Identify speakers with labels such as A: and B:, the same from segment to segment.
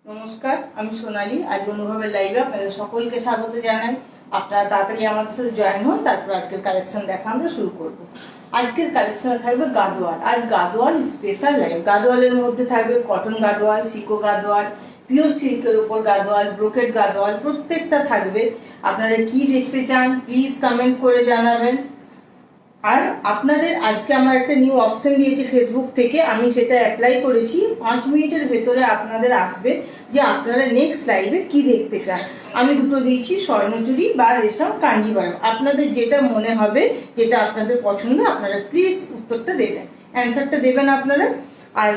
A: নমস্কার, আমি সোনালী। আজ অনুভবের লাইভে আপনাদের সকলকে স্বাগত জানাই। আপনারা তাড়াতাড়ি আমাদের সাথে জয়েন হন, তারপর আজকের কালেকশন দেখা আমরা শুরু করব। আজকের কালেকশনে থাকবে গাদোয়াল। আজ গাদোয়াল স্পেশাল লাইভ। গাদোয়ালের মধ্যে থাকবে কটন গাদোয়াল, সিকো গাদোয়াল, পিওর সিল্কের উপর গাদোয়াল, ব্রোকেট গাদোয়াল, প্রত্যেকটা থাকবে। আপনারা কি দেখতে চান প্লিজ কমেন্ট করে জানাবেন। আর আপনাদের আজকে আমার একটা নিউ অপশন দিয়েছে ফেসবুক থেকে, আমি সেটা অ্যাপ্লাই করেছি। 5 মিনিটের ভেতরে আপনাদের আসবে যে আপনারা নেক্সট লাইভে কি দেখতে চান। আমি দুটো দিয়েছি, স্বর্ণচুরি বা রেশম কাঞ্জিভারম। আপনাদের যেটা মনে হবে, যেটা আপনাদের পছন্দ, আপনারা প্লিজ উত্তরটা দেবেন, অ্যান্সারটা দেবেন আপনারা। আর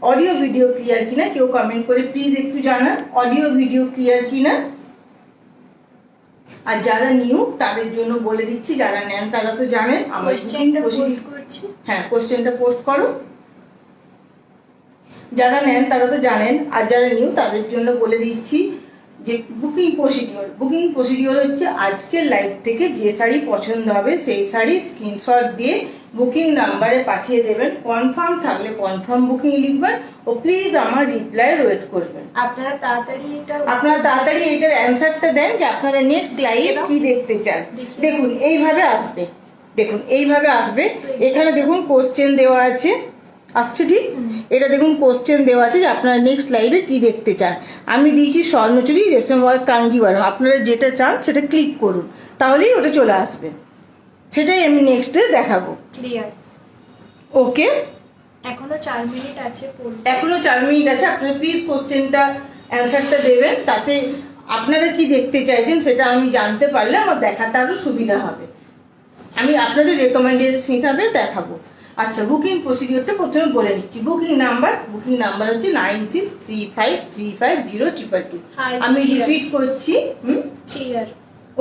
A: অডিও ভিডিও ক্লিয়ার কিনা কেউ কমেন্ট করে প্লিজ একটু জানান, অডিও ভিডিও ক্লিয়ার কিনা। আর যারা নিউ তাদের জন্য বলে দিচ্ছি, যারা নেন তারা তো জানেন। আমার কোশ্চেনটা পোস্ট করো। যারা নেন তারা তো জানেন, আর যারা নিউ তাদের জন্য বলে দিচ্ছি যে বুকিং প্রসিডিওর হচ্ছে আজকের লাইভ থেকে যে শাড়ি পছন্দ হবে সেই শাড়ি স্ক্রিনশট দিয়ে বুকিং নাম্বারে পাঠিয়ে দেবেন। কনফার্ম থাকলে কনফার্ম বুকিং লিখবেন ও প্লিজ আমার রিপ্লাই ওয়েট করবেন।
B: আপনারা
A: তাড়াতাড়ি এটার অ্যান্সারটা দেন যে আপনারা নেক্সট লাইভ কি দেখতে চান। দেখুন এইভাবে আসবে, এখানে দেখুন কোশ্চেন দেওয়া আছে, আসছে ঠিক। এটা দেখুন কোশ্চেন দেওয়া আছে যে আপনারা নেক্সট লাইভে কি দেখতে চান। আমি দিয়েছি স্বর্ণচুরি, রেশম ওয়ার্ক, কাঞ্জিভারম। আপনারা যেটা চান সেটা ক্লিক করুন, তাহলেই ওটা চলে আসবে। সেটাই আমি নেক্সটে দেখাবো।
B: ক্লিয়ার?
A: ওকে,
B: এখনো 4 মিনিট আছে।
A: আপনারা প্লিজ কোশ্চেনটা অ্যান্সারটা দেবেন, তাতে আপনারা কি দেখতে চাইছেন সেটা আমি জানতে পারলে আমার দেখাতে আরো সুবিধা হবে। আমি আপনাদের রেকমেন্ডেশন হিসাবে দেখাবো। আচ্ছা, বুকিং প্রসিডিওরটা প্রথমে বলে দিচ্ছি। বুকিং নাম্বার হচ্ছে 9635350222। আমি রিপিট করছি।
B: ক্লিয়ার?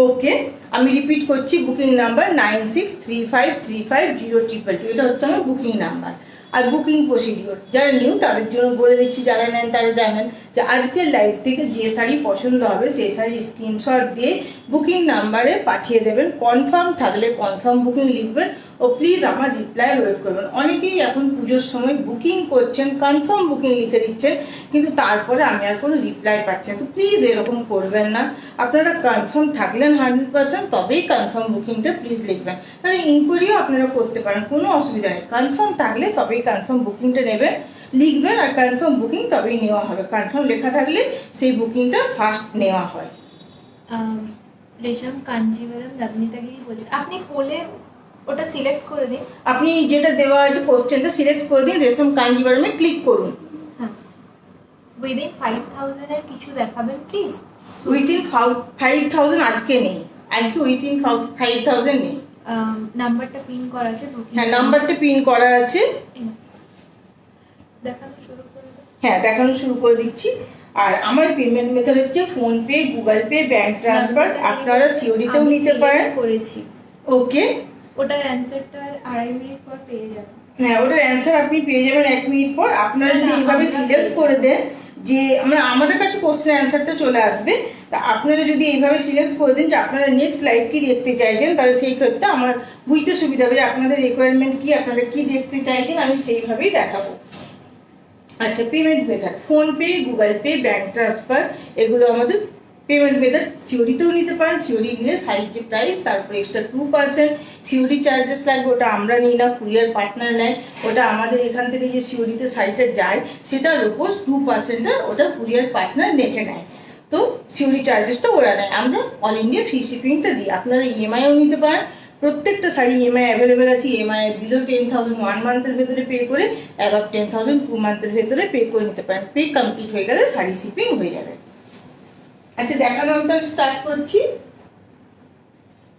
A: ওকে, আমি রিপিট করছি। Booking number 9635350222। এটা হচ্ছে আমার বুকিং নাম্বার। আর বুকিং প্রসিডিওর যারা নিউ তাদের জন্য বলে দিচ্ছি, যারা নেন তারা জানেন যে আজকের লাইভ থেকে যে শাড়ি পছন্দ হবে সেই শাড়ি স্ক্রিনশট দিয়ে বুকিং নাম্বারে পাঠিয়ে দেবেন। কনফার্ম থাকলে কনফার্ম বুকিং লিখবেন ও প্লিজ আমার রিপ্লাই ওয়েট করবেন। অনেকেই এখন পুজোর সময় বুকিং করছেন, কনফার্ম বুকিং লিখে দিচ্ছেন, কিন্তু তারপরে আমি আর কোনো রিপ্লাই পাচ্ছি না। তো প্লিজ এরকম করবেন না। আপনারা কনফার্ম থাকলেন 100%, তবেই কনফার্ম বুকিংটা প্লিজ লিখবেন। তাহলে ইনকোয়ারিও আপনারা করতে পারেন, কোনো অসুবিধা নেই। কনফার্ম থাকলে তবেই কনফার্ম বুকিংটা নেবেন, লিখবেন। আর কনফার্ম বুকিং তবেই নেওয়া হবে। কনফার্ম লেখা থাকলে সেই বুকিংটা ফার্স্ট নেওয়া হয়।
B: রেশম কাঞ্জিভারম দাবনিতাগিরি বলছে, আপনি কোলে ওটা সিলেক্ট করে দিন।
A: আপনি যেটা দেওয়া আছে কোশ্চেনটা সিলেক্ট করে দিন, রেশম কাঞ্জিভারমে ক্লিক করুন।
B: হ্যাঁ, উইদিন 5000 এর কিছু দেখাবেন প্লিজ।
A: উইদিন 5000 আজকে নেই, আজকে উইদিন 5000 নেই।
B: নাম্বারটা পিন করা আছে।
A: হ্যাঁ, নাম্বারটা পিন করা আছে।
B: দেখানো শুরু করে দিন।
A: হ্যাঁ, দেখানো শুরু করে দিচ্ছি। আর আমার পেমেন্ট মেথড হচ্ছে phone pay, Google pay, bank transfer. আপনারা সিওডিতেও নিতে পারেন।
B: করেছি।
A: ওকে,
B: ওটার অ্যানসারটা 2.5 মিনিট পর পেয়ে যাবেন।
A: হ্যাঁ, ওটার অ্যান্সার আপনি পেয়ে যাবেন 1 মিনিট পর। আপনারা যদি এইভাবে সিলেক্ট করে দেন যে আমাদের কাছে কোশ্চেন অ্যান্সারটা চলে আসবে, তা আপনারা যদি এইভাবে সিলেক্ট করে দেন যে আপনারা নেক্সট লাইভ কি দেখতে চাইছেন, তাহলে সেই ক্ষেত্রে আমার বুঝতে সুবিধা হবে যে আপনাদের রিকোয়ারমেন্ট কি, আপনারা কি দেখতে চাইছেন, আমি সেইভাবেই দেখাবো। আচ্ছা, payment method phone pay, Google pay, bank transfer, এগুলো আমাদের পেমেন্ট মেথড। সিওডিতেও নিতে পারেন। সিওডি নিলে শাড়ির যে প্রাইস তারপরে এক্সট্রা 2% সিওডি চার্জেস লাগবে। ওটা আমরা নিই না, কুরিয়ার পার্টনার নেয়। ওটা আমাদের এখান থেকে যে সিওডিতে শাড়িটা যায় সেটার উপর 2% ওটা কুরিয়ার পার্টনার দেখে নেয়। তো সিওডি চার্জেসটা ওরা নেয়, আমরা অল ইন্ডিয়া ফ্রি শিপিংটা দিই। আপনারা ইএমআইও নিতে পারেন। প্রত্যেকটা শাড়ি ইএমআই অ্যাভেলেবেল আছে। ইএমআই বিলো 10,000 1 মান্থের ভেতরে পে করে, অ্যাবাভ 10,000 2 মান্থের ভেতরে পে করে নিতে পারেন। পে কমপ্লিট হয়ে গেলে শাড়ি শিপিং হয়ে যাবে। আচ্ছা, দেখানো আমি তাহলে স্টার্ট করছি।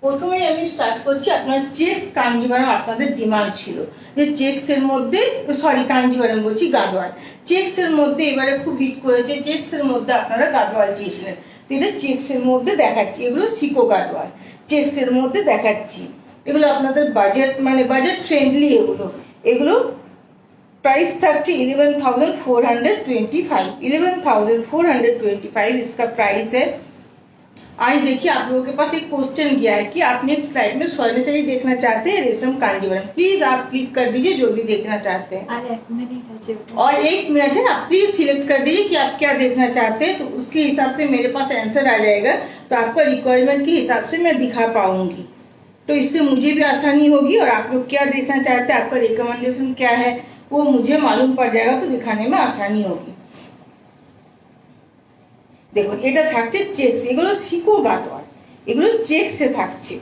A: প্রথমেই আমি স্টার্ট করছি, আপনার চেক্স কাঞ্জিভারম আপনাদের ডিমান্ড ছিল যে চেক্সের মধ্যে, সরি কাঞ্জিভারম বলছি, গাদোয়াল। চেক্সের মধ্যে এবারে খুব হিট করেছে। চেক্সের মধ্যে আপনারা গাদোয়াল চেয়েছিলেন, তো এটা চেক্সের মধ্যে দেখাচ্ছি। এগুলো সিকো গাদোয়াল চেক্সের মধ্যে দেখাচ্ছি। এগুলো আপনাদের বাজেট ফ্রেন্ডলি। এগুলো प्राइस থাকছে 11,425। 11,425 इसका प्राइस है। आज देखिए आप लोगों के पास एक क्वेश्चन गया है कि आप नेक्स्ट लाइफ में स्वर्णचरी देखना चाहते हैं रेशम कांजीवरम, प्लीज आप क्लिक कर दीजिए जो भी देखना चाहते हैं।
B: আর 1 মিনিট আছে
A: और 1 मिनट है, आप प्लीज सिलेक्ट कर दीजिए कि आप क्या देखना चाहते हैं, तो उसके हिसाब से मेरे पास आंसर आ जाएगा, तो आपका रिक्वायरमेंट के हिसाब से मैं दिखा पाऊंगी, तो इससे मुझे भी आसानी होगी और आप लोग क्या देखना चाहते हैं, आपका रिकमेंडेशन क्या है वो मुझे मालूम पड़ जाएगा, तो दिखाने में आसानी होगी। দেখুন এটা থাকছে চেকস, এগুলো সিকো গাদোয়াল, এগুলো চেকসে থাকছে।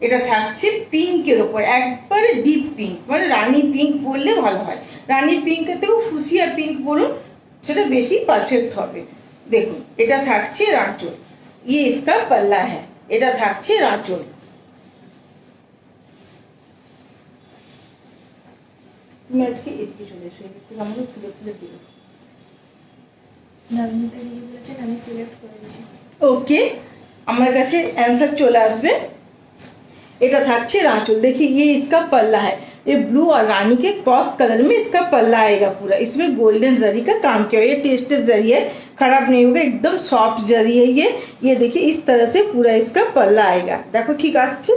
A: এটা থাকছে পিঙ্কের উপর, একবারে ডিপ পিঙ্ক, মানে রানী পিঙ্ক বললে ভালো হয়, রানী পিঙ্কের থেকেও ফুসিয়া পিঙ্ক বলুন সেটা বেশি পারফেক্ট হবে। দেখুন এটা থাকছে রাঁচল, ये इसका पल्ला है, এটা থাকছে রাঁচল। তুমি আজকে এদিকে চলে এসো, একটু আমাকে তুলে তুলে দিও।
B: নবনীতা দিদি বলেছেন আমি সিলেক্ট করেছি।
A: ওকে, আমার কাছে आंसर চলে আসবে। এটা থাকছে রাঁচল, देखिए ये इसका पल्ला है, ये ब्लू और रानी के क्रॉस कलर में इसका पल्ला आएगा पूरा, इसमें गोल्डन जरी का काम किया है, ये टेस्टेड जरी है, खराब नहीं होगा, एकदम सॉफ्ट जरी है ये देखिए इस तरह से पूरा इसका पल्ला आएगा। देखो ठीक আসছে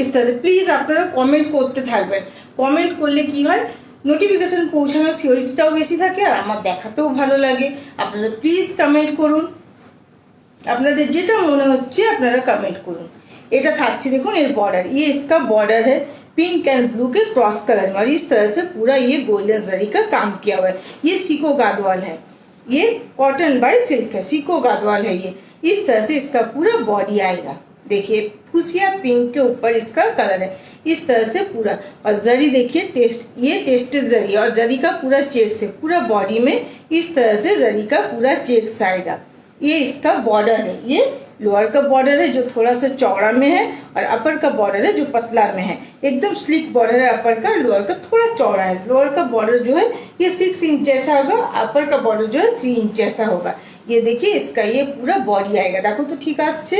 A: इस तरह। প্লিজ আপনারা কমেন্ট করতে থাকবেন, কমেন্ট করলে কি হয় নোটিফিকেশন পৌঁছানোর সিওরিটিটাও বেশি থাকে আর আমার দেখাতেও ভালো লাগে। আপনারা প্লিজ কমেন্ট করুন, আপনাদের যেটা মনে হচ্ছে আপনারা कमेंट করুন। এটা থাকছে দেখুন এর बॉर्डर, ये इसका बॉर्डर है पिंक एंड ब्लू के क्रॉस कलर में, और इस तरह से पूरा ये गोल्डन जरी का काम किया हुआ है। ये सीको गादवाल है, ये कॉटन बाय सिल्क है, सीको गादवाल है ये। इस तरह से इसका पूरा बॉडी आएगा, देखिए फुसिया पिंक के ऊपर इसका कलर है, इस तरह से पूरा। और जरी देखिए ये टेस्टेड जरी है, और जरी का पूरा चेक्स है, पूरा बॉडी में इस तरह से जरी का पूरा चेक्स आएगा। ये इसका बॉर्डर है, ये लोअर का बॉर्डर है जो थोड़ा सा चौड़ा में है, और अपर का बॉर्डर है जो पतला में है, एकदम स्लिक बॉर्डर है अपर का, लोअर का थोड़ा चौड़ा है। लोअर का बॉर्डर जो है ये 6 इंच जैसा होगा, अपर का बॉर्डर जो है 3 इंच जैसा होगा। ये देखिए इसका ये पूरा बॉडी आएगा, देखो तो ठीक আসছে।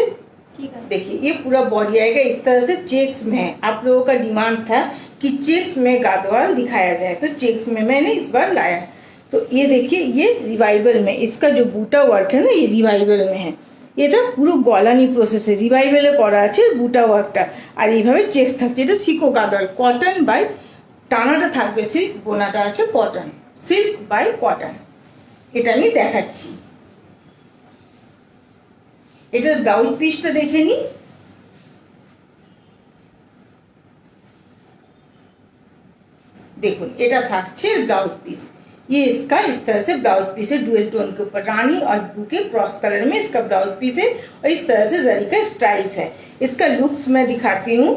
B: ঠিক আছে,
A: देखिए ये पूरा बॉडी आएगा इस तरह से चेक्स में है। आप लोगों का डिमांड था कि चेक्स में गादवाल दिखाया जाए, तो चेक्स में मैंने इस बार लाया। तो ये देखिए ये रिवाइवल में इसका जो बूटा वर्क है ना, ये रिवाइवल में है, এটা পুরো গলানি প্রসেসে রিভাইভেলে করা আছে বুটা ওয়ার্কটা, আর এইভাবে চেক্স থাকছে। এটা সিকো গাদওয়াল, কটন বাই টানাটা থাকবে সিল্ক, বোনাটা আছে কটন, সিল্ক বাই কটন। এটা আমি দেখাচ্ছি, এটার ব্লাউজ পিসটা দেখে নি। দেখুন এটা থাকছে ব্লাউজ পিস, ये इसका इस तरह से ब्लाउज पीस है, डुअल टोन के ऊपर रानी और ब्लू के क्रॉस कलर में इसका ब्लाउज पीस है, और इस तरह से जरी का स्ट्राइप है। इसका लुक्स मैं दिखाती हूँ,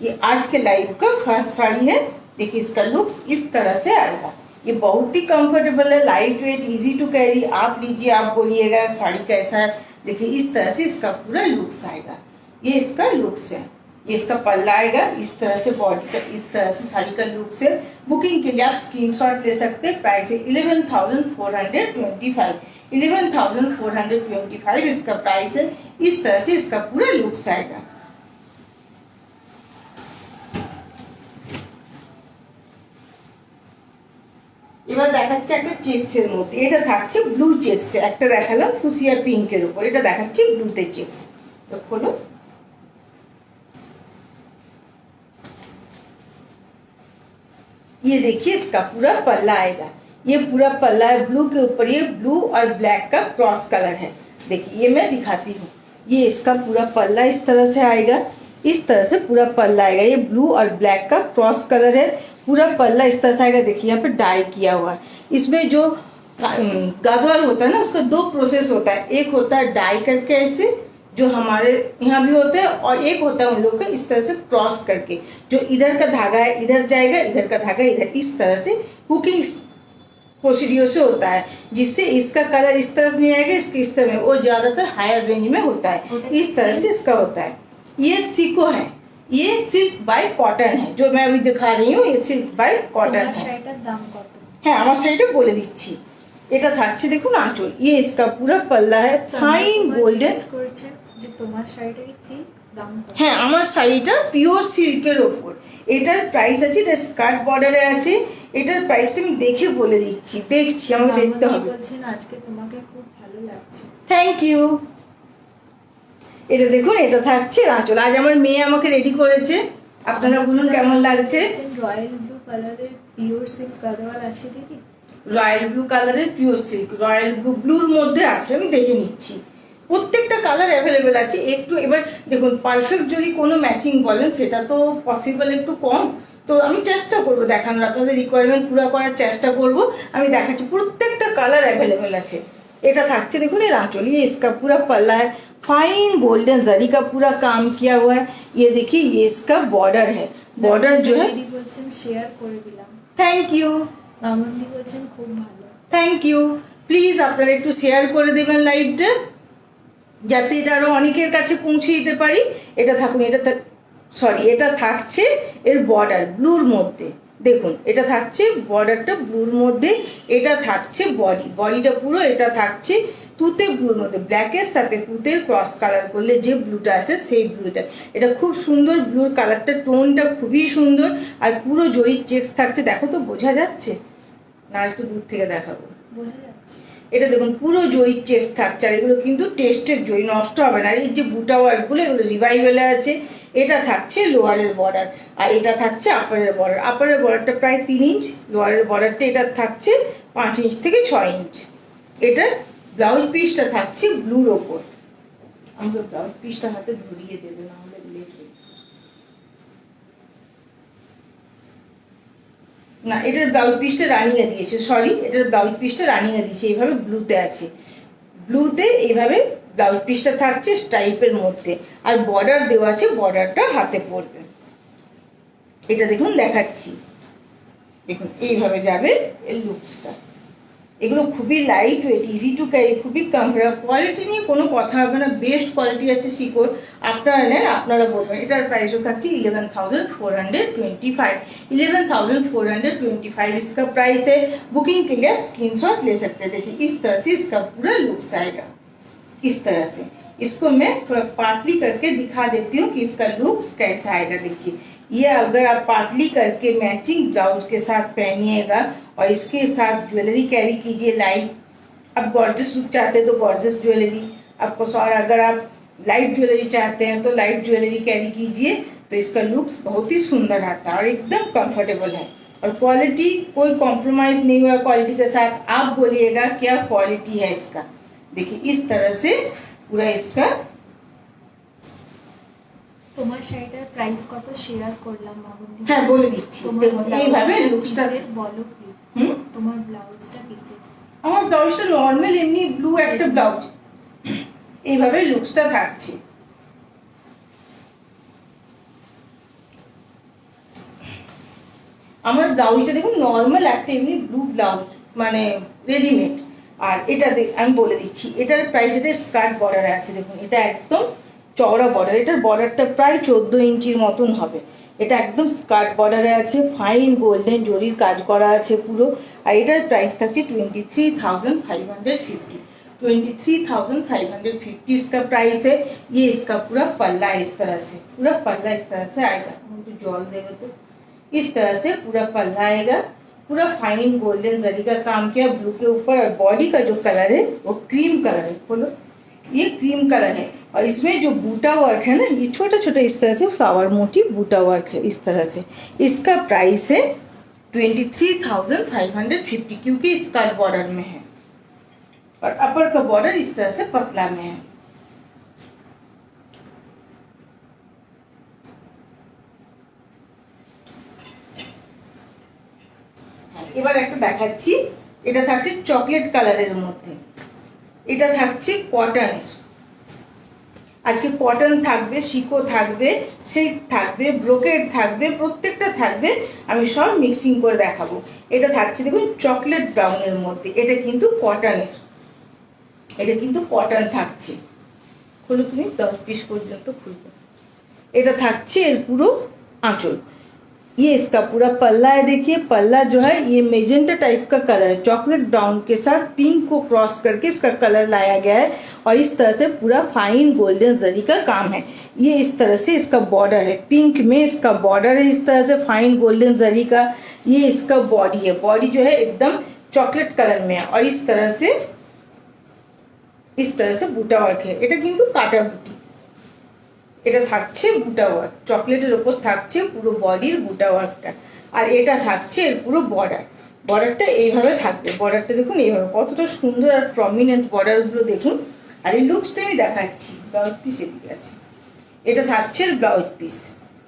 A: ये आज के लाइव का फर्स्ट साड़ी है। देखिए इसका लुक्स इस तरह से आएगा, ये बहुत ही कंफर्टेबल है, light weight, easy to carry. आप लीजिए, आप बोलिएगा साड़ी कैसा है। देखिए इस तरह से इसका पूरा लुक्स आएगा, ये इसका लुक्स है, ये इसका पल्ला आएगा, इस तरह से बॉडी का इस तरह से साड़ी का लुक से। बुकिंग के लिए आप स्क्रीनशॉट ले सकते हैं। प्राइस है 11,425, 11,425 इसका प्राइस है। इस तरह से इसका पूरा लुक्स आएगा। এবার দেখাচ্ছি একটা চেক্সের মধ্যে, এটা থাকছে ব্লু চেক্স, একটা দেখালাম ফুসিয়া পিঙ্কের উপর, এটা দেখাচ্ছি ব্লুতে চেক্স। তো খোলো, ये देखिए इसका पूरा पल्ला आएगा, ये पूरा पल्ला है ब्लू के ऊपर, ये ब्लू और ब्लैक का क्रॉस कलर है। देखिए ये मैं दिखाती हूँ, ये इसका पूरा पल्ला इस तरह से आएगा, इस तरह से पूरा पल्ला आएगा, ये ब्लू और ब्लैक का क्रॉस कलर है, पूरा पल्ला इस तरह से आएगा। देखिए यहाँ पे डाई किया हुआ है। इसमें जो गादवाल होता है ना, उसका 2 प्रोसेस होता है, एक होता है डाई करके ऐसे जो हमारे यहाँ भी होता है, और एक होता है उन लोग का इस तरह से क्रॉस करके, जो इधर का धागा है इधर जाएगा, इधर का धागा इधर, इस तरह से हुकिंग प्रोसीडियर से होता है, जिससे इसका कलर इस तरफ नहीं आएगा, इसके इस तरफ में, वो ज्यादातर हायर रेंज में होता है, इस तरह से इसका होता है। ये सीको है, ये सिल्क बाय कॉटन है, जो मैं अभी दिखा रही हूँ, ये सिल्क बाय कॉटन है।
B: শাড়িটার দাম কত?
A: হ্যাঁ আমার শাড়িটা বলে দিচ্ছি, এটা থাকছে দেখুন আঁচল, ये इसका पूरा पल्ला है, ফাইন গোল্ডেন।
B: করছে যে তোমার শাড়িটা কি সিল্ক, দাম কত?
A: হ্যাঁ আমার শাড়িটা পিওর সিল্কের ওপর, এটার প্রাইস আছে, এটা স্কার্ট বর্ডারে আছে, এটার প্রাইসটা আমি দেখে বলে দিচ্ছি, দেখছি আমাকে দেখতে
B: মামনি
A: হবে।
B: বলছেন আজকে তোমাকে খুব ভালো লাগছে।
A: Thank you. এটা দেখুন, এটা থাকছে আঁচল। আজ আমার মেয়ে আমাকে রেডি করেছে, আপনারা বলুন কেমন লাগছে।
B: রয়্যাল ব্লু কালারের পিওর সিল্ক গাদোয়াল আছে দিদি?
A: রয়্যাল ব্লু কালারের পিওর সিল্ক, রয়্যাল ব্লুর মধ্যে আছে, আমি দেখে নিচ্ছি। প্রত্যেকটা কালার অ্যাভেলেবেল আছে। একটু এবার দেখুন, পারফেক্ট যদি কোনো ম্যাচিং বলেন সেটা তো পসিবল একটু কম, তো আমি চেষ্টা করব দেখানোর, আপনাদের রিকোয়ারমেন্ট পুরো করার চেষ্টা করব। আমি দেখাচ্ছি, প্রত্যেকটা কালার अवेलेबल আছে। এটা থাকছে দেখুন এর आंचल, ये इसका पूरा पल्ला है, फाइन गोल्डन जरी का पूरा काम किया हुआ है। ये देखिए, ये इसका बॉर्डर है, बॉर्डर जो है।
B: দিদি বলছেন শেয়ার করে দিলাম।
A: Thank you.
B: মামনি বলছেন খুব ভালো।
A: Thank you. প্লিজ আপনারা একটু শেয়ার করে দেবেন লাইভটা, যাতে এটা আরো অনেকের কাছে পৌঁছে দিতে পারি। এটা থাকুন, এটা থাকছে এর বর্ডার ব্লুর মধ্যে। দেখুন, এটা থাকছে বর্ডারটা ব্লুর মধ্যে, এটা থাকছে বডিটা পুরো, এটা থাকছে তুতে ব্লুর মধ্যে, ব্ল্যাকের সাথে তুতের ক্রস কালার করলে যে ব্লুটা আসে সেই ব্লুটা। এটা খুব সুন্দর, ব্লুর কালারটা টোনটা খুবই সুন্দর, আর পুরো জরির চেক্স থাকছে। দেখো তো বোঝা যাচ্ছে না, একটু দূর থেকে দেখাবো।
B: বোঝা যাচ্ছে।
A: এটা দেখুন পুরো জরির চেক্স থাকছে, আর এগুলো কিন্তু টেস্টের জরি, নষ্ট হবে না। আর এই যে বুটা ওয়ার্কগুলো, এগুলো রিভাইভেলে আছে। এটা থাকছে লোয়ারের বর্ডার, আর এটা থাকছে আপারের বর্ডার। আপারের বর্ডারটা প্রায় 3 ইঞ্চ, লোয়ারের বর্ডারটা এটা থাকছে 5 ইঞ্চ থেকে 6 ইঞ্চ। এটা ব্লাউজ পিসটা থাকছে ব্লুর ওপর। আমাকে ব্লাউজ পিসটা হাতে ধরিয়ে দেবে, না হলে লেগে না। এটার ব্লাউজ পিসটা রানিয়ে দিয়েছে, সরি, এটার ব্লাউজ পিসটা রানিয়ে দিয়েছে, এইভাবে ব্লুতে আছে। ব্লুতে এইভাবে ব্লাউজ পিসটা থাকছে স্টাইপের মধ্যে, আর বর্ডার দেওয়া আছে, বর্ডারটা হাতে পড়বে। এটা দেখুন দেখাচ্ছি, দেখুন এইভাবে যাবে এর লুকসটা। এগুলো খুবই light weight, easy to carry, খুবই কমফোর্টেবল। কোয়ালিটি নিয়ে কোনো কথা হবে না, বেস্ট কোয়ালিটি আছে শিকড়। আপনারা নেন, আপনারা বলবেন। এটার প্রাইসও থাকছে 11,425। 11,425 इसका प्राइस है। बुकिंग के लिए आप स्क्रीनशॉट ले सकते हैं। देखिए इस तरह से इसका पूरा लुक्स आएगा, इस तरह से। इसको मैं थोड़ा पार्टली करके दिखा देती हूँ कि इसका लुक्स कैसा आएगा। देखिए, ये अगर आप पार्टली करके मैचिंग ब्लाउज के साथ पहनिएगा और इसके साथ ज्वेलरी कैरी कीजिए लाइट। अब गॉर्जियस लुक चाहते हैं तो गॉर्जियस ज्वेलरी आपको, और अगर आप लाइट ज्वेलरी चाहते हैं तो लाइट ज्वेलरी कैरी कीजिए, तो इसका लुक्स बहुत ही सुंदर आता है और एकदम कंफर्टेबल है। और क्वालिटी कोई कॉम्प्रोमाइज नहीं हुआ क्वालिटी के साथ। आप बोलिएगा क्या क्वालिटी है इसका। देखिए इस तरह से पूरा इसका।
B: তোমার শাড়িটার প্রাইস কত শেয়ার করলাম মামনি?
A: হ্যাঁ বলে দিচ্ছি, দেখুন এইভাবে লুকসটা
B: বলো প্লিজ। তোমার ব্লাউজটা কিসের?
A: আমার ব্লাউজটা নরমাল এমনি ব্লু একটা ব্লাউজ, এইভাবে লুকসটা থাকছে। আমার ব্লাউজটা দেখুন নরমাল একটা এমনি ব্লু ব্লাউজ, মানে রেডিমেড। আর এটা আমি বলে দিচ্ছি, এটার প্রাইস, এটা স্কার্ট বর্ডার আছে। দেখুন এটা একদম চওড়া বর্ডার, এটার বর্ডারটা প্রায় 14 ইঞ্চির মতন হবে। এটা একদম স্কার্ট বর্ডারে আছে, ফাইন গোল্ডেন জরির কাজ করা আছে পুরো। আর এটার প্রাইস থাকছে 23,550। 23,550 इसका प्राइस है। ये इसका पूरा पल्ला इस तरह से, पूरा पल्ला इस तरह से आएगा। मुझे जॉल देवे तो इस तरह से पूरा पल्ला आएगा, पूरा फाइन गोल्डन जरी का काम किया ब्लू के ऊपर। और बॉडी का जो कलर है वो क्रीम कलर है, बोलो ये क्रीम कलर है। और इसमें जो बूटा वर्क है ना, ये छोटा छोटा इस तरह से फ्लावर मोटी बूटा वर्क है इस तरह से। इसका प्राइस है 23,550, क्योंकि स्कर्ट बॉर्डर में है और अपर का बॉर्डर इस तरह से पतला में है। এবার একটা দেখাচ্ছি, এটা থাকছে চকলেট কালারের মধ্যে, এটা থাকছে কটনের। আজকে কটন থাকবে, শিকো থাকবে, সিল্ক থাকবে, ব্রোকেড থাকবে, প্রত্যেকটা থাকবে, আমি সব মিক্সিং করে দেখাবো। এটা থাকছে দেখুন চকলেট ব্রাউনের মধ্যে, এটা কিন্তু কটনের, এটা কিন্তু কটন থাকছে। খুলো তুমি, 10 পিস পর্যন্ত খুলবে। এটা থাকছে এর পুরো আঁচল। ये इसका पूरा पल्ला है। देखिए पल्ला जो है ये मेजेंटा टाइप का कलर है, चॉकलेट ब्राउन के साथ पिंक को क्रॉस करके इसका कलर लाया गया है और इस तरह से पूरा फाइन गोल्डन जरी का काम है। ये इस तरह से इसका बॉर्डर है, पिंक में इसका बॉर्डर है इस तरह से फाइन गोल्डन जरी का। ये इसका बॉडी है, बॉडी जो है एकदम चॉकलेट कलर में है और इस तरह से বুটা ওয়ার্ক है। এটা কিন্তু কাটা বুটি, এটা থাকছে বুটা ওয়ার্ক, চকলেটের উপর থাকছে পুরো বডির বুটা ওয়ার্কটা আর এটা থাকছে এর পুরো বর্ডারটা এইভাবে থাকবে। বর্ডারটা দেখুন এইভাবে কতটা সুন্দর আর প্রমিনেন্ট বর্ডারগুলো দেখুন। আর এই লুকসটা আমি দেখাচ্ছি, ব্লাউজ পিস এদিকে আছে, এটা থাকছে ब्लाउज पीस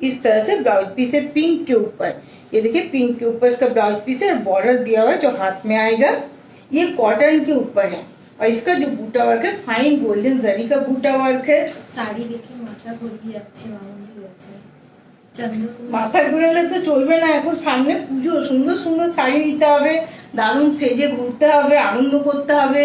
A: इस तरह से। ब्लाउज पीस है पिंक के ऊपर, ये देखिए पिंक के ऊपर इसका ब्लाउज पीस है और बॉर्डर दिया हुआ है जो हाथ में आएगा। ये कॉटन के ऊपर है और इसका जो बूटा वर्क है फाइन गोल्डन जरी का बूटा वर्क है।
B: শাড়ি দেখে মাথা ঘুরিয়ে যাচ্ছে, মামুনি হচ্ছে চন্দ্রকুমার।
A: মাথা ঘুরালে তো চলবে না, এখন সামনে পুজো, সুন্দর সুন্দর শাড়ি নিতে হবে, দারুণ সেজে ঘুরতে হবে, আনন্দ করতে হবে।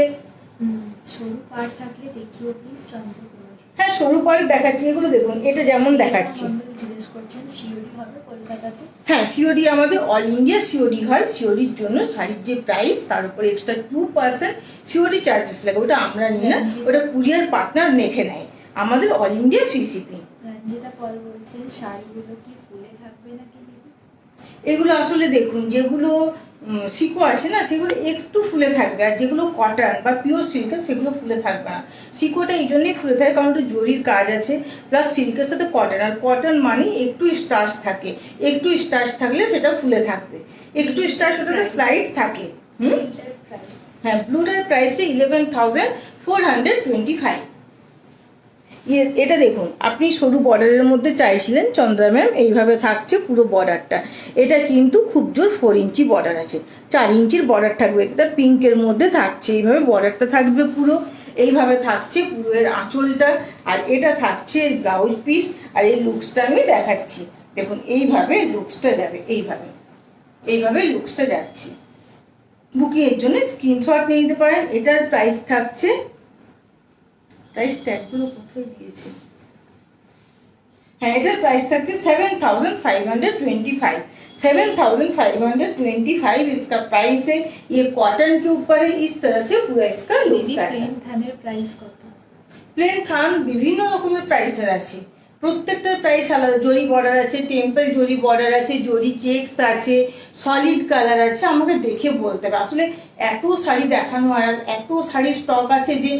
B: সরু পাড় থাকলে দেখিও প্লিজ চন্দ্রকুমার।
A: হ্যাঁ সরু পাড় দেখাচ্ছি, এগুলো দেখুন, এটা যেমন দেখাচ্ছি।
B: জিজ্ঞেস করছেন সিওরি হবে কলকাতাতে?
A: হ্যাঁ সিওরি আমাদের অল ইন্ডিয়া সিওরি হয়। সিওরির জন্য শাড়ির যে প্রাইস তার উপরে এক্সট্রা 2% সিওরি চার্জেস লাগে, ওটা আমরা নিই না, ওটা কুরিয়ার পার্টনার দেখে নেয়। আমাদের all India free shipping.
B: Ranjita Pal বলছেন শাড়িগুলো কি ফুলে থাকবে নাকি?
A: এগুলো আসলে দেখুন, যেগুলো সিকো আছে না সেগুলো একটু ফুলে থাকবে আর যেগুলো কটন বা পিওর সিল্কের সেগুলো ফুলে থাকবে না। সিকোটা এই জন্যই ফুলে থাকে কারণ ওটা জরির কাজ আছে প্লাস সিল্কের সাথে কটন, আর কটন মানে একটু স্টার্চ থাকে, একটু স্টার্চ থাকলে সেটা ফুলে থাকবে, একটু স্টার্চ ওটাতে স্লাইড থাকে। হ্যাঁ ব্লুটার প্রাইস 11,425। এটা দেখুন, আপনি সরু বর্ডারের মধ্যে চাইছিলেন চন্দ্রা ম্যাম, এইভাবে থাকছে পুরো বর্ডারটা। এটা কিন্তু খুব জোর 4 ইঞ্চি বর্ডার আছে, 4 ইঞ্চির বর্ডার থাকবে। এটা পিঙ্কের মধ্যে থাকছে, এইভাবে বর্ডারটা থাকবে পুরো, এইভাবে থাকছে পুরো এর আঁচলটা আর এটা থাকছে এর ব্লাউজ পিস। আর এই লুকসটা আমি দেখাচ্ছি, দেখুন এইভাবে লুকসটা যাবে, এইভাবে লুকসটা যাচ্ছে। বুকিং এর জন্য স্ক্রিনশট নিয়ে নিতে পারেন। এটার প্রাইস থাকছে, প্রাইস ট্যাগগুলো কোথায় দিয়েছে, হ্যাঁ এটার প্রাইস থাকছে 7,525। 7,525 इसका प्राइस है। ये कॉटन के ऊपर है, इस तरह से पूरा इसका लुक है।
B: প্লেন থানের প্রাইস কত?
A: প্লেন থান বিভিন্ন রকমের প্রাইসের আছে, প্রত্যেকটার প্রাইস আলাদা। জরি বর্ডার আছে, টেম্পল জরি বর্ডার আছে, জরি চেকস আছে, সলিড কালার আছে। আমাকে দেখে বলতে হবে, আসলে এত শাড়ি দেখানো আর এত শাড়ির স্টক আছে যে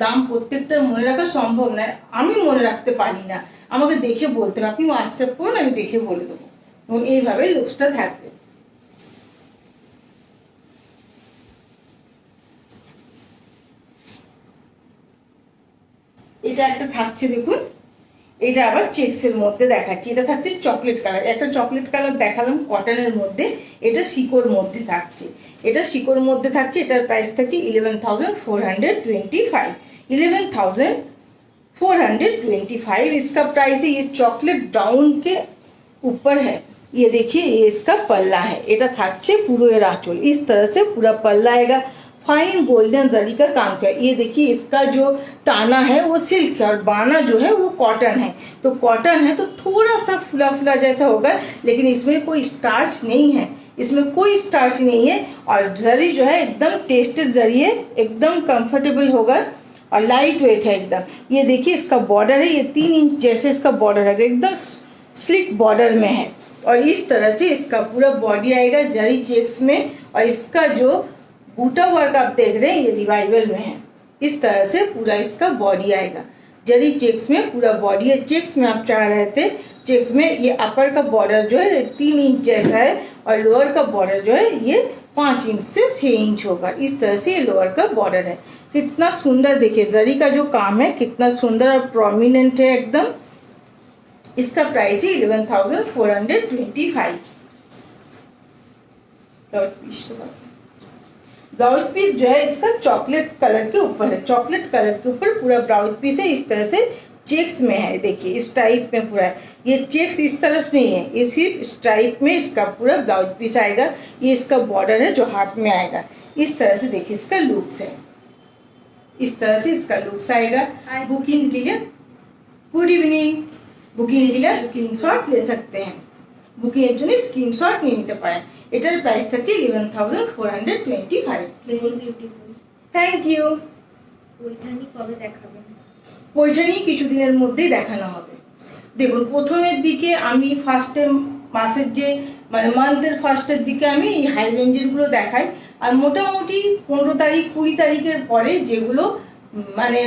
A: দাম প্রত্যেকটার মনে রাখা সম্ভব নয়, আমি মনে রাখতে পারি না, আমাকে দেখে বলতে হবে। আপনি হোয়াটসঅ্যাপ করুন, আমি দেখে বলে দেবো। এবং এইভাবে লুকসটা থাকবে। এটা একটা থাকছে দেখুন, এটা আবার চেক্সের মধ্যে দেখাচ্ছি। এটা থাকছে চকলেট কালার, একটা চকলেট কালার দেখালাম কটনের মধ্যে, এটা সিকোর মধ্যে থাকছে, এটা সিকোর মধ্যে থাকছে। এটার প্রাইস থাকছে 11,425। 11,425 इसका प्राइस है। ये चॉकलेट ब्राउन के ऊपर है, ये देखिए ये इसका पल्ला है। এটা থাকছে পুরো এর আঁচল, इस तरह से पूरा पल्ला आएगा। फाइन गोल्डन जरी का काम किया। ये देखिए इसका जो टाना है वो सिल्क है और बाना जो है वो कॉटन है। तो कॉटन है तो थोड़ा सा फुला फुला जैसा होगा, लेकिन इसमें कोई स्टार्च नहीं है, इसमें कोई स्टार्च नहीं है। और जरी जो है एकदम टेस्टेड जरी है, एकदम कंफर्टेबल होगा और लाइट वेट है एकदम। ये देखिए इसका बॉर्डर है, ये 3 इंच जैसे इसका बॉर्डर है, एकदम स्लिक बॉर्डर में है। और इस तरह से इसका पूरा बॉडी आएगा जरी चेक्स में। और इसका जो बूटा वर्क आप देख रहे हैं ये रिवाइवल में है, इस तरह से पूरा इसका बॉडी आएगा जरी चेक्स में, पूरा बॉडी है। चेक्स में आप चाह रहे थे, चेक्स में ये अपर का बॉर्डर जो है 3 इंच जैसा है और लोअर का बॉर्डर जो है ये 5 इंच से 6 इंच होगा। इस तरह से ये लोअर का बॉर्डर है। कितना सुंदर देखिए जरी का जो काम है, कितना सुंदर और प्रोमिनेंट है एकदम। इसका प्राइस है 11,425। ब्लाउज पीस जो है इसका चॉकलेट कलर के ऊपर है, चॉकलेट कलर के ऊपर पूरा ब्लाउज पीस है। इस तरह से चेक्स में है, देखिए इस टाइप में पूरा है। ये चेक्स इस तरफ नहीं है, ये सिर्फ स्ट्राइप में इसका पूरा ब्लाउज पीस आएगा। ये इसका बॉर्डर है जो हाथ में आएगा। इस तरह से देखिए इसका लुक्स है, इस तरह से इसका लुक्स आएगा। बुकिंग के लिए गुड इवनिंग, बुकिंग के लिए स्क्रीनशॉट ले सकते हैं। বুকিং এর জন্য স্ক্রিনশট নিয়ে নিতে পারেন। এটার প্রাইস থাকছে 11,425।
B: Very beautiful.
A: Thank you.
B: ওইখানে কবে দেখাবেন?
A: পৈঠানি কিছুদিনের মধ্যেই দেখানো হবে। দেখুন প্রথমের দিকে আমি ফার্স্টে মাসের যে মানে মান্থের ফার্স্টের দিকে আমি এই হাই রেঞ্জের গুলো দেখাই, আর মোটামুটি 15 তারিখ 20 তারিখের পরে যেগুলো মানে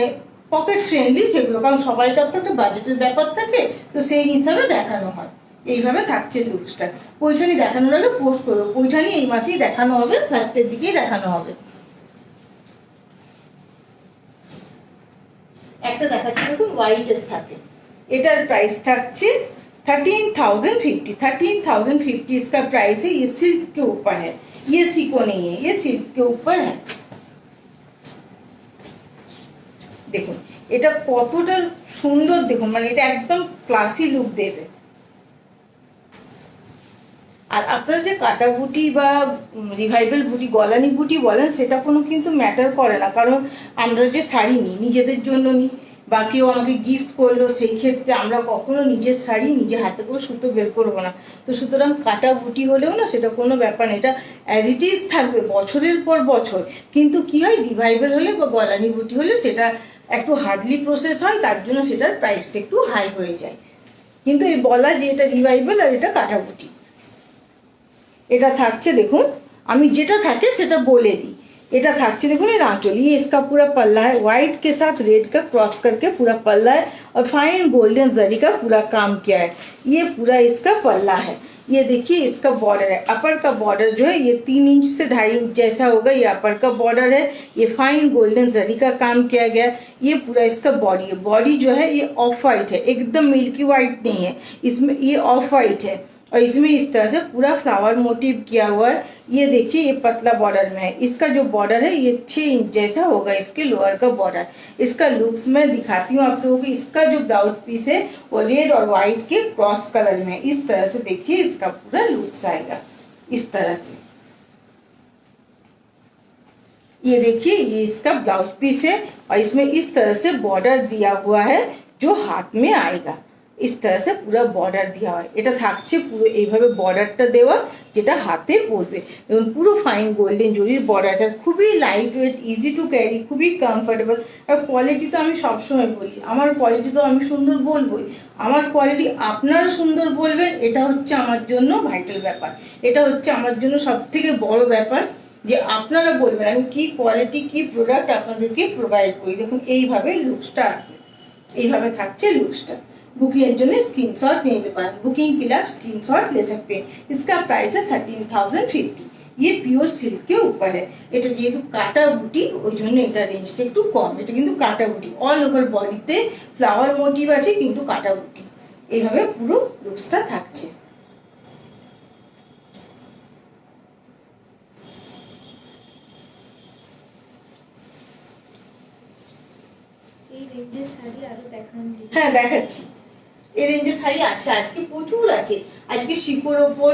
A: পকেট ফ্রেন্ডলি সেগুলো, কারণ সবাই তো একটা বাজেটের ব্যাপার থাকে, তো সেই হিসাবে দেখানো হয়। এইভাবে থাকছে লুকসটা। পৈঠানি দেখানোর আগে পোস্ট করবো। পৈঠানি এই মাসেই দেখানো হবে, ফার্স্টের দিকেই দেখানো হবে। একটা দেখাচ্ছি দেখুন হোয়াইটের সাথে, एटर प्राइस থাকছে 13,050। 13,050 इसका प्राइस है। ये सिल्क के ऊपर है, ये सीको नहीं है, ये सिल्क के ऊपर है। দেখুন এটা কতটা সুন্দর, দেখুন মানে এটা একদম ক্লাসি লুক দেবে। আর আপনারা যে কাটা বুটি বা রিভাইভাল বুটি, গলানি বুটি বলেন, সেটা কোনো কিন্তু ম্যাটার করে না, কারণ আমরা যে শাড়ি নিই নিজেদের জন্য নিই, বা কেউ আমাকে গিফট করলো, সেই ক্ষেত্রে আমরা কখনো নিজের শাড়ি নিজে হাতে করে সুতো বের করবো না। তো সুতরাং কাটা বুটি হলেও না সেটা কোনো ব্যাপার না, এটা অ্যাজ ইট ইজ থাকবে বছরের পর বছর। কিন্তু কি হয়, রিভাইভাল হলে বা গলানি বুটি হলে সেটা একটু হার্ডলি প্রসেস হয়, তার জন্য সেটার প্রাইসটা একটু হাই হয়ে যায়। কিন্তু এই বলা যে এটা রিভাইভাল আর এটা কাটা বুটি, এটা থাকছে দেখুন, আমি যেটা থাকে সেটা বলে দিই। এটা থাকছে देखो ये आंचल, ये इसका पूरा पल्ला है, व्हाइट के साथ रेड का क्रॉस करके पूरा पल्ला है, और फाइन गोल्डन जरी का पूरा काम किया है। ये पूरा इसका पल्ला है। ये देखिए इसका बॉर्डर है, अपर का बॉर्डर जो है ये 3 इंच से 2.5 इंच जैसा होगा, ये अपर का बॉर्डर है। ये फाइन गोल्डन जरी का काम किया गया। ये पूरा इसका बॉडी है, बॉडी जो है ये ऑफ वाइट है, एकदम मिल्की वाइट नहीं है, इसमें ये ऑफ वाइट है, और इसमें इस तरह से पूरा फ्लावर मोटिव किया हुआ है। ये देखिए ये पतला बॉर्डर में है, इसका जो बॉर्डर है ये 6 इंच जैसा होगा इसके लोअर का बॉर्डर। इसका लुक्स मैं दिखाती हूँ आप लोगों को। इसका जो ब्लाउज पीस है वो रेड और व्हाइट के क्रॉस कलर में है। इस तरह से देखिए इसका पूरा लुक्स आएगा इस तरह से। ये देखिए ये इसका ब्लाउज पीस है, और इसमें इस तरह से बॉर्डर दिया हुआ है जो हाथ में आएगा। इस तरह से पूरा बॉर्डर दिया है। এটা থাকছে পুরো এইভাবে বর্ডারটা দেওয়া, যেটা হাতে পড়বে। এবং পুরো ফাইন গোল্ডেন জরির বর্ডার আছে, খুবই light weight, easy to carry, খুবই কমফোর্টেবল। আর কোয়ালিটি তো আমি সবসময় বলি, আমার কোয়ালিটি তো আমি সুন্দর বলবোই, আমার কোয়ালিটি আপনারা সুন্দর বলবেন, এটা হচ্ছে আমার জন্য ভাইটাল ব্যাপার। এটা হচ্ছে আমার জন্য সব থেকে বড় ব্যাপার, যে আপনারা বলবেন আমি কি কোয়ালিটি কি প্রোডাক্ট আপনাদেরকে প্রোভাইড করি। দেখুন এইভাবে লুকসটা আসবে, এইভাবে থাকছে লুকসটা। बुकिंग के लिए स्क्रीनशॉट नहीं दे पाए, बुकिंग के लिए आप स्क्रीनशॉट ले सकते हैं। इसका प्राइस है 13,050। ये प्योर सिल्क के ऊपर है। এটা যেহেতু কাটা বুটি ওই জন্য এটা রেঞ্জটা একটু কম। এটা কিন্তু কাটা বুটি, অল ওভার বডিতে ফ্লাওয়ার মোটিভ আছে, কিন্তু কাটা বুটি। এইভাবে পুরো লুকসটা থাকছে।
B: এই রেঞ্জের শাড়ি আরো দেখান।
A: হ্যাঁ দেখাচ্ছি, এই রেঞ্জের শাড়ি আছে আজকে প্রচুর আছে। আজকে শিকোর ওপর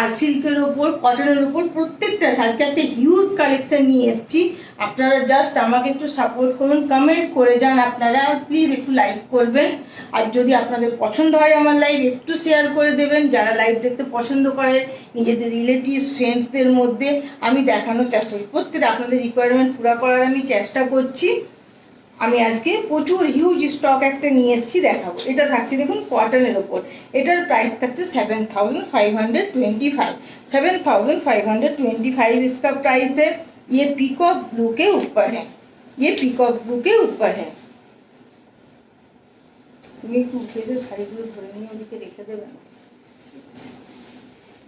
A: আর সিল্কের ওপর, কটনের ওপর, প্রত্যেকটা শাড়িতে একটা হিউজ কালেকশন নিয়ে এসেছি। আপনারা জাস্ট আমাকে একটু সাপোর্ট করুন, কমেন্ট করে যান আপনারা, আর প্লিজ একটু লাইক করবেন। আর যদি আপনাদের পছন্দ হয় আমার লাইভ, একটু শেয়ার করে দেবেন। যারা লাইভ দেখতে পছন্দ করে নিজেদের রিলেটিভস ফ্রেন্ডসদের মধ্যে আমি দেখানোর চেষ্টা করি। প্রত্যেকটা আপনাদের রিকোয়ারমেন্ট পুরো করার আমি চেষ্টা করছি। আমি আজকে প্রচুর হিউজ স্টক একটা নিয়ে এসেছি, দেখাবো। এটা থাকছে দেখুন কটনের ওপর, এটার প্রাইস থাকছে 7,525। 7,525 इसका प्राइस है। ये पीकॉक ब्लू के ऊपर है, ये पीकॉक ब्लू के ऊपर है। তুমি একটু উঠে যে শাড়িগুলো ধরে নিয়ে ওদিকে রেখে দেবেন।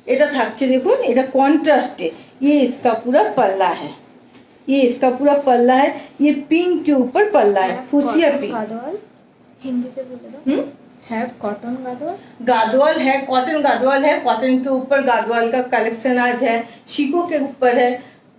A: এটা থাকছে দেখুন, এটা কন্ট্রাস্টে। ये इसका पूरा पल्ला है, ये इसका पूरा पल्ला है। ये पिंक के ऊपर पल्ला है, फुसिया पिंक।
B: हिंदीতে বলে দাও। है कॉटन गादोल,
A: गादोल है, कॉटन गादोल है। कॉटन के ऊपर गादोल का कलेक्शन आज है। शिको के ऊपर है,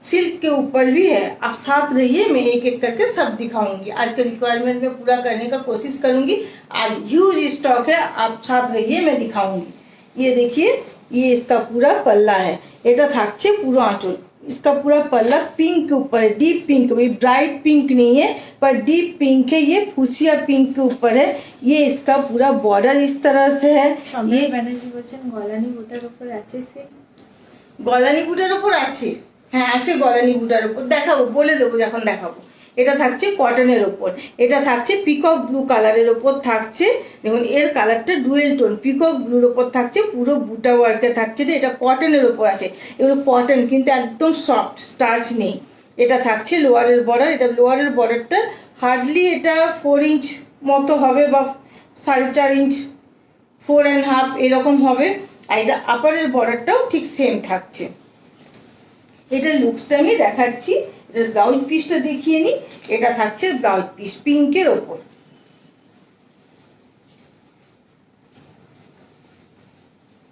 A: सिल्क के ऊपर भी है। आप साथ रहिए, मैं एक एक करके सब दिखाऊंगी। आज का रिक्वायरमेंट में पूरा करने का कोशिश करूंगी। आज ह्यूज स्टॉक है, आप साथ रहिए, मैं दिखाऊंगी। ये देखिए ये इसका पूरा पल्ला है। এটা থাকছে পুরো আঁচল, इसका पूरा पल्ला पिंक के ऊपर है, डीप पिंक, ब्राइट पिंक नहीं है पर डीप पिंक है, ये फुसिया पिंक के ऊपर है। ये इसका पूरा बॉर्डर इस तरह से है।
B: ये ব্যানার্জি বলছেন গলানি বুটার উপর আছে সে
A: গলানি বুটার উপর আছে, হ্যাঁ আছে গলানি বুটার উপর, দেখাবো বলে দেবো যখন দেখাবো। এটা থাকছে কটনের ওপর, এটা থাকছে পিকক ব্লু কালারের ওপর থাকছে। দেখুন এর কালারটা ডুয়েল টোন, পিকক ব্লুর ওপর থাকছে, পুরো বুটা ওয়ার্কে থাকছে। যে এটা কটনের ওপর আছে, এগুলো কটন কিন্তু একদম সফট, স্টার্চ নেই। এটা থাকছে লোয়ারের বর্ডার, এটা লোয়ারের বর্ডারটা হার্ডলি এটা 4 ইঞ্চ মতো হবে বা 4.5 ইঞ্চ, 4.5 এরকম হবে। আর এটা আপারের বর্ডারটাও ঠিক সেম থাকছে। এটা লুকসটা আমি দেখাচ্ছি, এটা ব্লাউজ পিসটা দেখিয়ে নি। এটা থাকছে ব্লাউজ পিস পিঙ্কের ওপর,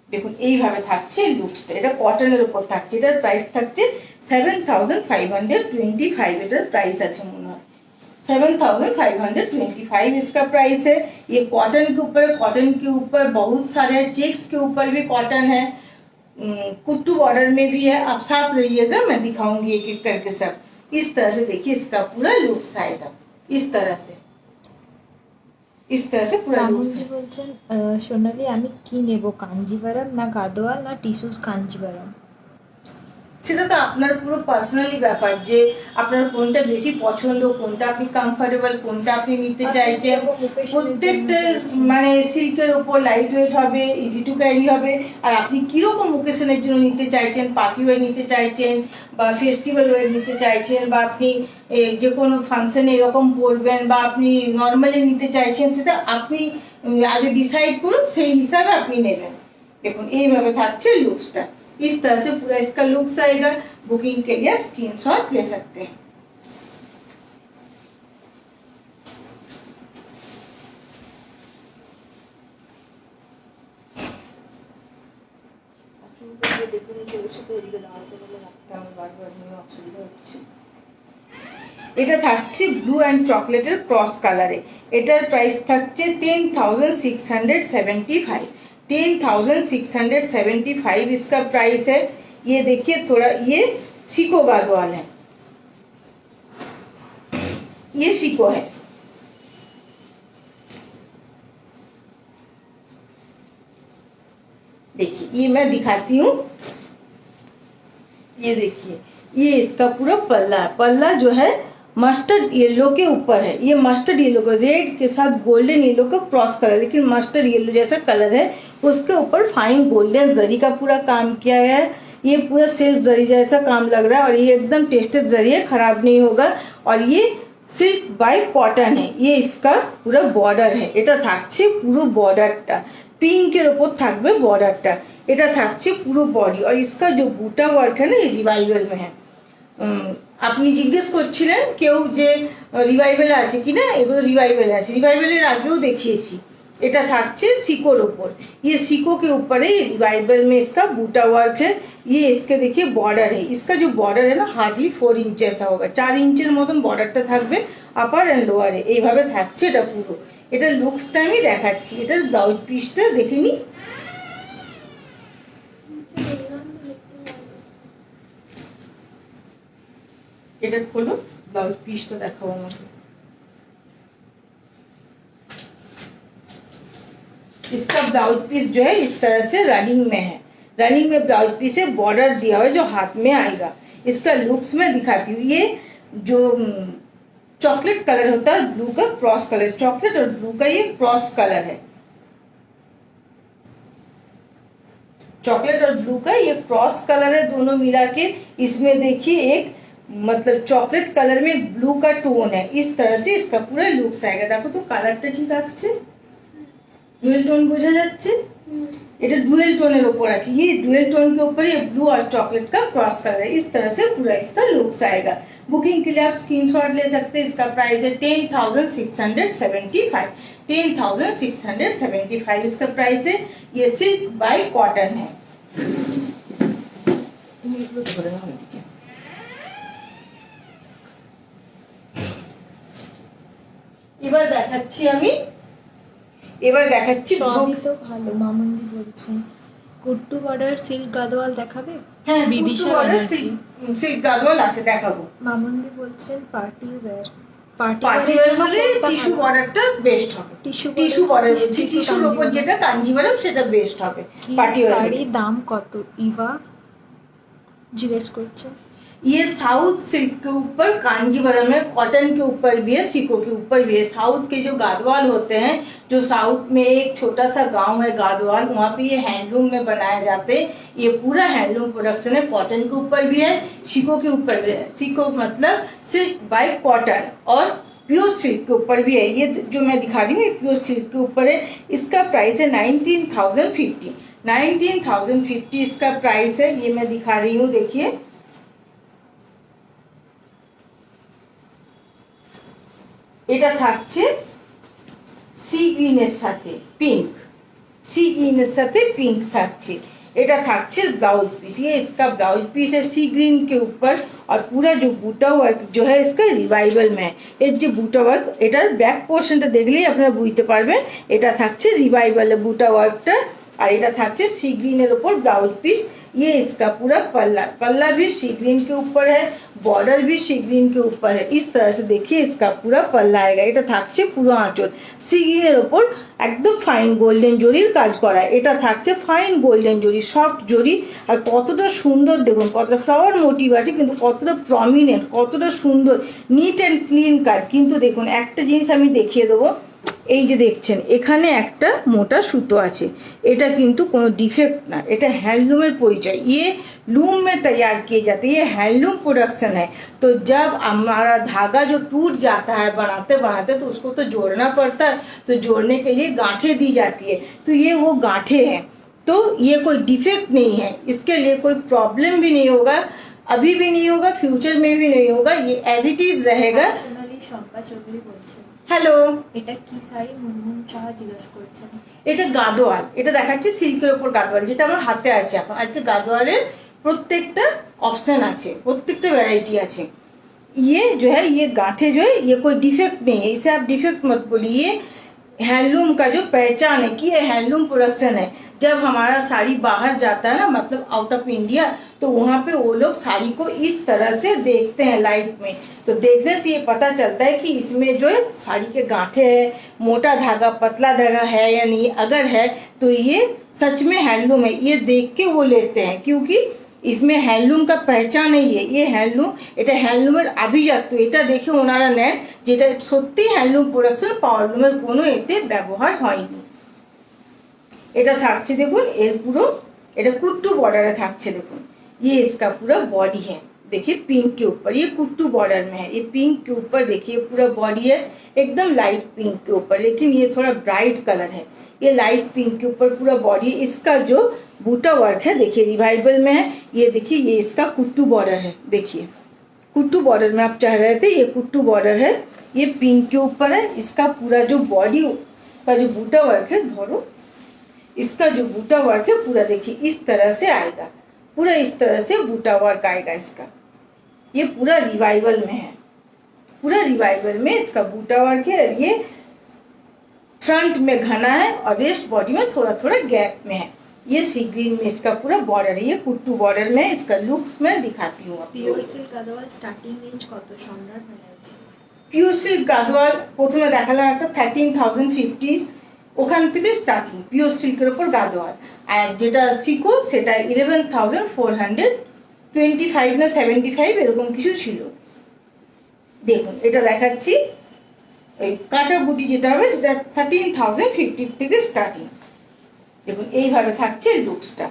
A: দেখুন এইভাবে থাকছে লুকসটা। এটা কটনের ওপর থাকছে, এটার প্রাইস থাকছে 7525, এটার প্রাইস আছে মনে হয় 7525 इसका प्राइस है। ये कॉटन के ऊपर, कॉटन के ऊपर बहुत सारे चेक्स के ऊपर भी कॉटन है, कुट्टू बॉर्डर में भी है। आप साथ रहिएगा, मैं दिखाऊंगी एक एक करके सब। इस तरह से देखिए इसका पूरा लुक्स आएगा, इस तरह से पूरा लुक्स है।
B: বলছেন সোনালি আমি কি নেব, কাঞ্জিভারাম না গাদোয়াল না টিস্যুস কাঞ্জিভারাম?
A: সেটা তো আপনার পুরো পার্সোনালি ব্যাপার, যে আপনার কোনটা বেশি পছন্দ, কোনটা আপনি কমফোর্টেবল, কোনটা আপনি নিতে চাইছেন। প্রত্যেকটা মানে সিল্কের ওপর লাইট ওয়েট হবে, ইজি টু ক্যারি হবে। আর আপনি কিরকম ওকেশনের জন্য নিতে চাইছেন, পার্টি ওয়ে নিতে চাইছেন বা ফেস্টিভ্যাল ওয়ে নিতে চাইছেন, বা আপনি যে কোনো ফাংশনে এরকম পরবেন, বা আপনি নর্মালি নিতে চাইছেন, সেটা আপনি আগে ডিসাইড করুন, সেই হিসাবে আপনি নেবেন। দেখুন এইভাবে থাকছে লুকসটা, इस तरह से पूरा इसका लुक्स आएगा। बुकिंग के लिए आप स्क्रीनशॉट ले सकते हैं। এটা থাকছে ব্লু অ্যান্ড চকলেটের ক্রস কালারে। এটার প্রাইস থাকছে 10,675, 10,675 इसका प्राइस है। ये देखिए थोड़ा ये सीको गादवाल है, ये सीको है। देखिए ये मैं दिखाती हूँ, ये देखिए ये इसका पूरा पल्ला है। पल्ला जो है मस्टर्ड येलो के ऊपर है, ये मस्टर्ड येलो का रेड के साथ गोल्डन येलो का क्रॉस कलर, लेकिन मस्टर्ड येलो जैसा कलर है, उसके ऊपर फाइन गोल्डन जरी का पूरा काम किया है। ये पूरा सिल्क जरी जैसा काम लग रहा है, और ये एकदम टेस्टेड जरी है, खराब नहीं होगा। और ये सिल्क बाय कॉटन है। ये इसका पूरा बॉर्डर है, এটা থাকছে পুরো বর্ডারটা পিঙ্কের উপর থাকবে বর্ডারটা। এটা থাকছে পুরো বডি, और इसका जो बूटा वर्क है ना, ये रिवाइवल में है। আপনি জিজ্ঞেস করছিলেন কেউ যে রিভাইভেল আছে কিনা, এগুলো রিভাইভেল আছে, রিভাইভেলের আগেও দেখিয়েছি। এটা থাকছে সিकोर ऊपर, ये सीको के ऊपर है। रिवाइवल में इसका बूटा वर्क है। ये इसके देखिए बॉर्डर है, इसका जो बॉर्डर है ना हार्डली 4 इंच ऐसा होगा, 4 इंचের মতন বর্ডারটা থাকবে আপার এন্ড লোয়ারে। এইভাবে থাকছে এটা পুরো। এটার লুকসটা আমি দেখাচ্ছি, এটার ব্লাউজ পিসটা দেখে নি। এটা খোলো, ব্লাউজ পিসটা দেখাবো আমাকে। इसका ब्लाउज पीस जो है इस तरह से रनिंग में है, रनिंग में ब्लाउज पीस है, बॉर्डर दिया हुआ है जो हाथ में आएगा। इसका लुक्स में दिखाती हूँ। ये जो चॉकलेट कलर होता है, ब्लू का क्रॉस कलर, चॉकलेट और ब्लू का ये क्रॉस कलर है। चॉकलेट और ब्लू का ये क्रॉस कलर है, दोनों मिला के। इसमें देखिए एक मतलब चॉकलेट कलर में ब्लू का टोन है, इस तरह से इसका पूरा लुक्स आएगा। देखो तो কালারটা ঠিক আসছে, ডুয়েল টোন বোঝা যাচ্ছে। এটা ডুয়েल টোনের ऊपर আছে, ये डुअल टोन के ऊपर ये ब्लू और चॉकलेट का क्रॉस कलर है। इस तरह से पूरा इसका लुक्स आएगा। बुकिंग के लिए आप स्क्रीनशॉट ले सकते हैं। इसका प्राइस है 10,675, 10,675 इसका प्राइस है। ये सिल्क बाय कॉटन है। এবার দেখাচ্ছি আমি, এবার দেখাচ্ছি
B: সবই তো ভালো। মামুনি বলছেন কুট্টু বর্ডার সিল্ক গাদোয়াল দেখাবে?
A: হ্যাঁ
B: বিদিশা
A: কুট্টু border
B: ব্যানার্জি।
A: সিল্ক গাদোয়াল আছে, দেখাবো।
B: মামুন্দি বলছেন পার্টি ওয়্যার।
A: পার্টি ওয়্যার বলে টিস্যু বর্ডারটা বেস্ট হবে। টিস্যু বর্ডার টিস্যুর উপর যেটা কাঞ্জিভারম সেটা বেস্ট হবে পার্টি ওয়্যার।
B: শাড়ির দাম কত ইভা জিজ্ঞেস করছে।
A: ये साउथ सिल्क के ऊपर कांजीवरम है, कॉटन के ऊपर भी है, सीको के ऊपर भी है। साउथ के जो गादवाल होते हैं, जो साउथ में एक छोटा सा गांव है गादवाल, वहाँ पे ये हैंडलूम में बनाए जाते हैं। ये पूरा हैंडलूम प्रोडक्शन है, कॉटन के ऊपर भी है, सीको के ऊपर भी है। सीको मतलब सिल्क बाय कॉटन और प्योर सिल्क के ऊपर भी है। ये जो मैं दिखा रही हूँ ये प्योर सिल्क के ऊपर है। इसका प्राइस है 19,050। 19,050 इसका प्राइस है। ये मैं दिखा रही हूँ, देखिए এটা থাকছে সি গ্রিনের সাথে পিঙ্ক, सी ग्रीन साथे पिंक থাকছে। এটা থাকছে ब्लाउज पीस, ये इसका ब्लाउज पीस है सी ग्रीन के ऊपर। और पूरा जो बूटा वर्क जो है इसका रिवाइवल में है। এর যে বুটা ওয়ার্ক, এটার ব্যাক পোর্শনটা দেখলেই আপনারা বুঝতে পারবেন এটা থাকছে রিভাইভাল বুটা ওয়ার্কটা। আর এটা থাকছে सी ग्रीन এর উপর ब्लाउज पीस। ये इसका पूरा पल्ला, पल्ला भी सी ग्रीन के ऊपर है, बॉर्डर भी सी ग्रीन के ऊपर है। इस तरह से देखिए इसका पूरा पल्ला आएगा। এটা থাকছে পুরো আঁচল সি গ্রিনের উপর একদম ফাইন গোল্ডেন জরির কাজ করা। এটা থাকছে ফাইন গোল্ডেন জরি, সফট জরি। আর কতটা সুন্দর দেখুন, কতটা ফ্লাওয়ার মোটিভ আছে কিন্তু কতটা প্রমিনেন্ট, কতটা সুন্দর নিট অ্যান্ড ক্লিন কাজ। কিন্তু দেখুন একটা জিনিস আমি দেখিয়ে দেবো, এই যে দেখছেন এখানে একটা মোটা সুতো আছে, এটা কিন্তু কোনো ডিফেক্ট না, এটা हैंडलूमेर परिचय। ये लूम में तैयार किए जाते हैं, ये हैंडलूम प्रोडक्शन है। तो जब हमारा धागा जो टूट जाता है बनाते बनाते तो उसको तो जोड़ना पड़ता है, तो जोड़ने के लिए गांठें दी जाती है। तो ये वो गांठें हैं, तो ये कोई डिफेक्ट नहीं है, इसके लिए कोई प्रॉब्लम भी नहीं होगा, अभी भी नहीं होगा, फ्यूचर में भी नहीं होगा, ये एज इट इज रहेगा।
B: শম্পা চৌধুরী বলছে
A: হ্যালো,
B: এটা কি শাড়ি? মুনমুন সাহা জিজ্ঞেস করছেন।
A: এটা গাদোয়াল, এটা দেখাচ্ছে সিল্কের উপর গাদোয়াল, যেটা আমার হাতে আছে এখন। আজকে গাদোয়ালের প্রত্যেকটা অপশন আছে, প্রত্যেকটা ভ্যারাইটি আছে। ये जो है ये गांठे जो है ये कोई डिफेक्ट नहीं है, इसे आप डिफेक्ट मत बोलिए। हैंडलूम का जो पहचान है कि ये हैंडलूम प्रोडक्शन है। जब हमारा साड़ी बाहर जाता है ना, मतलब आउट ऑफ इंडिया, तो वहाँ पे वो लोग साड़ी को इस तरह से देखते हैं लाइट में। तो देखने से ये पता चलता है कि इसमें जो है साड़ी के गांठे है, मोटा धागा पतला धागा है या नहीं। अगर है तो ये सच में हैंडलूम है, ये देख के वो लेते हैं, क्योंकि इसमें हैंडलूम का पहचान नहीं है। ये हैंडलूम, এটা হ্যান্ডলুমের আভিজাত্য। এটা দেখে ওনারা নেন যেটা সত্যি হ্যান্ডলুম প্রোডাকশন, পাওয়ারলুমের কোনো এতে ব্যবহার হয়নি। এটা থাকছে দেখুন এর পুরো, এটা কুট্টু বর্ডারে থাকছে দেখুন। ये इसका पूरा बॉडी है, देखिए पिंक के ऊपर, ये कुट्टू बॉर्डर में है। ये पिंक के ऊपर देखिए पूरा बॉडी है एकदम लाइट पिंक के ऊपर, लेकिन ये थोड़ा ब्राइट कलर है। ये लाइट पिंक के ऊपर पूरा बॉडी। इसका जो बूटा वर्क है देखिए रिवाइवल में है। ये देखिए ये इसका कुट्टू बॉर्डर है, देखिए कुट्टू बॉर्डर में आप चाह रहे थे, ये कुट्टू बॉर्डर है, ये पिंक के ऊपर है। इसका पूरा जो बॉडी का जो बूटा वर्क है, धरो इसका जो बूटा वर्क है पूरा देखिए इस तरह से आएगा, पूरा इस तरह से बूटा वर्क आएगा इसका। ये पूरा रिवाइवल में है, पूरा रिवाइवल में इसका बूटा वर्क है। और ये फ्रंट में घना है और रेस्ट बॉडी में थोड़ा थोड़ा गैप में है। ये सी ग्रीन में इसका पूरा बॉर्डर है, ये कुट्टू बॉर्डर में। इसका लुक्स मैं दिखाती हूँ आपको।
B: Pure silk Gadwal starting range কত? সম্রাট ব্যানার্জি।
A: পিওর সিল্ক গাদোয়াল প্রথমে দেখালাম একটা 13,050, ওখান থেকে স্টার্টিং পিওর সিল্কের উপর গাদোয়াল। আর যেটা সিকো সেটা 11,425 না 75 এরকম কিছু ছিল। দেখুন এটা দেখাচ্ছি, ওই কাটা বুটি যেটা হবে সেটা 13,050 থেকে স্টার্টিং। देखो এইভাবে থাকছে लुक्सটা,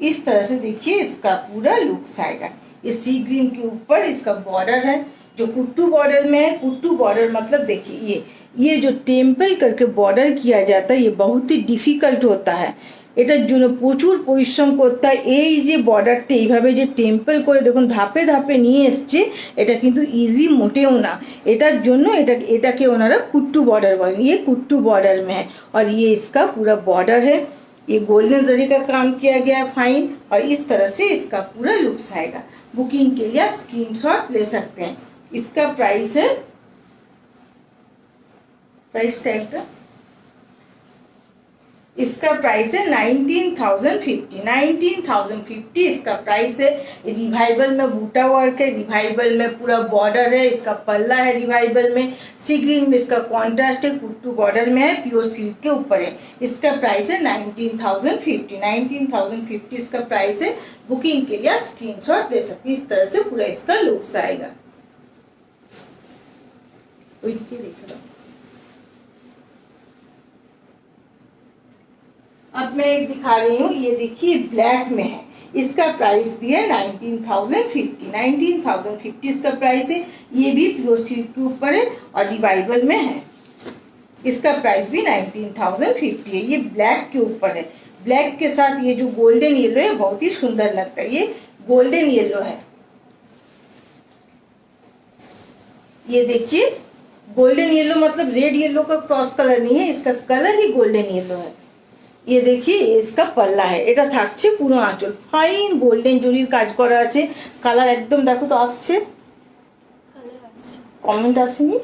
A: इस तरह से देखिए इसका पूरा लुक्स आएगा। ये सी ग्रीन के ऊपर इसका बॉर्डर है जो कुट्टू बॉर्डर में है। कुट्टू बॉर्डर मतलब देखिए ये जो टेम्पल करके बॉर्डर किया जाता है ये बहुत ही डिफिकाल्ट होता है। এটার জন্য প্রচুর পরিশ্রম করতে হয়। এই যে বর্ডারটা এইভাবে যে টেম্পল করে দেখুন ধাপে ধাপে নিয়ে এসছে, এটা কিন্তু ইজি মোটেও না। এটার জন্য এটাকে ওনারা কুट्टू बॉर्डर बोलें। ये कुट्टू बॉर्डर में है और ये इसका पूरा बॉर्डर है। ये गोल्डन जरी का काम किया गया है फाइन, और इस तरह से इसका पूरा लुक्स आएगा। बुकिंग के लिए आप स्क्रीनशॉट ले सकते हैं। इसका प्राइस है, प्राइस टैग का इसका प्राइस है 19,050। 19,050 इसका प्राइस है। रिवाइवल में बूटा वर्क है, रिवाइवल में पूरा बॉर्डर है, इसका पल्ला है रिवाइवल में, सी ग्रीन में इसका कॉन्ट्रास्ट है, कुट्टू बॉर्डर में है, प्योर सिल्क के ऊपर है। इसका प्राइस है 19,050। 19,050 इसका प्राइस है। बुकिंग के लिए आप स्क्रीनशॉट ले सकते हैं। इस तरह से पूरा इसका लुक्स आएगा। अब मैं एक दिखा रही हूँ, ये देखिए ब्लैक में है, इसका प्राइस भी है 19,050। 19,050 इसका प्राइस है। ये भी प्योर सिल्क के ऊपर है और रिवाइवल में है। इसका प्राइस भी 19,050 है। ये ब्लैक के ऊपर है, ब्लैक के साथ ये जो गोल्डन येलो है बहुत ही सुंदर लगता है। ये गोल्डन येलो है, ये देखिए गोल्डन येलो मतलब रेड येलो का क्रॉस कलर नहीं है, इसका कलर ही गोल्डन येलो है। ये देखिए इसका पल्ला है। এটা থাকছে পুরো আঁচল, ফাইন গোল্ডেন জরির কাজ করা আছে। কালার একদম দেখো তো আসছে, কমেন্ট আসেনি?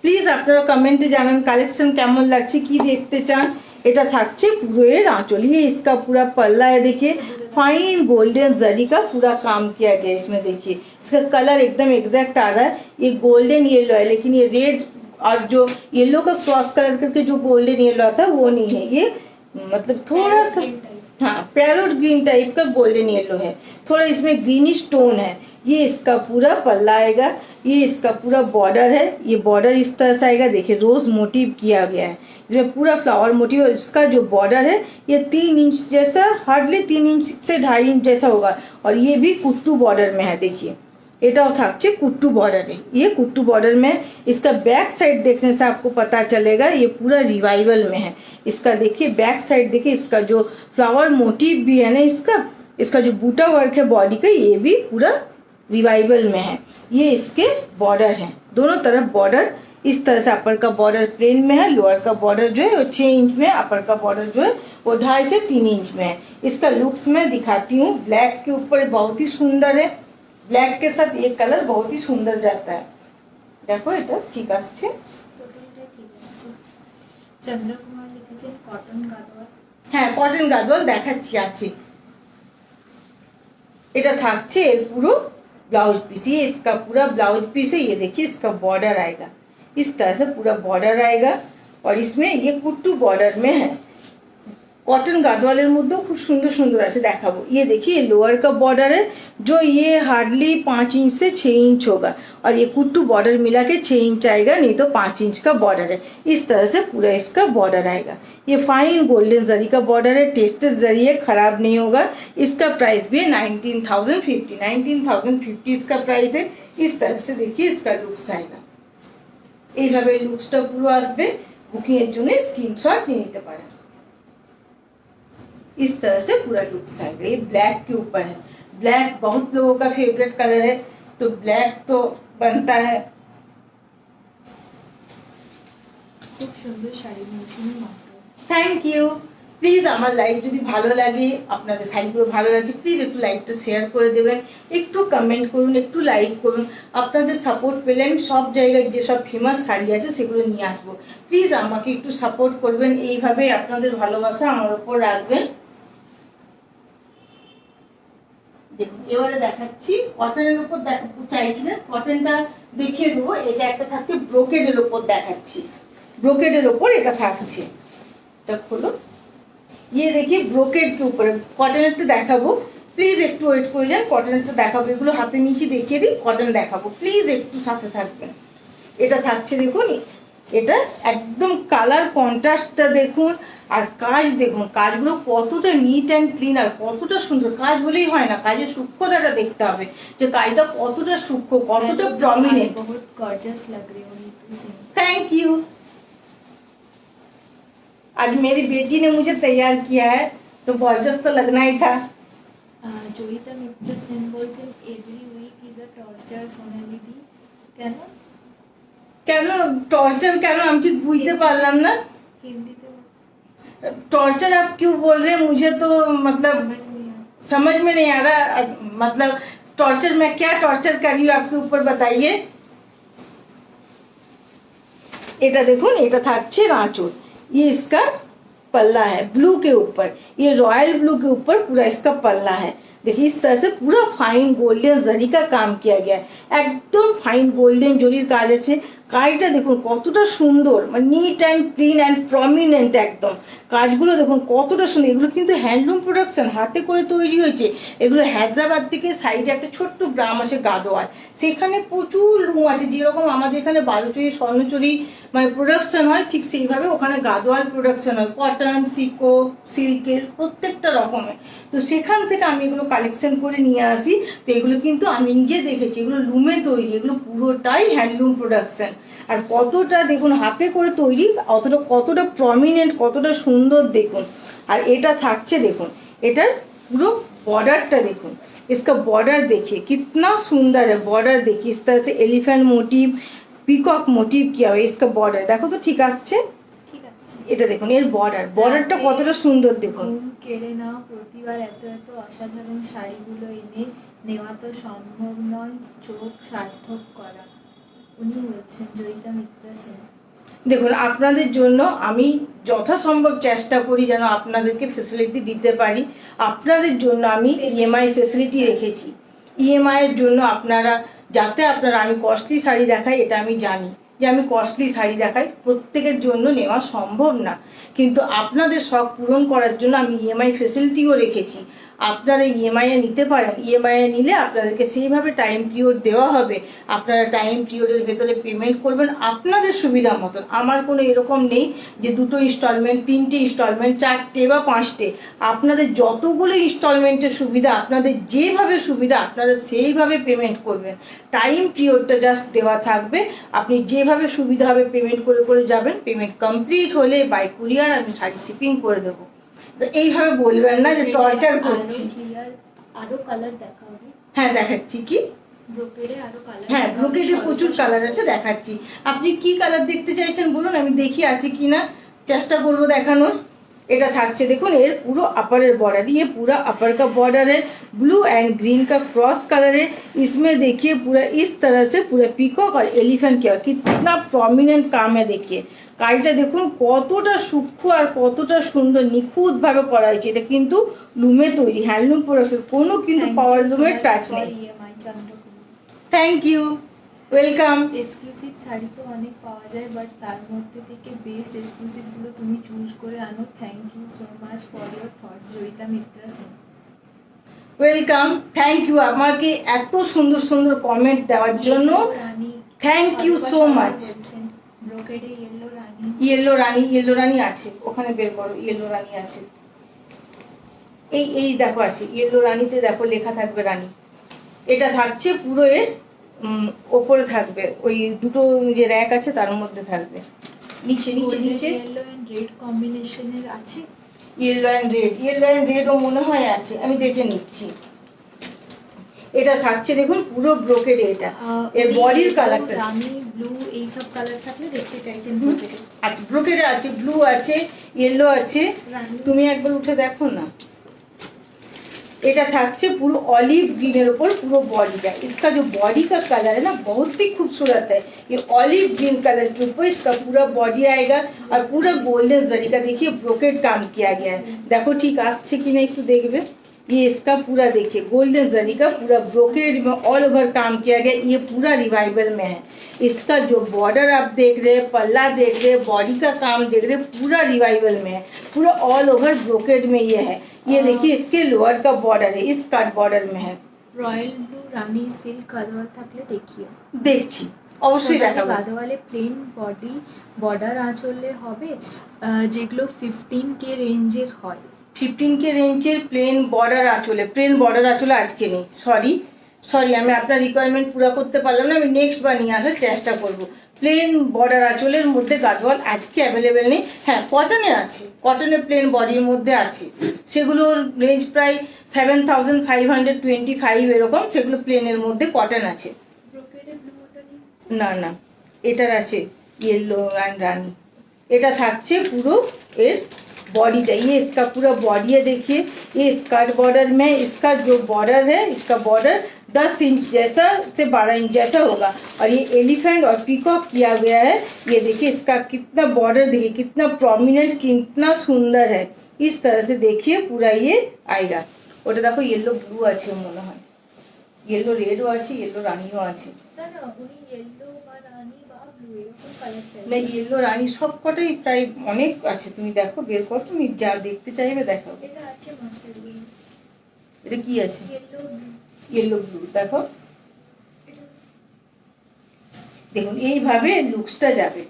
A: প্লিজ আপনারা কমেন্টে জানান কালেকশন কেমন লাগছে, কি দেখতে চান। এটা থাকছে পুরো এর आंचल। ये इसका पूरा पल्ला है, देखिए फाइन गोल्डन जरी का पूरा काम किया गया है इसमें। देखिए इसका कलर एकदम एग्जैक्ट आ रहा है। ये गोल्डन येलो है, लेकिन ये रेड और जो येलो का क्रॉस कलर करके जो गोल्डन येलो आता है वो नहीं है। ये मतलब थोड़ा सा हाँ पैरोट ग्रीन टाइप का गोल्डन येलो है, थोड़ा इसमें ग्रीनिश टोन है। ये इसका पूरा पल्ला आएगा, ये इसका पूरा बॉर्डर है। ये बॉर्डर इस तरह से आएगा, देखिए रोज मोटिव किया गया है इसमें, पूरा फ्लावर मोटिव। और इसका जो बॉर्डर है ये 3 इंच जैसा, हार्डली 3 इंच से 2.5 इंच जैसा होगा। और ये भी कुट्टू बॉर्डर में है। देखिए एटाও থাকছে कुट्टू बॉर्डर है, ये कुट्टू बॉर्डर में। इसका बैक साइड देखने से आपको पता चलेगा ये पूरा रिवाइवल में है। इसका देखिए बैक साइड, देखिए इसका जो फ्लावर मोटिव भी है ना, इसका जो बूटा वर्क है बॉडी का, ये भी पूरा रिवाइवल में है। ये इसके बॉर्डर है, दोनों तरफ बॉर्डर इस तरह से। अपर का बॉर्डर प्लेन में है, लोअर का बॉर्डर जो है वो 6 इंच में, अपर का बॉर्डर जो है वो 2.5 से 3 इंच में है। इसका लुक्स मैं दिखाती हूँ। ब्लैक के ऊपर बहुत ही सुंदर है, ब्लैक के साथ ये कलर बहुत ही सुंदर जाता है। देखो এটা ঠিক আসছে,
B: চন্দ্রকুমার লিখেছেন কটন গাদোয়াল।
A: হ্যাঁ কটন গাদোয়াল দেখাচ্ছি আছে। এটা থাকছে এর পুরো ब्लाउज पीस। ये इसका पूरा ब्लाउज पीस है। ये देखिए इसका बॉर्डर आएगा, इस तरह से पूरा बॉर्डर आएगा। और इसमें ये कुट्टू बॉर्डर में है। कॉटन गादवालेर मध्य खूब सुंदर सुंदर আছে দেখাবো। ये देखिए लोअर का बॉर्डर है जो ये हार्डली 5 इंच से 6 इंच होगा, और ये कुट्टू बॉर्डर मिला के 6 इंच आएगा, नहीं तो 5 इंच का बॉर्डर है। इस तरह से पूरा इसका बॉर्डर आएगा। ये फाइन गोल्डन जरी का बॉर्डर है, टेस्टेड जरी है, खराब नहीं होगा। इसका प्राइस भी है 19,050। 19,050 इसका प्राइस है। इस तरह से देखिए इसका लुक्स आएगा। এইভাবে লুকসটা পুরো আসবে। বুকিং এর জন্য স্ক্রিনশট নিয়ে নিতে পারেন। इस तरह से पूरा लुक्स आएगा। ये ब्लैक के ऊपर है। ब्लैक बहुत लोगों का फेवरेट कलर है, तो ब्लैक तो बनता है।
B: খুব সুন্দর শাড়ি মৌসুমি মাত্র।
A: Thank you. প্লিজ আমার লাইভ যদি ভালো লাগে, আপনাদের শাড়িগুলো ভালো লাগে, প্লিজ একটু লাইভটা শেয়ার করে দেবেন, একটু কমেন্ট করুন, একটু লাইক করুন। আপনাদের সাপোর্ট পেলে আমি সব জায়গায় যেসব ফেমাস শাড়ি আছে সেগুলো নিয়ে আসবো। প্লিজ আমাকে একটু সাপোর্ট করবেন, এইভাবে আপনাদের ভালোবাসা আমার উপর রাখবেন। দেখুন এবারে দেখাচ্ছি কটনের উপর চাইছিলেন, কটনটা দেখিয়ে দেবো। এটা একটা থাকছে ব্রোকেডের উপর দেখাচ্ছি, ব্রোকেডের উপর এটা থাকছে। এটা খোলো। ये देखिए ब्रोकेड के ऊपर কটনেরটা দেখাবো। প্লিজ একটু ওয়েট করে যান, কটনেরটা দেখাবো। এগুলো হাতে নিচে দেখিয়ে দিই, কটন দেখাবো। প্লিজ একটু সাথে থাকবেন। এটা থাকছে দেখুন, এটা একদম কালার কন্ট্রাস্টটা দেখুন, আর কাজ দেখুন, কাজগুলো কতটা নিট অ্যান্ড ক্লিন আর কতটা সুন্দর। কাজ বলেই হয় না, কাজের সূক্ষ্মতাটা দেখতে হবে যে কাজটা কতটা সূক্ষ্ম, কতটা প্রমিনেন্ট।
B: बहुत गॉर्जियस लग रही हो तुम।
A: Thank you. आज मेरी बेटी ने मुझे तैयार किया है, तो गॉर्जियस तो लगना ही था।
B: জয়িতা মিত্র সেন বলছেন every week is a torture Sonali di. কেন
A: কেন टॉर्चर কেন আমি ঠিক বুঝতে পারলাম না।
B: হিন্দিতে
A: टॉर्चर आप क्यों बोल रहे हैं, मुझे तो मतलब समझ में नहीं आ रहा। मतलब टॉर्चर, मैं क्या टॉर्चर कर रही हूँ आपके ऊपर बताइए। এটা দেখুন, এটা থাকছে আঁচল। ये इसका पल्ला है ब्लू के ऊपर, ये रॉयल ब्लू के ऊपर पूरा इसका पल्ला है। देखिए इस तरह से पूरा फाइन गोल्डन जरी का काम किया गया है, একদম ফাইন গোল্ডেন জরির কাজ আছে। কাজটা দেখুন কতটা সুন্দর, মানে neat and clean and prominent একদম। কাজগুলো দেখুন কতটা সুন্দর। এগুলো কিন্তু হ্যান্ডলুম প্রোডাকশন, হাতে করে তৈরি হয়েছে। এগুলো হায়দ্রাবাদ থেকে সাইডে একটা ছোট্ট গ্রাম আছে গাদোয়াল, সেখানে প্রচুর লুম আছে। যেরকম আমাদের এখানে বালুচরি স্বর্ণচুরি মানে প্রোডাকশন হয়, ঠিক সেইভাবে ওখানে গাদোয়াল প্রোডাকশন হয়, কটন সিকো সিল্কের প্রত্যেকটা রকমের। তো সেখান থেকে আমি এগুলো কালেকশন করে নিয়ে আসি। তো এগুলো কিন্তু আমি নিজে দেখেছি, এগুলো লুমে তৈরি, এগুলো পুরোটাই হ্যান্ডলুম প্রোডাকশন। আর কতটা দেখুন হাতে করে তৈরি, কতটা প্রমিনেন্ট, কতটা সুন্দর দেখুন। আর এটা থাকছে দেখুন, এটার পুরো बॉर्डरটা দেখুন, इसका बॉर्डर देखिए कितना सुंदर है। बॉर्डर देखिए इस तरह से एलिफेंट मोटिव, পিকক মোটিভ কিয়া হয়, इसका बॉर्डर দেখো তো ঠিক আসছে।
B: ঠিক আছে,
A: এটা দেখুন এর বর্ডারটা কতটা সুন্দর দেখুন।
B: ঘুম কেড়ে না প্রতিবার এত এত অসাধারণ শাড়িগুলো এনে নেওয়া তো সম্ভব নয়, চোখ সার্থক করা। উনি হচ্ছেন জয়িতা মিত্রা সেন।
A: দেখুন আপনাদের জন্য আমি যথাসম্ভব চেষ্টা করি যেন আপনাদেরকে ফেসিলিটি দিতে পারি। আপনাদের জন্য আমি ইএমআই ফেসিলিটি রেখেছি। ইএমআই এর জন্য আপনারা আপনারা আমি কস্টলি শাড়ি দেখাই, এটা আমি জানি যে আমি কস্টলি শাড়ি দেখাই, প্রত্যেকের জন্য নেওয়া সম্ভব না, কিন্তু আপনাদের শখ পূরণ করার জন্য আমি ইএমআই ফেসিলিটিও রেখেছি। আপনারা ইএমআই এ নিতে পারেন। ইএমআই এ নিলে আপনাদেরকে সেইভাবে টাইম পিরিয়ড দেওয়া হবে, আপনারা টাইম পিরিয়ডের ভেতরে পেমেন্ট করবেন আপনাদের সুবিধা মতন। আমার কোনো এরকম নেই যে 2টো ইনস্টলমেন্ট, 3টে ইনস্টলমেন্ট, 4টে বা 5টে। আপনাদের যতগুলো ইনস্টলমেন্টের সুবিধা, আপনাদের যেভাবে সুবিধা আপনারা সেইভাবে পেমেন্ট করবেন। টাইম পিরিয়ডটা জাস্ট দেওয়া থাকবে, আপনি যেভাবে সুবিধা হবে পেমেন্ট করে করে যাবেন। পেমেন্ট কমপ্লিট হলে বাই কুরিয়ার আমি শাড়ি শিপিং করে দেবো। তো এইভাবে বলবেন না যে টর্চার করছি।
B: আরো কালার দেখাও।
A: হ্যাঁ দেখাচ্ছি। কি
B: ব্রোকেডে আরো কালার? হ্যাঁ
A: ব্রোকেডে প্রচুর কালার আছে, দেখাচ্ছি। আপনি কি কালার দেখতে চাইছেন বলুন, আমি দেখি আছে কিনা, চেষ্টা করব দেখানোর। এটা থাকছে দেখুন এর পুরো अपर बॉर्डर, ये पूरा अपर का बॉर्डर है, ब्लू एंड ग्रीन का क्रॉस कलर है। इसमें देखिए पूरा इस तरह से पूरा पीकॉक और एलिफेंट क्या कितना प्रॉमिनेंट काम है। देखिए কাজটা দেখুন কতটা সূক্ষ্ম আর কতটা সুন্দর নিখুঁত ভাবে করা হয়েছে। এটা কিন্তু লুমে তৈরি, হ্যান্ডলুম প্রোডাকশন, কোনো কিন্তু পাওয়ার লুমের টাচ নেই। Thank you, welcome.
B: Exclusive sari তো অনেক পাওয়া যায়, বাট তার মধ্যে থেকে বেস্ট এক্সক্লুসিভ গুলো তুমি চুজ করে আনো। Thank you so much for your thoughts, Joyita Mitra Sen.
A: Welcome, thank you আমাকে এত সুন্দর সুন্দর কমেন্ট দেওয়ার জন্য। Thank you so much.
B: ব্রোকেডে ইয়েলো রানী,
A: ইয়েলো রানী আছে, ওখানে বের করো, ইয়েলো রানী আছে। এই দেখো আছে ইয়েলো রানীতে, দেখো লেখা থাকবে রানী। এটা থাকছে পুরো এর ওপরে থাকবে, ওই দুটো যে র‍্যাক আছে তার মধ্যে থাকবে। নিচে
B: ইয়েলো এন্ড রেড কম্বিনেশনের আছে।
A: ইয়েলো এন্ড রেড ও মনে হয় আছে, আমি দেখে নিচ্ছি। এটা থাকছে দেখুন পুরো ব্রোকেডে। এটা এর বডির কালারটা
B: রানী ব্লু এই সব কালার থাকলে দেখতে চাইছেন ব্রোকেডে।
A: আচ্ছা ব্রোকেডে আছে, ব্লু আছে, ইয়েলো আছে, তুমি একবার উঠে দেখো না। এটা থাকছে পুরো অলিভ গ্রিনের উপর পুরো बॉडीটা। इसका जो बॉडी का कलर है ना बहुत ही खूबसूरत है। ये ऑलिव ग्रीन कलर के ऊपर इसका पूरा बॉडी आएगा और पूरा गोल्डन जरी का देखिए ब्रोकेड काम किया गया है। देखो ठीक আসছে কিনা একটু দেখবে। ये इसका पूरा देखिए गोल्डन जरी का पूरा ब्रोकेड में ऑल ओवर काम किया गया। ये पूरा रिवाइवल में है। इसका जो बॉर्डर आप देख रहे हैं, पल्ला देख रहे हैं, बॉडी का काम देख रहे हैं, पूरा रिवाइवल में है। पूरा ऑल ओवर ब्रोकेड में ये है। ये देखिए इसके लोअर का बॉर्डर है, इस कट बॉर्डर में है।
B: রয়্যাল ব্লু রানী সিল্ক গাদোয়াল থাকলে দেখিও।
A: দেখছি অবশ্যই দেখাবো।
B: গাদোয়ালে প্লেন বডি বর্ডার আঁচলে হবে, যেগুলো 15K রেঞ্জের হয়।
A: 15K রেঞ্জের প্লেন বর্ডার আঁচলে আজকে নেই। সরি আমি আপনার রিকোয়ারমেন্ট পুরো করতে পারলাম না, আমি নেক্সট বার নিয়ে আসার চেষ্টা করব। প্লেন বর্ডার আঁচলের মধ্যে গাদোয়াল আজকে অ্যাভেলেবেল নেই। হ্যাঁ কটনে আছে, কটনে প্লেন বডির মধ্যে আছে, সেগুলোর রেঞ্জ প্রায় 7525 এরকম, সেগুলো প্লেনের মধ্যে কটন আছে। না এটার আছে येलो एंड रानी। এটা থাকছে পুরো এর बॉडीটা। ये इसका पूरा बॉडी है, देखिए ये स्कर्ट बॉर्डर में इसका जो बॉर्डर है, इसका बॉर्डर 10 इंच जैसा से 12 इंच जैसा होगा। और ये एलिफेंट और पीकॉक किया गया है। ये देखिए इसका कितना बॉर्डर, देखिए कितना प्रोमिनेंट, कितना सुंदर है। इस तरह से देखिए पूरा ये आएगा। ওটা দেখো येलो ब्लू আছে মনে হয়, येलो रेडও আছে, येलो রানীও আছে।
B: না না, উনি ইয়েলো বা রানী বা ব্লু এরকম কালার চাই।
A: না येलो রানী সবকটাই প্রায় অনেক আছে, তুমি দেখো বের করো, তুমি যা দেখতে চাইবে দেখাও।
B: এটা আছে মাস্টার্ড গ্রিন।
A: এটা কি আছে?
B: Yellow blue.
A: येलो ব্লু দেখো। দেখুন এইভাবে লুকসটা যাবে।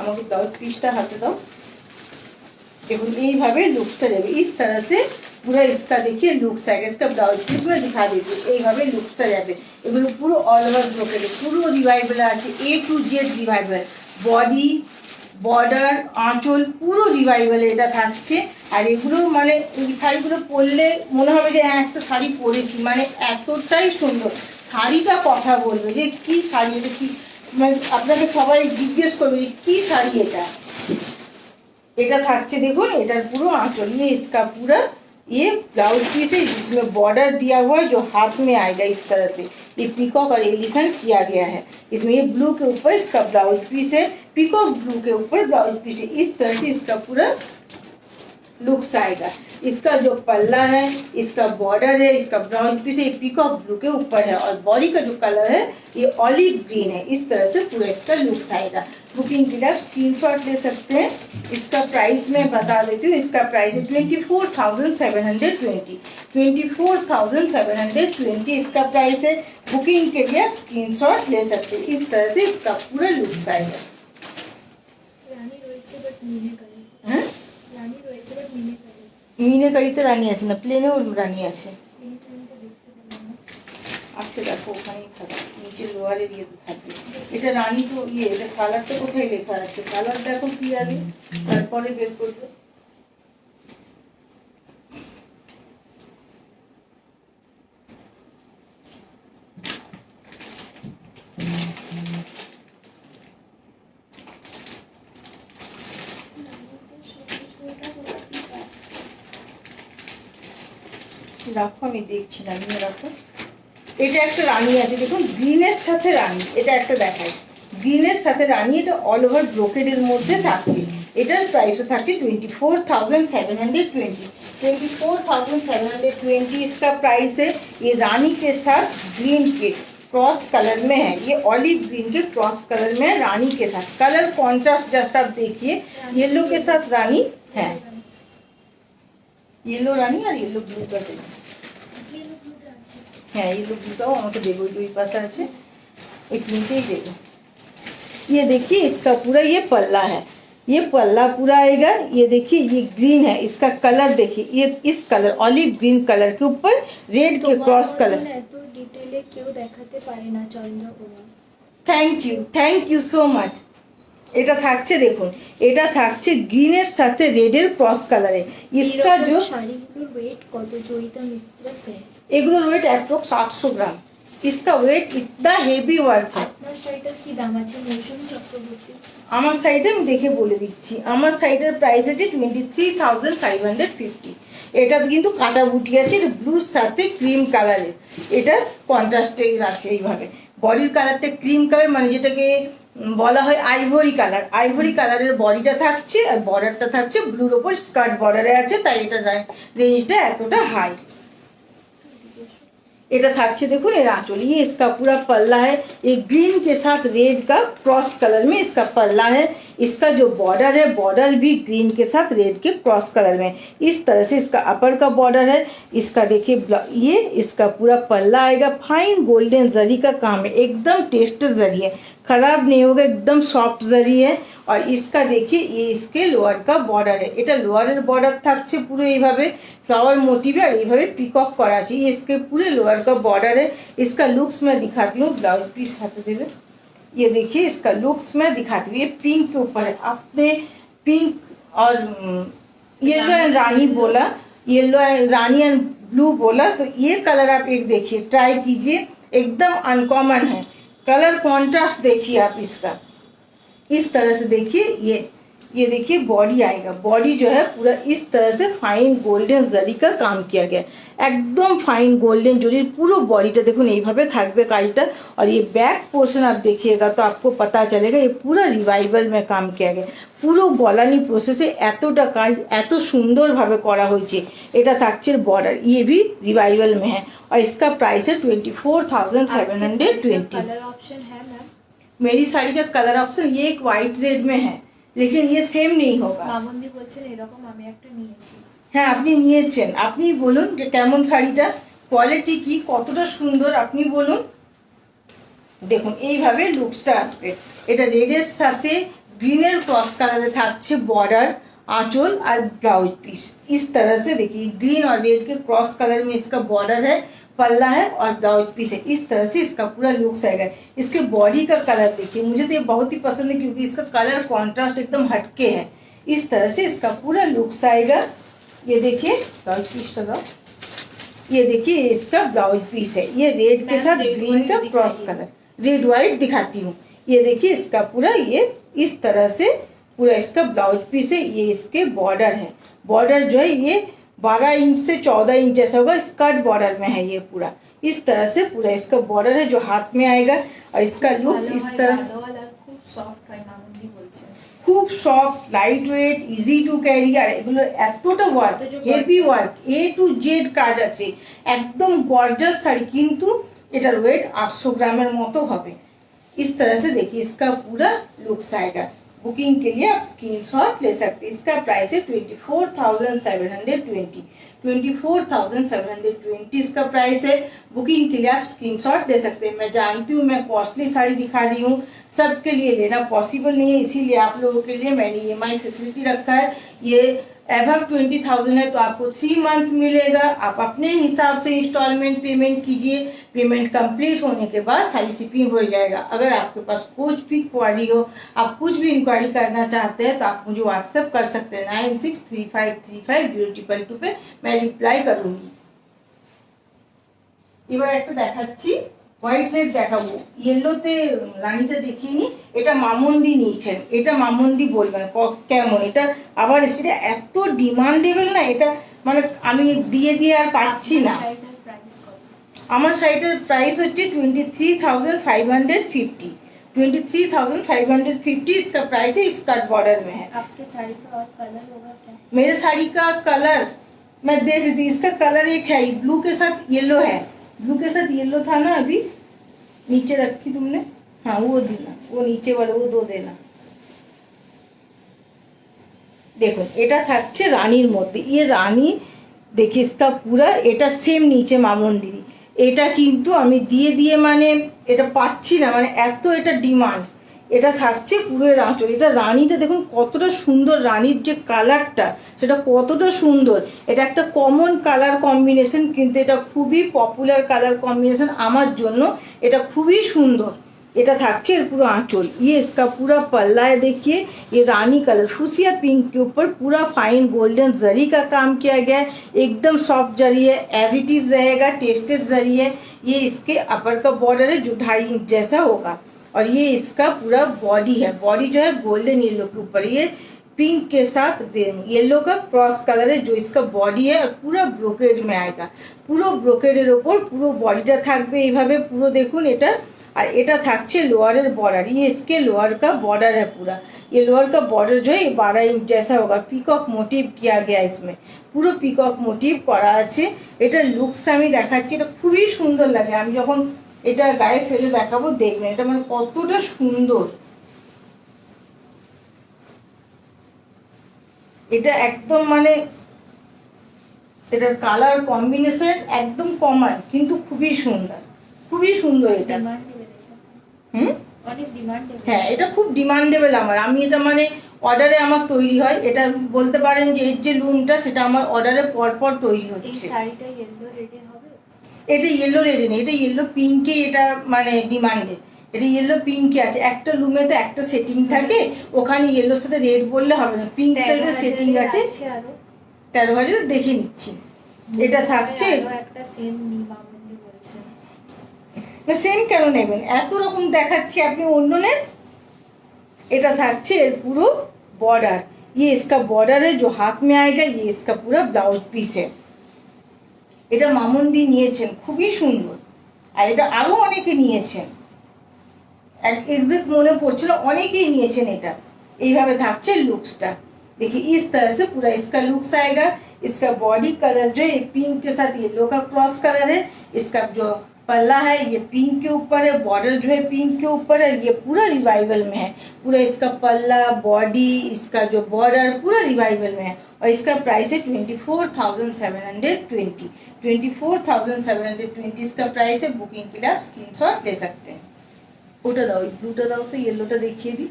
A: আমাকে দাও পিসটা হাতে দাও। देखो এইভাবে লুকসটা যাবে। इस तरह से पूरा इसका देखिए लुक्स आएगा। इसका ब्लाउज पीस में दिखा देती हूँ। এইভাবে লুকসটা যাবে। এগুলো পুরো অল ওভার ব্রোকেড, পুরো রিভাইভাল আছে, A to Z revival. Body, border, আঁচল পুরো রিভাইভাল এটা থাকছে। আর এগুলো মানে এই শাড়িগুলো পরলে মনে হবে যে হ্যাঁ একটা শাড়ি পরেছি, মানে এতটাই সুন্দর। শাড়িটা কথা বলবে যে কি শাড়ি এটা, কি মানে আপনাকে সবাই জিজ্ঞেস করবে যে কি শাড়ি এটা। এটা থাকছে देखो এটার পুরো आंचल, ये इसका पूरा ये ब्लाउज पीस है जिसमें बॉर्डर दिया हुआ है जो हाथ में आएगा इस तरह से। ये पीकॉक और एलिफेंट किया गया है इसमें। ये ब्लू के ऊपर इसका ब्लाउज पीस है, पीकॉक ब्लू के ऊपर ब्लाउज पीस है। इस तरह से इसका पूरा लुक्स आएगा। इसका जो पल्ला है, इसका बॉर्डर है, इसका ब्लाउज पीस है, ये पीकॉक ब्लू के ऊपर है। और बॉडी का जो कलर है ये ऑलिव ग्रीन है। इस तरह से पूरा इसका लुक्स आएगा। बुकिंग के लिए आप स्क्रीनशॉट ले सकते हैं। इसका प्राइस मैं बता देती हूँ। इसका प्राइस है 24,720, 24,720 इसका प्राइस है। बुकिंग के लिए आप स्क्रीनशॉट ले सकते हैं। इस तरह से इसका पूरा लुक्स आएगा।
B: রানী রয়েছে বাট মিনে কালার।
A: হ্যাঁ
B: রানী রয়েছে বাট মিনে কালার।
A: মিনাকারিতে রানী আছে না, প্লেনেও রানী আছে।
B: এইটা আমি তো দেখতে পেলাম না।
A: আচ্ছা দেখো ওখানেই থাকবে, নিচে লোয়ারের ইয়েতে থাকবে। এটা রানী তো ইয়ে, এটা কালারটা কোথায় লেখা আছে? কালার দেখো কি আগে, তারপরে বের করবে। রাখো আমি দেখছি না, নিয়ে রাখো। এটা একটা রানী আছে দেখুন, গ্রিনের সাথে রানী, এটা একটা দেখাই। গ্রিনের সাথে রানী, এটা অল ওভার ব্রোকেডের মধ্যে থাকছে। এটার প্রাইসও থাকছে 24,720, 24,720 इसका प्राइस है। ये रानी के साथ ग्रीन के क्रॉस कलर में है, ये ऑलिव ग्रीन के क्रॉस कलर में है रानी के साथ। कलर कॉन्ट्रास्ट जस्ट आप देखिए, येलो के साथ रानी है, येलो रानी और येलो ब्लू का হ্যাঁ येलो ब्लूটাও আমাকে দেবো, দুই পাশে আছে, এই তিনটেই দেবো। ये देखिए इसका पूरा ये पल्ला है, ये पल्ला पूरा आएगा। ये देखिए ये ग्रीन है, इसका कलर देखिए, ये इस कलर ऑलिव ग्रीन कलर के ऊपर रेड के क्रॉस कलर।
B: এত ডিটেইলে কেউ দেখাতে পারে না Chandrakona.
A: Thank you so much. এটা থাকছে দেখুন, এটা থাকছে গ্রিনের সাথে রেডের ক্রস কালারে। इसका जो
B: শাড়িগুলোর ওয়েট কত জয়িতা মিত্রা সেট?
A: এগুলোর ওয়েট অ্যাপ্রক্স 800 গ্রাম। इसका वेट इतना हेवी वर्क है।
B: আপনার শাড়িটার কি দাম আছে মৌসুমী চক্রবর্তী?
A: আমার শাড়িটা আমি দেখে বলে দিচ্ছি। আমার শাড়িটার প্রাইস আছে 23,550। এটা কিন্তু কাটা বুটি আছে, এটা ব্লুর সাথে ক্রিম কালারের, এটা কন্ট্রাস্টের আছে। এইভাবে বডির কালারটা ক্রিম কালার, মানে যেটাকে বলা হয় আইভরি কালার। আইভরি কালারের বডিটা থাকছে আর বর্ডারটা থাকছে ব্লুর ওপর স্কার্ট বর্ডারে আছে, তাই এটা রেঞ্জটা এতটা হাই। এটা থাকছে देखो ये आंचल, ये इसका पूरा पल्ला है, ये ग्रीन के साथ रेड का क्रॉस कलर में इसका पल्ला है। इसका जो बॉर्डर है, बॉर्डर भी ग्रीन के साथ रेड के क्रॉस कलर में। इस तरह से इसका अपर का बॉर्डर है। इसका देखिए ये इसका पूरा पल्ला आएगा, फाइन गोल्डन जरी का काम है, एकदम टेस्टेड जरी है, खराब नहीं होगा, एकदम सॉफ्ट जरी है। और इसका देखिए ये इसके लोअर का बॉर्डर है, এটা লোয়ারের বর্ডার থাকছে পুরো এইভাবে फ्लावर मोटिव है, এইভাবে পিকক করা আছে। ये इसके पूरे लोअर का बॉर्डर है। इसका लुक्स मैं दिखाती हूँ, ब्लाउज पीस हाथ देवे। ये देखिए इसका लुक्स मैं दिखाती हूँ। ये पिंक के ऊपर है, आपने पिंक और येलो एंड रानी बोला, yellow and Rani and blue बोला, तो ये कलर आप एक देखिए, ट्राई कीजिए, एकदम अनकॉमन है। कलर कॉन्ट्रास्ट देखिए आप इसका, इस तरह से देखिए। ये देखिए बॉडी आएगा, बॉडी जो है पूरा इस तरह से फाइन गोल्डन जरी का काम किया गया, एकदम फाइन गोल्डन जरी पुरो बॉडीটা দেখুন এইভাবে থাকবে কাজটা। और ये बैक पोर्शन आप देखिएगा तो आपको पता चलेगा ये पूरा रिवाइवल में काम किया गया, পুরো বলানি প্রসেসে এতটা কাজ এত সুন্দরভাবে করা হয়েছে। এটা থাকছে বর্ডার, ये भी रिवाइवल में है और इसका प्राइस है 24,720।
B: कलर ऑप्शन है मैम?
A: मेरी साड़ी का कलर ऑप्शन ये एक व्हाइट रेड में है, लेकिन ये सेम नहीं होगा।
B: মামুন্দি বলছেন এরকম আমি একটা নিয়েছি।
A: হ্যাঁ আপনি নিয়েছেন, আপনি বলুন যে কেমন শাড়িটা, কোয়ালিটি কি, কতটা সুন্দর আপনি বলুন। দেখুন এইভাবে লুকসটা আসবে, এটা রেডের সাথে ग्रीनर क्रॉस कलर থাকছে बॉर्डर, आंचल और ब्लाउज पीस। इस तरह से देखिए ग्रीन और रेड के क्रॉस कलर में इसका बॉर्डर है, पल्ला है और ब्लाउज पीस है। इस तरह से इसका पूरा लुक्स आएगा। इसके बॉडी का कलर देखिए, मुझे तो ये बहुत ही पसंद है क्योंकि इसका कलर कॉन्ट्रास्ट एकदम हटके है। इस तरह से इसका पूरा लुक्स आएगा। ये देखिए ब्लाउज पीस का, ये देखिए इसका ब्लाउज पीस है, ये रेड के साथ ग्रीन का क्रॉस कलर, रेड व्हाइट दिखाती हूँ। ये देखिए इसका पूरा ये इस तरह से पूरा इसका ब्लाउज पीस है। ये इसके बॉर्डर है, बॉर्डर जो है ये 12 इंच से 14 इंच जैसा होगा, स्कर्ट बॉर्डर में है ये पूरा। इस तरह से पूरा इसका बॉर्डर है जो हाथ में आएगा और इसका लुक इस तरह से
B: খুব সফট হয় মামুন্দি বলছেন।
A: খুব soft, light weight, easy to carry. আর এগুলো এতটা work, heavy work, A to Z কাজ আছে, একদম গর্জাস শাড়ি, কিন্তু এটার ওয়েট 800 গ্রামের মতো হবে। इस तरह से देखिए इसका पूरा लुक्स आएगा। बुकिंग के लिए आप स्क्रीनशॉट ले सकते हैं। इसका प्राइस है 24,720, 24,720 इसका प्राइस है। बुकिंग के लिए आप स्क्रीनशॉट दे सकते हैं। मैं जानती हूँ मैं कॉस्टली साड़ी दिखा रही हूँ, सबके लिए लेना पॉसिबल नहीं है, इसीलिए आप लोगों के लिए मैंने EMI फैसिलिटी रखा है। ये एबव 20,000 है तो आपको 3 मंथ मिलेगा। आप अपने हिसाब से इंस्टॉलमेंट पेमेंट कीजिए, पेमेंट कंप्लीट होने के बाद सारी शिपिंग हो जाएगा। अगर आपके पास कुछ भी क्वारी हो, आप कुछ भी इंक्वायरी करना चाहते हैं तो आप मुझे व्हाट्सएप कर सकते हैं 9635350222 पे, मैं रिप्लाई करूंगी। এবার একটা দেখাচ্ছি হোয়াইট রেড দেখাবো। ইয়েলোতে রানীটা দেখিনি, এটা মামুন্দি নিয়েছেন, এটা মামুন্দি বলবেন কেমন। এটা আবার সেটা এত ডিমান্ডেবল না, এটা মানে আমি দিয়ে দিয়ে আর পাচ্ছি না। আমার শাড়িটার প্রাইস হচ্ছে 23,550, 23,550 इसका प्राइस है। स्कर्ट बॉर्डर में है।
B: आपके साड़ी का और कलर होगा क्या?
A: मेरे साड़ी का कलर मैं देख रही थी, इसका कलर एक है, ब्लू के साथ येलो है, ब्लू के साथ येलो था ना, अभी नीचे रखी तुमने, हाँ वो देना, वो नीचे वाला वो 2 देना। देखो এটা থাকছে রানীর মধ্যে, ये রানী देखिए इसका पूरा এটা সেম নিচে মামুন্দি। এটা কিন্তু আমি দিয়ে দিয়ে মানে এটা পাচ্ছি না, মানে এত এটা ডিমান্ড। এটা থাকছে পুরো আঁচল। এটা রানীটা দেখুন কতটা সুন্দর, রানীর যে কালারটা সেটা কতটা সুন্দর। এটা একটা কমন কালার কম্বিনেশন, কিন্তু এটা খুবই পপুলার কালার कॉम्बिनेशन আমার জন্য, এটা খুবই সুন্দর। এটা থাকছে এর পুরো आंचल। ये इसका पूरा पल्ला है, देखिए ये रानी कलर फुसिया पिंक के ऊपर पूरा फाइन गोल्डन जरी का काम किया गया है, एकदम सॉफ्ट जरी है, एज इट इज रहेगा, टेस्टेड जरी है। ये इसके अपर का बॉर्डर है जो 2.5 इंच जैसा होगा और ये इसका पूरा बॉडी है, बॉडी जो है गोल्डन येलो के ऊपर, ये पिंक के साथ येलो का क्रॉस कलर है जो इसका बॉडी है और पूरा ब्रोकेड में आएगा। পুরো ব্রোকেডের ওপর পুরো বডিটা থাকবে এইভাবে পুরো দেখুন এটা। और এটা থাকছে लोअर बॉर्डर, ये इसके लोअर का बॉर्डर है पूरा। ये लोअर का बॉर्डर जो है 12 इंच जैसा होगा, पिकॉक मोटिव किया गया इसमें, পুরো পিকক মোটিভ করা আছে। এটা লুকস আমি দেখাচ্ছি, এটা খুবই সুন্দর লাগে। আমি যখন এটা গায়ে ফেলে দেখাবো দেখবেন এটা মানে কতটা সুন্দর। এটা একদম মানে এটার কালার কম্বিনেশন একদম কমন কিন্তু খুবই সুন্দর, খুবই সুন্দর। এটা
B: অনেক ডিমান্ডেবল,
A: হ্যাঁ এটা খুব ডিমান্ডেবল আমার। আমি এটা মানে অর্ডারে আমার তৈরি হয়, এটা বলতে পারেন যে এর যে লুমটা সেটা আমার অর্ডারে পরপর তৈরি হচ্ছে।
B: এই শাড়িটা ইয়েলো রেডে হবে?
A: এটা ইয়েলো রেডে নেই, এটা ইয়েলো পিঙ্কে, এটা মানে ডিমান্ডেড। এটা ইয়েলো পিঙ্কে আছে, একটা লুমে তো একটা সেটিং থাকে, ওখানে ইয়েলোর সাথে রেড বললে হবে না, পিঙ্কটা এটা সেটিং আছে। 13,000 দেখে নিচ্ছি। এটা থাকছে
B: একটা সেম নিমামনি বলছে,
A: না সেম কেন নেবেন, এত রকম দেখাচ্ছি আপনি অন্য নেন। এটা থাকছে এর পুরো बॉर्डर, ये इसका बॉर्डर है जो हाथ में आएगा, ये इसका पूरा ব্লাউজ পিস है। এটা মামুনদি নিয়েছেন, খুবই সুন্দর। আর এটা আরো অনেকে নিয়েছেন, एग्जैक्ट মনে পড়ছে না, অনেকেই নিয়েছেন এটা। এইভাবে থাকছে লুকসটা। देखिए इस तरह से पूरा इसका लुक्स आएगा। इसका बॉडी कलर जो है पिंक के साथ येलो का क्रॉस कलर है। इसका जो पल्ला है ये पिंक के ऊपर है, बॉर्डर जो है पिंक के ऊपर है, ये पूरा रिवाइवल में है। पूरा इसका पल्ला, बॉडी, इसका जो बॉर्डर पूरा रिवाइवल में है। और इसका प्राइस है 24,720। 24,720 इसका प्राइस है। बुकिंग के लिए आप स्क्रीनशॉट ले सकते हैं। ওটা দাও, ব্লুটা দাও তো, येलोটা देखिए दी।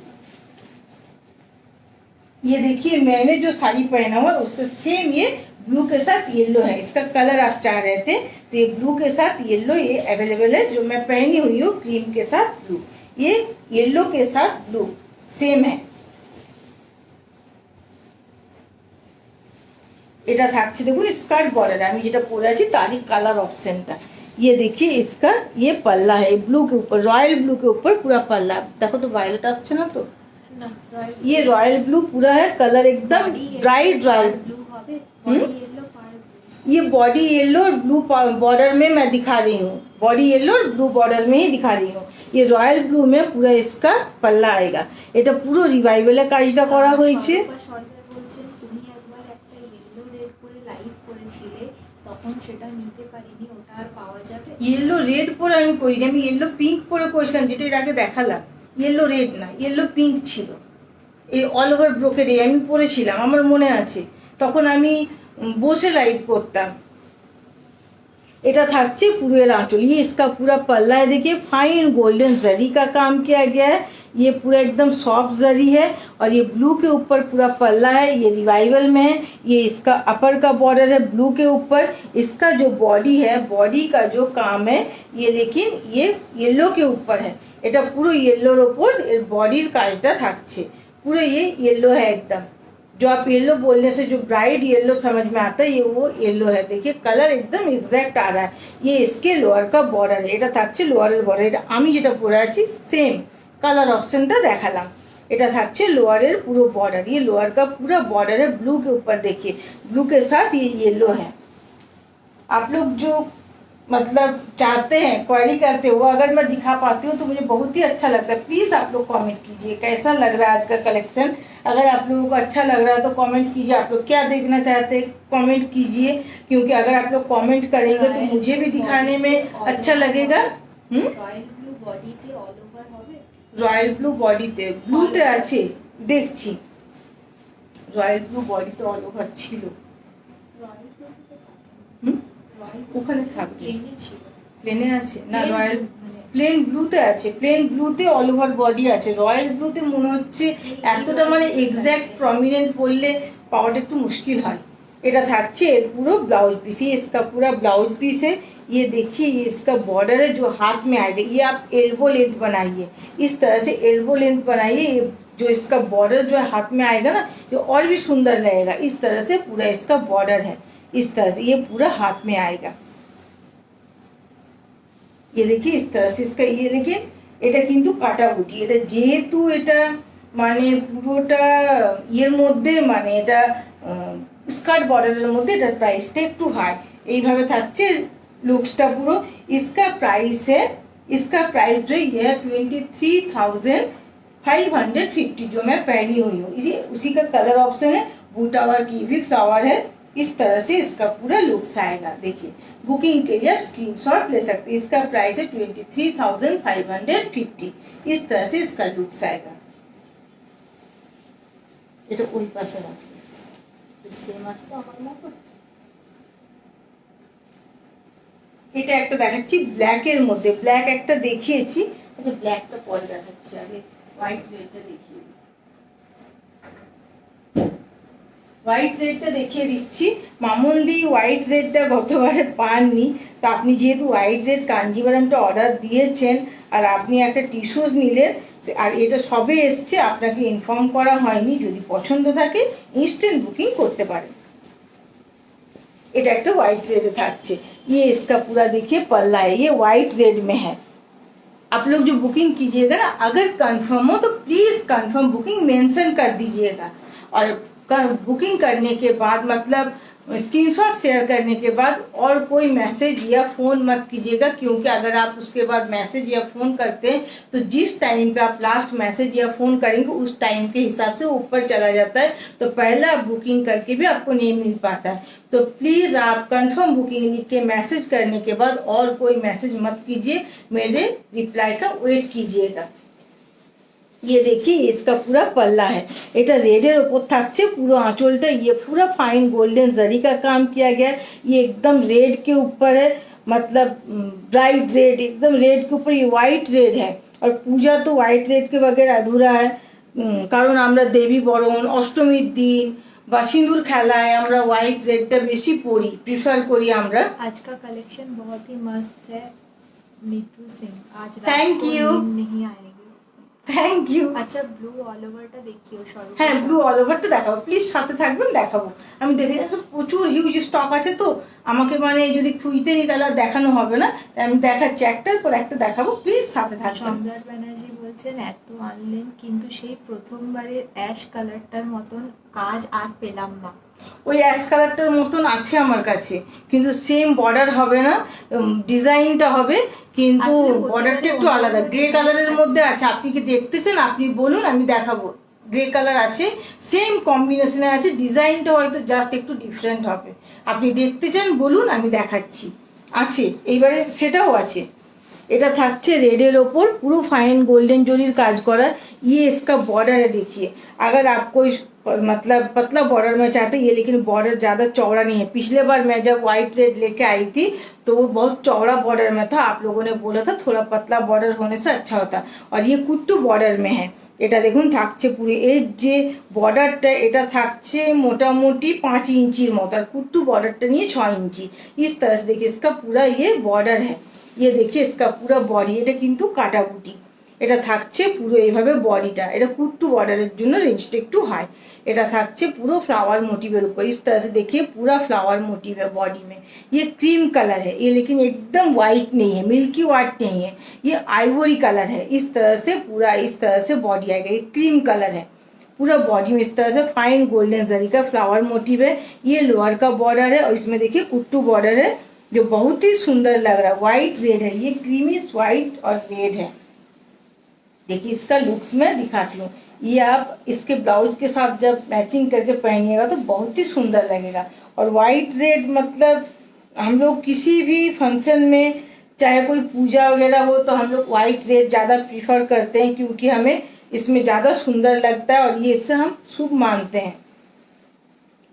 A: ये देखिए मैंने जो साड़ी पहना हुआ उसका सेम ये ब्लू के साथ येलो है। इसका कलर आप चाह रहे थे तो ये ब्लू के साथ येलो ये अवेलेबल है। जो मैं पहनी हुई हूँ क्रीम के साथ ब्लू, ये येलो के साथ ब्लू सेम है। এটা থাকছে দেখুন স্কার্ট বর্ডার, আমি যেটা পরে আছি তারই কালার অপশনটা। ये देखिए इसका ये पल्ला है, ब्लू के ऊपर, रॉयल ब्लू के ऊपर पूरा पल्ला। देखो तो वायलेट আসছে না তো, ये रॉयल ब्लू पूरा है, कलर एकदम ब्राइट रॉयल ब्लू। ये बॉडी येलो और ब्लू बॉर्डर में मैं दिखा रही हूँ, बॉडी येलो और ब्लू बॉर्डर में ही दिखा रही हूँ। ये रॉयल ब्लू में पूरा इसका पल्ला आएगा। এটা পুরো রিভাইভালের কাজটা করা হয়েছে। येलो रेड পরে আমি করিনি, আমি येलो পিঙ্ক পরে করেছিলাম, যেটা এর আগে দেখালাম। येलो रेड না, येलो পিঙ্ক ছিল। এই অল ওভার ব্রোকেড আমি পরেছিলাম, আমার মনে আছে, তখন আমি বসে লাইভ করতাম। এটা থাকছে পুরো এর आंचल। ये इसका पूरा पल्ला है, देखिए फाइन गोल्डन जरी का काम किया गया है। ये पूरा एकदम सॉफ्ट जरी है और ये ब्लू के ऊपर पूरा पल्ला है, ये रिवाइवल में है। ये इसका अपर का बॉर्डर है ब्लू के ऊपर। इसका जो बॉडी है, बॉडी का जो काम है ये लेकिन ये येलो के ऊपर है। এটা পুরো येलोर ওপর এর বডির কাজটা থাকছে। पूरा ये येलो है एकदम, जो आप येलो बोलने से जो ब्राइट येलो समझ में आता है, ये वो येलो है। देखिए कलर एकदम एग्जैक्ट आ रहा है। ये इसके लोअर का बॉर्डर है, এটা থাকছে লোয়ারের বর্ডার। এটা আমি যেটা পরে আছি সেম কালার অপশনটা দেখালাম। এটা থাকছে लोअर पूरा बॉर्डर। ये लोअर का पूरा बॉर्डर है ब्लू के ऊपर, देखिए ब्लू के साथ ये येलो है। आप लोग जो मतलब चाहते हैं, क्वेरी करते हो, अगर मैं दिखा पाती हूँ तो मुझे बहुत ही अच्छा लगता है। प्लीज आप लोग कमेंट कीजिए कैसा लग रहा है आज का कलेक्शन। अगर आप लोगों को अच्छा लग रहा है तो कमेंट कीजिए। आप लोग क्या देखना चाहते हैं कमेंट कीजिए, क्योंकि अगर आप लोग कमेंट करेंगे तो मुझे भी दिखाने में अच्छा लगेगा। রয়্যাল ব্লু বডিতে ব্লুতে আছে দেখছি, রয়্যাল ব্লু বডিতে অল ওভার ছিল, ওখানে থাকবে প্লেনে আছে না, রয়্যাল প্লেন ব্লুতে আছে, প্লেন ব্লুতে অল ওভার বডি আছে। রয়্যাল ব্লুতে মনে হচ্ছে এতটা মানে এক্স্যাক্ট প্রমিনেন্ট পড়লে পাওয়াটা একটু মুশকিল হয়। এটা থাকছে এর পুরো ब्लाउज पीस। ये इसका पूरा ब्लाउज पीस है। ये देखिए ये इसका बॉर्डर है जो हाथ में आएगा। ये आप एल्बो लेंथ बनाइए, इस तरह से एल्बो लेंथ बनाइए। ये जो इसका बॉर्डर जो है हाथ में आएगा ना, ये और भी सुंदर लगेगा। इस तरह से पूरा इसका बॉर्डर है, इस तरह से ये पूरा हाथ में आएगा। ये देखिए इस तरह से इसका, ये देखिए এটা কিন্তু কাটাকুটি। এটা যেহেতু এটা মানে পুরোটা এর মধ্যে মানে এটা স্কার্ট বর্ডারের মধ্যে, এটার প্রাইসটা একটু হাই। এইভাবে থাকছে লুকসটা পুরো। इसका प्राइस है, इसका प्राइस जो है 23,550 जो मैं पहनी हुई हूँ। इसी उसी का कलर ऑप्शन है, बूटा वर्क की भी फ्लावर है। इस तरह से इसका पूरा लुक्स आएगा। देखिए बुकिंग के लिए आप स्क्रीनशॉट ले सकते हैं। इसका प्राइस है 23,550। इस तरह से इसका लुक्स आएगा। এটা ওই পাশে রাখি, সেম আছে তো আমার মতো। এটা একটা দেখাচ্ছি ব্ল্যাক এর মধ্যে, ব্ল্যাক একটা দেখিয়েছি। আচ্ছা ব্ল্যাকটা পরে দেখাচ্ছি, আগে হোয়াইট রেডটা দেখিয়ে দিই। হোয়াইট রেডটা দেখিয়ে দিচ্ছি। মামুনদি হোয়াইট রেডটা গতবারে পাননি, তো আপনি যেহেতু হোয়াইট রেড কাঞ্জিভারামটা অর্ডার দিয়েছেন আর আপনি একটা টিস্যুস নিলেন, আর এটা সবে এসছে, আপনাকে ইনফর্ম করা হয়নি। যদি পছন্দ থাকে ইনস্ট্যান্ট বুকিং করতে পারেন। এটা একটা হোয়াইট रेड থাকছে। ये इसका पूरा देखिए पल्ला है, ये व्हाइट रेड में है। आप लोग जो बुकिंग कीजिएगा ना, अगर कंफर्म हो तो प्लीज कंफर्म बुकिंग मेंशन कर दीजिएगा। और बुकिंग करने के बाद मतलब स्क्रीनशॉट शेयर करने के बाद और कोई मैसेज या फोन मत कीजिएगा, क्योंकि अगर आप उसके बाद मैसेज या फोन करते हैं तो जिस टाइम पे आप लास्ट मैसेज या फोन करेंगे उस टाइम के हिसाब से ऊपर चला जाता है, तो पहले आप बुकिंग करके भी आपको नहीं मिल पाता है। तो प्लीज आप कंफर्म बुकिंग लिख के मैसेज करने के बाद और कोई मैसेज मत कीजिए, मेरे रिप्लाई का वेट कीजिएगा। ये देखिए इसका पूरा पल्ला है, এটা রেডের উপর থাকছে পুরো आंचलটা, ये पूरा फाइन गोल्डन जरी का काम किया गया है। ये एकदम रेड के ऊपर है, मतलब ब्राइट रेड, एकदम रेड के ऊपर ये व्हाइट रेड है। और पूजा तो व्हाइट रेड के बगैर अधूरा है, কারণ আমরা দেবী বরণ অষ্টমীর দিন বা সিঁদুর খেলায় আমরা হোয়াইট রেডটা বেশি পরি, প্রিফার করি আমরা।
B: आज का कलेक्शन बहुत ही मस्त है नीतू सिंह, आज रात
A: Thank
B: को
A: you.
B: नींद नहीं आएगी।
A: Thank you.
B: আচ্ছা ব্লু অল ওভারটা দেখিও সরু।
A: হ্যাঁ ব্লু অল ওভারটা দেখাবো, প্লিজ সাথে থাকবেন, দেখাবো। আমি দেখে প্রচুর হিউজ স্টক আছে, তো আমাকে মানে যদি খুঁজতে নি তাহলে আর দেখানো হবে না, তাই আমি দেখাচ্ছি একটার পর একটা দেখাবো, প্লিজ সাথে থাকবেন।
B: সম্রাট ব্যানার্জি বলছেন এত আনলেন কিন্তু সেই প্রথমবারের অ্যাশ কালারটার মতন কাজ আর পেলাম না।
A: ওই অ্যাশ কালারটার মতন আছে আমার কাছে, কিন্তু সেম বর্ডার হবে না, ডিজাইনটা হবে, কিন্তু
B: আসলে
A: বর্ডারটা একটু আলাদা। গ্রে কালারের মধ্যে আছে, আপনি কি দেখতে চান আপনি বলুন, আমি দেখাবো। গ্রে কালার আছে, সেম কম্বিনেশনে আছে, ডিজাইনটা হয়তো জাস্ট একটু ডিফারেন্ট হবে। আপনি দেখতে চান বলুন, আমি দেখাচ্ছি। আছে এইবারে সেটাও আছে। এটা থাকছে रेड ओपर पूरा फाइन गोल्डन जरीर काज करा। ये इसका बॉर्डर है, देखिए अगर आप कोई मतलब पतला बॉर्डर में चाहते हैं ये, लेकिन बॉर्डर ज्यादा चौड़ा नहीं है। पिछले बार मैं जब व्हाइट रेड लेके आई थी तो वो बहुत चौड़ा बॉर्डर में था, आप लोगों ने बोला था थोड़ा पतला बॉर्डर होने से अच्छा होता, और ये कुट्टू बॉर्डर में है। এটা দেখুন থাকছে পুরো, এই যে বর্ডারটা এটা থাকছে মোটামুটি 5 इंचीर মতো, আর কুট্টু বর্ডারটা নিয়ে 6 इंची। इस तरह से देखिए इसका पूरा ये बॉर्डर है। ये देखिए इसका पूरा बॉडी, এটা কিন্তু কাটাকুটি, এটা থাকছে পুরো এইভাবে বডিটা, এটা কুট্টু বর্ডারের জন্য রেঞ্জটা একটু হাই। এটা থাকছে পুরো फ्लावर मोटिवेर ऊपर, इस तरह से देखिए पूरा फ्लावर मोटिव है बॉडी में। ये क्रीम कलर है ये, लेकिन एकदम व्हाइट नहीं है, मिल्की व्हाइट नहीं है, ये आइवरी कलर है। इस तरह से पूरा इस तरह से बॉडी आएगा, ये क्रीम कलर है पूरा बॉडी में। इस तरह से फाइन गोल्डन जरी का फ्लावर मोटिव है। ये लोअर का बॉर्डर है, और इसमें देखिए कुट्टू बॉर्डर है जो बहुत ही सुंदर लग रहा है। व्हाइट रेड है, ये क्रीमी व्हाइट और रेड है। देखिए इसका लुक्स में दिखाती हूँ, ये आप इसके ब्लाउज के साथ जब मैचिंग करके पहनिएगा तो बहुत ही सुंदर लगेगा। और व्हाइट रेड मतलब हम लोग किसी भी फंक्शन में चाहे कोई पूजा वगैरह हो तो हम लोग व्हाइट रेड ज्यादा प्रीफर करते हैं, क्योंकि हमें इसमें ज्यादा सुंदर लगता है और ये इससे हम शुभ मानते हैं।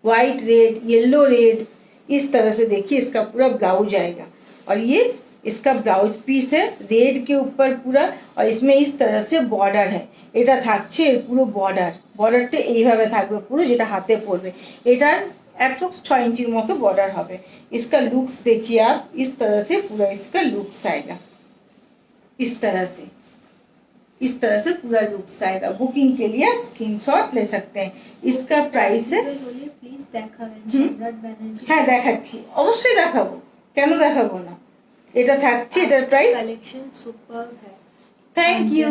A: व्हाइट रेड, येलो रेड, इस तरह से देखिए इसका पूरा ब्लाउज आएगा, और ये इसका ब्लाउज पीस है रेड के ऊपर पूरा, और इसमें इस तरह से बॉर्डर है। এটা থাকছে পুরো বর্ডারটা এইভাবে থাকবে পুরো, যেটা হাতে পড়বে। এটার অ্যাপ্রক্স 6 इंचीर মতো বর্ডার হবে। इसका लुक्स देखिए आप, इस तरह से पूरा इसका लुक्स आएगा, इस तरह से पूरा लुक्स आएगा। बुकिंग के लिए आप स्क्रीनशॉट ले सकते हैं। इसका प्राइस है,
B: প্লিজ দেখাবেন সম্রাট ব্যানার্জি।
A: হ্যাঁ দেখাচ্ছি, অবশ্যই দেখাবো, কেন দেখাবো না। এটা থাকছে, এটার প্রাইস।
B: কালেকশন সুপার है।
A: Thank you,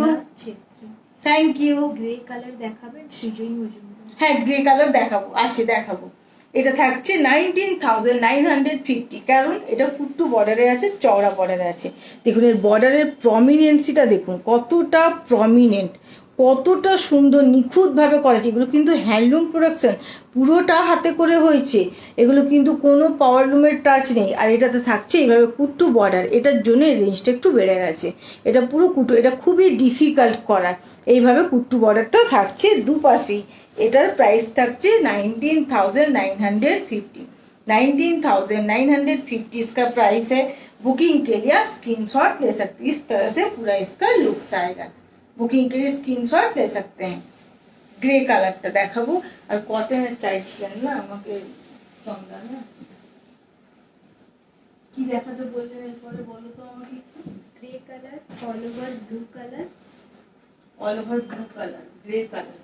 A: thank you.
B: Grey colour দেখাবেন সৃজনী মজুমদার।
A: হ্যাঁ গ্রে কালার দেখাবো, আছে দেখাবো। এটা থাকছে 19,950, কারণ এটা কুট্টু বর্ডারে আছে, চওড়া বর্ডারে আছে। দেখুন এর বর্ডারের প্রমিনেন্সিটা দেখুন কতটা প্রমিনেন্ট, কতটা সুন্দর নিখুঁত ভাবে করেছে। এগুলো কিন্তু হ্যান্ডলুম প্রোডাকশন, পুরোটা হাতে করে হয়েছে, এগুলো কিন্তু কোনো পাওয়ারলুমের টাচ নেই। আর এটাতে থাকছে এইভাবে কুট্টু বর্ডার, এটার জন্য এই রেঞ্জটা একটু বেড়ে গেছে। এটা পুরো কুট্টু, এটা খুবই ডিফিকাল্ট করা। এইভাবে কুট্টু বর্ডারটা থাকছে দুপাশেই। এটার প্রাইস থাকছে 19,950, 19,950 इसका प्राइस है। बुकिंग के लिए आप स्क्रीनशॉट ले सकते हैं। इस तरह से पूरा इसका लुक्स आएगा। बुकिंग के लिए स्क्रीनशॉट ले सकते हैं। ग्रे কালারটা দেখাবো, আর কটনের চাইছিলেন না আমাকে, তোমরা না কি দেখাতে বললেন এরপরে বলো তো আমাকে।
B: Grey colour, all over blue colour,
A: all over blue colour, grey colour.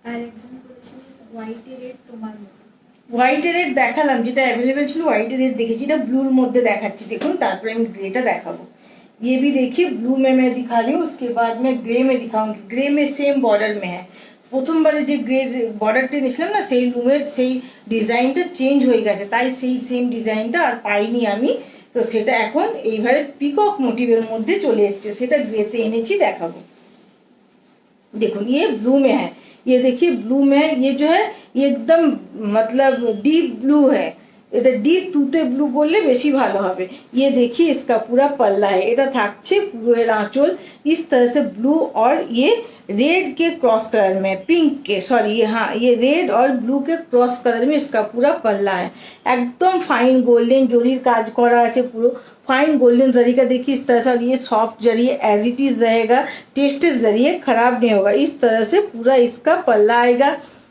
B: আর একজন বলছেন হোয়াইট রেড তোমার মতো।
A: হোয়াইটের রেড দেখালাম, যেটা অ্যাভেলেবেল ছিল হোয়াইটের রেড দেখেছি, এটা ब्लूर মধ্যে দেখাচ্ছি দেখুন। তারপরে আমি গ্রেটা দেখাবো। ये भी देखिए ब्लू में मैं दिखा रही हूँ, उसके बाद मैं ग्रे में दिखाऊंगी। ग्रे में सेम बॉर्डर में है। প্রথমবারে যে গ্রে বর্ডারটা নিয়েছিলাম না, সেই লুমের সেই ডিজাইনটা চেঞ্জ হয়ে গেছে, তাই সেই সেম ডিজাইনটা আর পাইনি আমি। তো সেটা এখন এইভাবে পিকক মোটিভের মধ্যে চলে এসছে, সেটা গ্রেতে এনেছি, দেখাবো। देखो ये ब्लू में है, ये देखिए ब्लू में है, ये जो है ये एकदम मतलब डीप ब्लू है, এটা ডিপ তুতে ব্লু বললে বেশি ভালো হবে। ये देखिए इसका पूरा पल्ला है, এটা থাকছে পুরো এর আঁচল इस तरह से ब्लू, और ये रेड के क्रॉस कलर में, पिंक के सॉरी हाँ ये रेड और ब्लू के क्रॉस कलर में इसका पूरा पल्ला है। एकदम फाइन गोल्डन जरीर काज करा আছে পুরো फाइन गोल्डन जरी का, देखिए इस तरह से। और ये soft zari as it is रहेगा, टेस्टेड जरी खराब नहीं होगा। इस तरह से पूरा इसका पल्ला आएगा।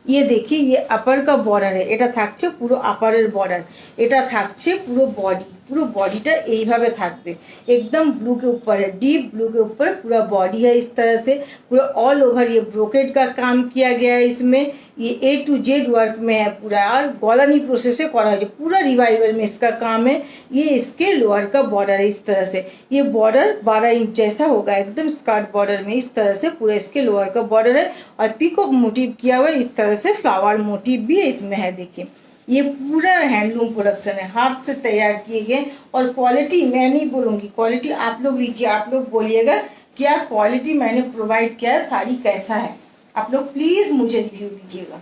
A: ये देखिए ये अपर का बॉर्डर है, এটা থাকছে পুরো আপারের বর্ডার, এটা থাকছে পুরো বডি, पूरा बॉडीটা এইভাবে থাকবে, एकदम ब्लू के ऊपर है, डीप ब्लू के ऊपर पूरा बॉडी है। इस तरह से पूरा ऑल ओवर ये ब्रोकेट का काम किया गया है इसमें, ये A to Z वर्क में है पूरा, और गलानी प्रोसेस से करा है, पूरा रिवाइवल में इसका काम है। ये इसके लोअर का बॉर्डर है, इस तरह से ये बॉर्डर 12 इंच जैसा होगा, एकदम स्कर्ट बॉर्डर में इस तरह से पूरा इसके लोअर का बॉर्डर है। और पीकॉक मोटिव किया हुआ है, इस तरह से फ्लावर मोटिव भी है इसमें है। देखिए ये पूरा हैंडलूम प्रोडक्शन है, हाथ से तैयार किए गए। और क्वालिटी मैं नहीं बोलूंगी, क्वालिटी आप लोग लीजिए, आप लोग बोलिएगा क्या क्वालिटी मैंने प्रोवाइड किया है, साड़ी कैसा है, आप लोग प्लीज मुझे रिव्यू दीजिएगा।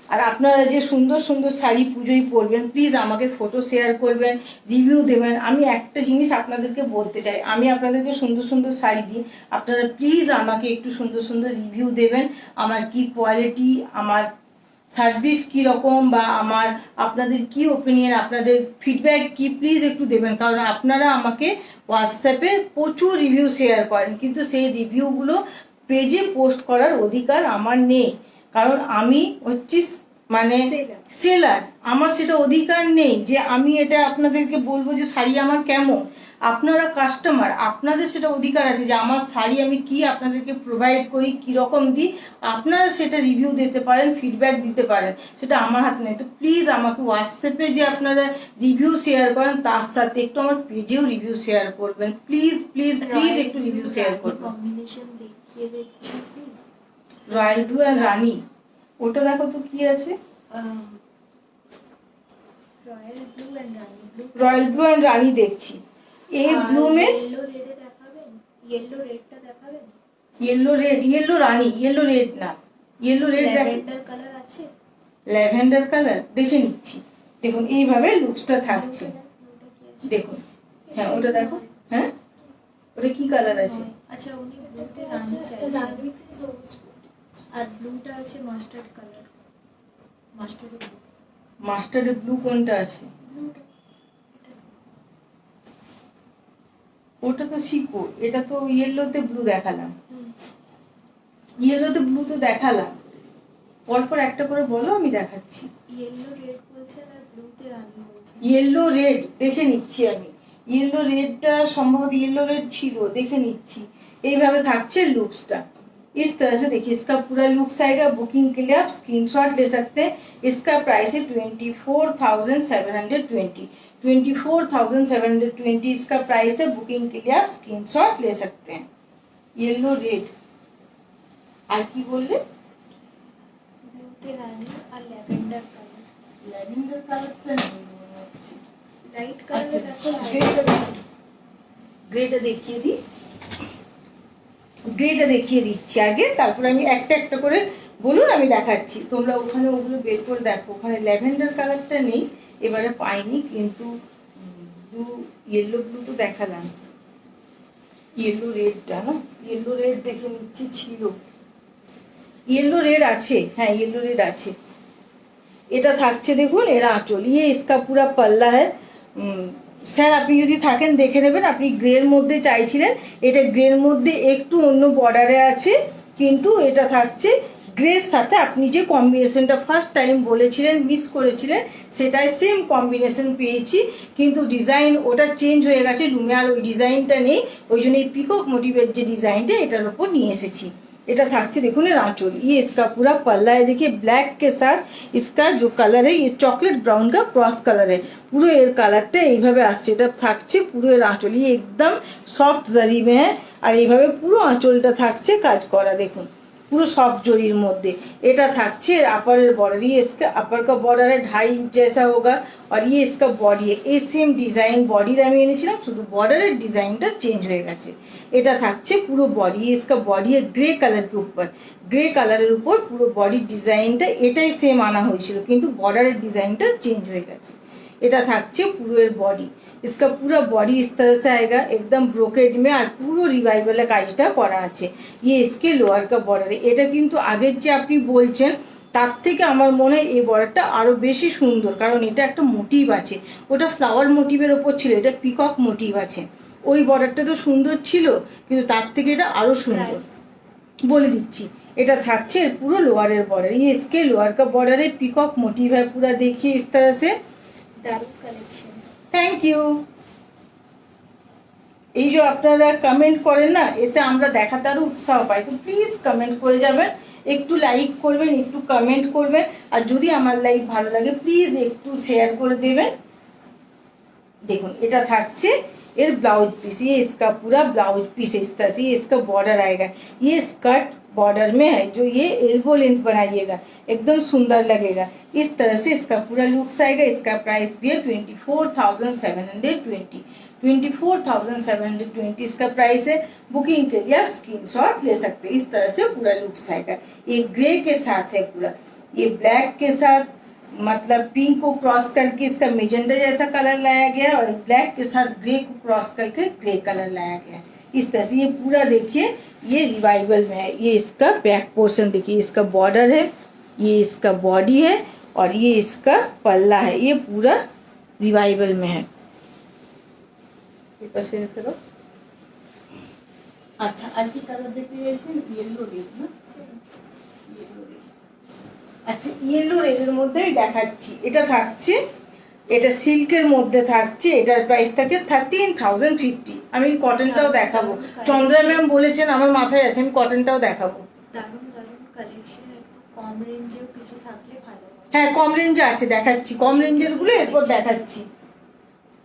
A: আর আপনারা যে সুন্দর সুন্দর শাড়ি পুজোয় পরবেন, প্লিজ আমাকে ফটো শেয়ার করবেন, রিভিউ দেবেন। আমি একটা জিনিস আপনাদেরকে বলতে চাই, আমি আপনাদেরকে সুন্দর সুন্দর শাড়ি দিই, আপনারা প্লিজ আমাকে একটু সুন্দর সুন্দর রিভিউ দেবেন, আমার কি কোয়ালিটি, আমার সার্ভিস কি রকম, বা আমার আপনাদের কি ওপিনিয়ন, আপনাদের ফিডব্যাক কি, প্লিজ একটু দেবেন। কারণ আপনারা আমাকে হোয়াটসঅ্যাপে প্রচুর রিভিউ শেয়ার করেন, কিন্তু সেই রিভিউগুলো পেজে পোস্ট করার অধিকার আমার নেই, কারণ আমি হচ্ছি মানে সেলার, আমার সেটা অধিকার নেই যে আমি এটা আপনাদেরকে বলবো যে শাড়ি আমার কেমন। আপনারা কাস্টমার, আপনাদের সেটা অধিকার আছে যে আমার শাড়ি আমি কি আপনাদেরকে প্রোভাইড করি, কি রকম দিই, আপনারা সেটা রিভিউ দিতে পারেন, ফিডব্যাক দিতে পারেন, সেটা আমার হাতে নেই। তো প্লিজ আমাকে হোয়াটসঅ্যাপে যে আপনারা রিভিউ শেয়ার করেন, তার সাথে একটু আমার পেজেও রিভিউ শেয়ার করবেন, প্লিজ প্লিজ প্লিজ একটু রিভিউ শেয়ার করবেন।
B: কম্বিনেশন দেখিয়ে দিচ্ছি প্লিজ।
A: রয়্যাল ব্লু আর রানী, ওটা দেখো তো কি আছে,
B: রয়্যাল ব্লু এন্ড রানী ব্লু,
A: রয়্যাল ব্লু এন্ড রানী দেখছি। এই ব্লू में
B: येलो रेड দেখাবেন, येलो रेडটা দেখাবেন,
A: येलो रेड, येलो रानी, येलो रेड না, येलो रेड
B: ল্যাভেন্ডার কালার আছে,
A: ল্যাভেন্ডার কালার দেখে নিচ্ছি। দেখুন এইভাবে লুকসটা থাকছে, দেখুন হ্যাঁ ওটা দেখো, হ্যাঁ ওটা কি কালার আছে,
B: আচ্ছা উনি ব্লুতে রানী চাইছেন, আর ব্লুটা আছে mustard colour, mustard blue,
A: mustard blue কোনটা আছে, ওটা তো শিখো, এটা তো ইয়েলোতে ব্লু দেখালাম, ইয়েলোতে ব্লু তো দেখালাম, পরপর একটা করে বলো আমি দেখাচ্ছি।
B: येलो रेड বলছেন আর ব্লুতে রানী বলছেন,
A: येलो रेड দেখে নিচ্ছি আমি, येलो रेडটা সম্ভবত येलो रेड ছিল, দেখে নিচ্ছি। এইভাবে থাকছে লুকসটা, इस तरह से देखिए इसका पूरा लुक्स आएगा। बुकिंग के लिए आप स्क्रीनशॉट ले सकते हैं। इसका प्राइस है 24,720, 24,720 इसका प्राइस है। बुकिंग के लिए आप स्क्रीनशॉट ले सकते हैं। येलो रेड আর কি বললে,
B: ব্লুতে রানী আর ল্যাভেন্ডার কালার,
A: ল্যাভেন্ডার কালারটা নেই মনে হচ্ছে,
B: লাইট কালার দেখো,
A: গ্রেটা দেখিয়ে দিই, গ্রেটা দেখিয়ে দিচ্ছি আগে, তারপর আমি একটা একটা করে বলুন আমি দেখাচ্ছি, তোমরা ওখানে ওগুলো বের করে দেখো। ওখানে ল্যাভেন্ডার কালারটা নেই, এবারে পাইনি, কিন্তু ব্লু ইয়েলো ব্লু তো দেখালাম, ইয়েলো রেডটা না, ইয়েলো রেড দেখে নিচ্ছি, ছিল ইয়েলো রেড আছে, হ্যাঁ ইয়েলো রেড আছে। এটা থাকছে দেখুন এর আঁচল, ইয়ে इसका पूरा पल्ला है। স্যার আপনি যদি থাকেন দেখে নেবেন, আপনি গ্রের মধ্যে চাইছিলেন, এটা গ্রের মধ্যে একটু অন্য বর্ডারে আছে, কিন্তু এটা থাকছে গ্রের সাথে আপনি যে কম্বিনেশনটা ফার্স্ট টাইম বলেছিলেন মিস করেছিলেন, সেটাই সেম কম্বিনেশন পেয়েছি, কিন্তু ডিজাইন ওটা চেঞ্জ হয়ে গেছে, লুমে আর ওই ডিজাইনটা নেই, ওই জন্য এই পিকক মোটিভের যে ডিজাইনটা এটার উপর নিয়ে এসেছি। এটা থাকছে দেখুন এর आंचल, ये इसका पूरा पल्ला है। देखिए ब्लैक के साथ इसका जो कलर है ये चॉकलेट ब्राउन का क्रॉस कलर है। পুরো এর কালারটা এইভাবে আসছে, এটা থাকছে পুরো এর आंचल, ये एकदम সফট জরি में है। আর এইভাবে পুরো आंचलটা থাকছে কাজ করা, দেখুন পুরো সফট জরির মধ্যে। এটা থাকছে এর अपर बॉर्डर, ये इसका अपर का बॉर्डर है 2.5 इंच जैसा होगा और ये इसका बॉडी है। এই সেম ডিজাইন বডির আমি এনেছিলাম, শুধু বর্ডারের ডিজাইনটা চেঞ্জ হয়ে গেছে। এটা থাকছে পুরো বডি, इसका बॉडी है ग्रे कलर के ऊपर, গ্রে কালারের উপর পুরো বডির ডিজাইনটা এটাই সেম আনা হয়েছিল, কিন্তু বর্ডারের ডিজাইনটা চেঞ্জ হয়ে গেছে। এটা থাকছে পুরো এর বডি, इसका पूरा बॉडी इस तरह से आएगा एकदम ब्रोकेड में और পুরো রিভাইভালে কাজটা করা আছে। ये इसके লোয়ার का बॉर्डर है। এটা কিন্তু আগের যে আপনি বলছেন তার থেকে আমার মনে হয় এই বর্ডারটা আরো বেশি সুন্দর, কারণ এটা একটা মোটিভ আছে, ওটা ফ্লাওয়ার মোটিভের ওপর ছিল, এটা পিকক মোটিভ আছে। ওই বর্ডারটা তো সুন্দর ছিল, কিন্তু তার থেকে এটা আরো সুন্দর। বলে দিচ্ছি, এটা থাকছে এর পুরো লোয়ারের बॉर्डर, ये इसके लोअर का बॉर्डर है, पिकॉक मोटिव है पूरा। देखिए इस तरह से,
B: দারুণ কালেকশন।
A: Thank you. এই যে আপনারা কমেন্ট করেন না, এতে আমরা দেখাতে আরো উৎসাহ পাই, তো প্লিজ কমেন্ট করে যাবেন, একটু লাইক করবেন, একটু কমেন্ট করবেন, আর যদি আমার লাইভ ভালো লাগে প্লিজ একটু শেয়ার করে দেবেন। দেখুন এটা থাকছে এর ब्लाउज पीस, ये इसका पूरा ब्लाउज पीस है। इस तरह से ये इसका बॉर्डर आएगा, ये स्कर्ट बॉर्डर में है, जो ये एल्बो लेंथ बनाइएगा एकदम सुंदर लगेगा। इस तरह से इसका पूरा लुक्स आएगा। इसका प्राइस भी है 24,720, 24,720 इसका प्राइस है। बुकिंग के लिए आप स्क्रीनशॉट ले सकते हैं। इस तरह से पूरा लुक्स आएगा। ये ग्रे के साथ है पूरा, ये ब्लैक के साथ मतलब पिंक को क्रॉस करके इसका मेजेंडा जैसा कलर लाया गया है, और ब्लैक के साथ ग्रे को क्रॉस करके ग्रे कलर लाया गया है। इस तरह से ये पूरा देखिए, ये रिवाइवल में है। ये इसका बैक पोर्शन देखिए, इसका बॉर्डर है, ये इसका बॉडी है और ये इसका पल्ला है। ये पूरा रिवाइवल में है। अच्छा আর কি কালার দেখতে চাইছেন? ইয়েলো রেড না, ইয়েলো রেড। আচ্ছা ইয়েলো রেডের মধ্যেই দেখাচ্ছি। এটা থাকছে, এটা সিল্কের মধ্যে থাকছে, এটার প্রাইস থাকছে 13,050। আমি কটনটাও দেখাবো, চন্দ্রা ম্যাম বলেছেন, আমার মাথায় আছে, আমি কটনটাও দেখাবো।
B: দারুণ দারুণ কালেকশন, কম রেঞ্জেও কিছু থাকলে ভালো হয়।
A: হ্যাঁ কম রেঞ্জে আছে, দেখাচ্ছি কম রেঞ্জের গুলো এরপর দেখাচ্ছি,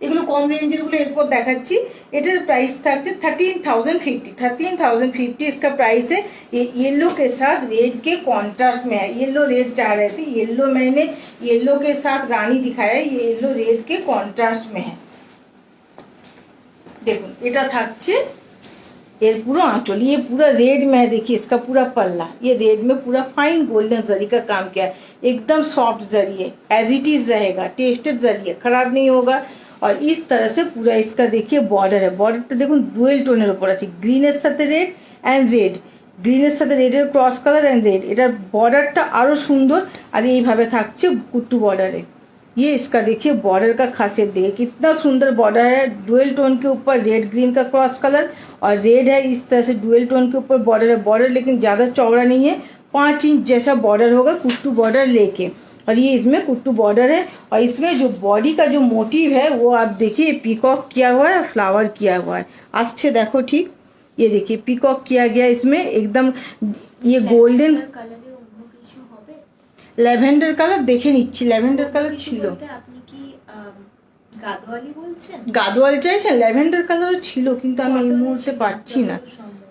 A: এগুলো কম রেঞ্জের গুলো এরপর দেখাচ্ছি। এটার प्राइस থাকছে 13,050, 13,050 इसका प्राइस है। ये येलो के साथ रेड के कॉन्ट्रास्ट में है, येलो रेड चाह रहे थे, येलो मैंने येलो के साथ रानी दिखाया, ये येलो रेड के कॉन्ट्रास्ट में है। देखो এটা থাকছে এর পুরো आंचल, ये पूरा रेड में है। देखिए इसका पूरा पल्ला, ये रेड में पूरा फाइन गोल्डन जरी का काम किया है, एकदम सॉफ्ट जरी है, एज इट इज रहेगा, टेस्टेड जरी है, खराब नहीं होगा। और इस तरह से पूरा इसका देखिए बॉर्डर है, बॉर्डरটা দেখুন ডুয়েল টোনের উপর আছে, গ্রিনের সাথে রেড এন্ড রেড, গ্রিনের সাথে রেডের ক্রস কালার এন্ড रेड। এটা বর্ডারটা আরো সুন্দর, আর এইভাবে থাকছে কুট্টু বর্ডারে। ये इसका देखिए बॉर्डर का खासियत देखिए, कितना सुंदर बॉर्डर है, डुअल टोन के ऊपर रेड ग्रीन का क्रॉस कलर और रेड है। इस तरह से डुअल टोन के ऊपर बॉर्डर है, बॉर्डर लेकिन ज्यादा चौड़ा नहीं है, 5 इंच जैसा बॉर्डर होगा कुट्टू बॉर्डर लेके, और ये इसमें कुट्टू बॉर्डर है। और इसमें जो बॉडी का जो मोटिव है वो आप देखिए पीकॉक किया हुआ है, फ्लावर किया हुआ है। आस्थे देखो ठीक, ये देखिए पीकॉक किया गया इसमें एकदम। ये गोल्डन
B: কালারে অন্য কিছু হবে?
A: ল্যাভেন্ডার কালার দেখে নিচ্ছি, ল্যাভেন্ডার কালার
B: কিছু
A: ছিল।
B: বলতে আপনি কি গাদোয়ালি বলছেন?
A: গাদোয়াল চাইছেন? ল্যাভেন্ডার কালারও ছিল, কিন্তু আমি এই মুহূর্তে পাচ্ছি না।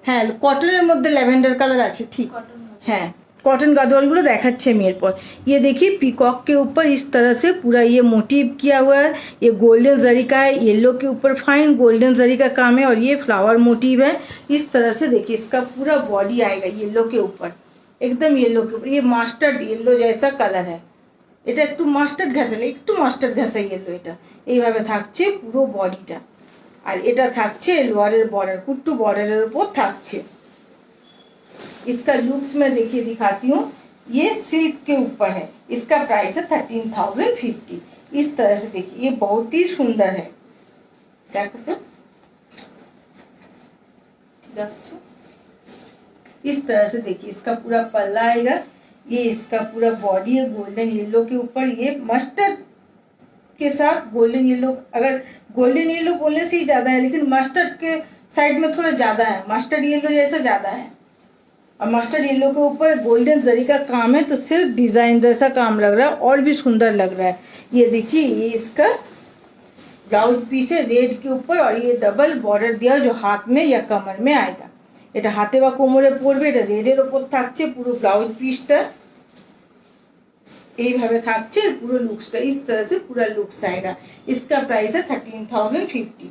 A: হ্যাঁ কটনের মধ্যে ল্যাভেন্ডার কালার আছে ঠিক।
B: কটন
A: হ্যাঁ कॉटन गादोल गुलो देखाচ্ছে আমি এরপর। ये देखिए पीकॉक के ऊपर इस तरह से पूरा ये मोटिव किया हुआ है, ये गोल्डन जरी का है, येलो के ऊपर फाइन गोल्डन जरी का काम है, और ये फ्लावर मोटिव है। इस तरह से देखिए इसका पूरा बॉडी आएगा येलो के ऊपर, एकदम येलो के ऊपर। ये मास्टर्ड येलो जैसा कलर है, এটা একটু মাস্টার্ড ঘাসা, একটু মাস্টার্ড ঘাসা येलो। এটা এইভাবে থাকছে পুরো বডিটা, আর এটা থাকছে লোয়ারের বর্ডার, কুট্টু বর্ডারের উপর থাকছে। इसका लुक्स में देखिए दिखाती हूँ, ये सिल्क के ऊपर है, इसका प्राइस है 13,050। इस तरह से देखिए ये बहुत ही सुंदर है। देखो तो इस तरह से देखिए इसका पूरा पल्ला आएगा, ये इसका पूरा बॉडी है गोल्डन येलो के ऊपर। ये मस्टर्ड के साथ गोल्डन येलो, अगर गोल्डन येलो बोलने से ही ज्यादा है, लेकिन मस्टर्ड के साइड में थोड़ा ज्यादा है, मस्टर्ड येलो जैसा ज्यादा है। और मस्टर्ड येलो के ऊपर गोल्डन जरी का काम है, तो सिर्फ डिजाइन जैसा काम लग रहा है और भी सुंदर लग रहा है। ये देखिए, ये इसका ब्लाउज पीस है रेड के ऊपर, और ये डबल बॉर्डर दिया जो हाथ में या कमर में आएगा। এটা হাতে বা কোমরে পড়বে, এটা রেডের ওপর থাকছে, পুরো ব্লাউজ পিসটা এইভাবে থাকছে, পুরো লুকসটা इस तरह से पूरा लुक्स आएगा। इसका प्राइस है 13,050।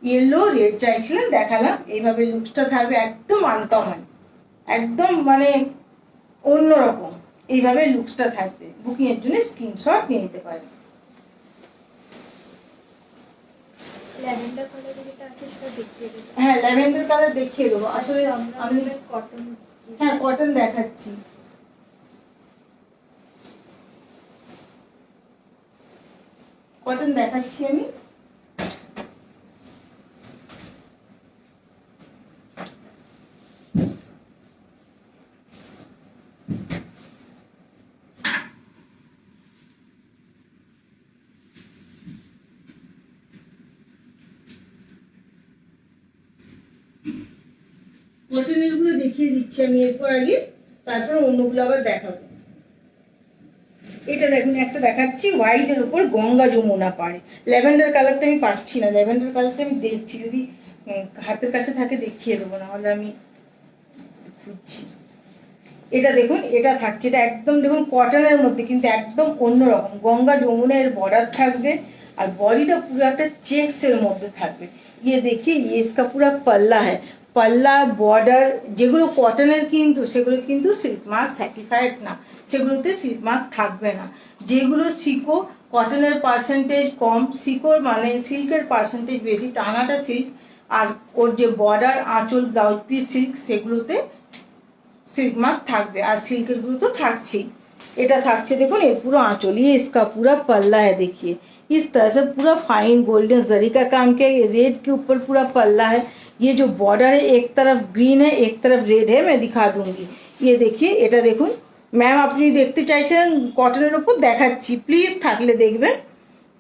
A: येलो রেড চাইছিলেন, দেখালাম। এইভাবে লুকসটা থাকবে, একদম আনকমন, একদম মানে অন্যরকম। এইভাবে লুকসটা থাকবে। বুকিং এর জন্য স্ক্রিনশট নিয়ে নিতে পারেন।
B: ল্যাভেন্ডার কালারের যেটা আছে সেটা দেখিয়ে দেবো।
A: হ্যাঁ, ল্যাভেন্ডার কালার দেখিয়ে দেবো। আসলে আমি
B: কটন,
A: হ্যাঁ কটন দেখাচ্ছি। কটন দেখাচ্ছি আমি। কটনের গুলো দেখিয়ে দিচ্ছি আমি এরপর আগে, তারপর অন্যগুলো আবার দেখাবো। এটা দেখুন, একটা দেখাচ্ছি হোয়াইটের উপর গঙ্গা যমুনা পাড়ে। ল্যাভেন্ডার কালারটা আমি পাচ্ছি না, ল্যাভেন্ডার কালারটা আমি দেখছি, যদি হাতের কাছে থাকে দেখিয়ে দেবো, না হলে আমি খুঁজছি। এটা দেখুন, এটা থাকছে, এটা একদম দেখুন কটনের মধ্যে, কিন্তু একদম অন্যরকম গঙ্গা যমুনা এর বর্ডার থাকবে, আর বডিটা পুরো একটা চেক্স এর মধ্যে থাকবে। ये देखिए, ये इसका पूरा पल्ला है। पल्ला बॉर्डर যেগুলো কটনের, কিন্তু সেগুলো কিন্তু সিল্ক মার্ক সার্টিফাইড না, সেগুলোতে সিল্ক মার্ক থাকবে না। যেগুলো সিকো, কটনের পার্সেন্টেজ কম, সিকোর মানে সিল্কের পার্সেন্টেজ বেশি, টানাটা সিল্ক, আর ওর যে বর্ডার আঁচল ব্লাউজ পিস সিল্ক, সেগুলোতে सिल्क मार्क থাকবে, আর সিল্কের গুলো তো থাকছেই। এটা থাকছে দেখুন, ये पूरा आंचल, ये इसका पूरा पल्ला है। देखिए इस तरह से पूरा फाइन गोल्डन जरी का काम किया। ये रेड के ऊपर पूरा पल्ला है। ये जो बॉर्डर है, एक तरफ ग्रीन है, एक तरफ रेड है, मैं दिखा दूंगी। ये देखिए, এটা দেখুন ম্যাম, আপনি দেখতে চাইছেন কটনের উপর, দেখাচ্ছি প্লিজ, থাকলে দেখবেন।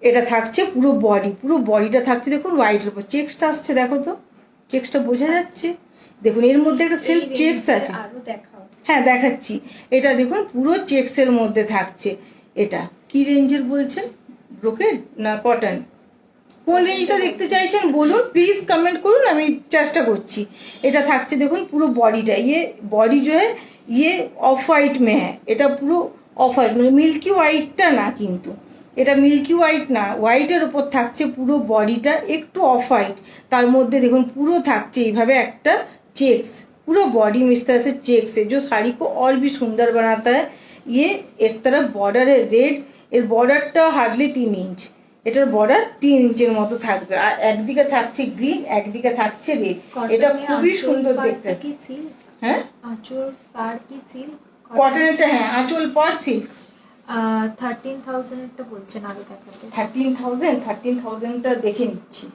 A: এটা থাকছে পুরো বডি, পুরো বডিটা থাকছে দেখুন হোয়াইটের উপর, চেক্সটা আসছে, দেখো তো চেক্সটা বোঝা যাচ্ছে। দেখুন এর মধ্যে একটা সেলফ চেক্স আছে।
B: আরো দেখাও।
A: হ্যাঁ দেখাচ্ছি, এটা দেখুন পুরো চেক্স এর মধ্যে থাকছে। এটা কি রেঞ্জের বলছেন, ব্রোকেড না কটন? কোন রেঞ্জটা দেখতে চাইছেন বলুন প্লিজ, কমেন্ট করুন, আমি চেষ্টা করছি। এটা থাকছে দেখুন পুরো বডিটা, ये बॉडी जो है ये ऑफ वाइट में है। এটা পুরো অফ হোয়াইট, মানে মিল্কি হোয়াইটটা না, কিন্তু এটা মিল্কি হোয়াইট না, হোয়াইটের উপর থাকছে পুরো বডিটা, একটু অফ হোয়াইট, তার মধ্যে দেখুন পুরো থাকছে এইভাবে একটা चेक्स। पूरा बॉडी में इस तरह से चेक्स है, जो साड़ी को और भी सुंदर बनाता है। ये एक तरफ बॉर्डर है रेड, এর বর্ডারটা হার্ডলি 3 ইঞ্চ, এটার বর্ডার 3 ইঞ্চের মতো থাকবে, আর একদিকে থাকছে গ্রিন, একদিকে থাকছে রেড। এটা খুবই সুন্দর দেখতে।
B: কি সিল্ক?
A: হ্যাঁ,
B: আঁচল পাড় কি সিল্ক?
A: কটনেরটা, হ্যাঁ আঁচল পাড় সিল্ক।
B: 13,000 এরটা বলছেন আগে দেখাতে।
A: 13,000টা দেখে নিচ্ছি।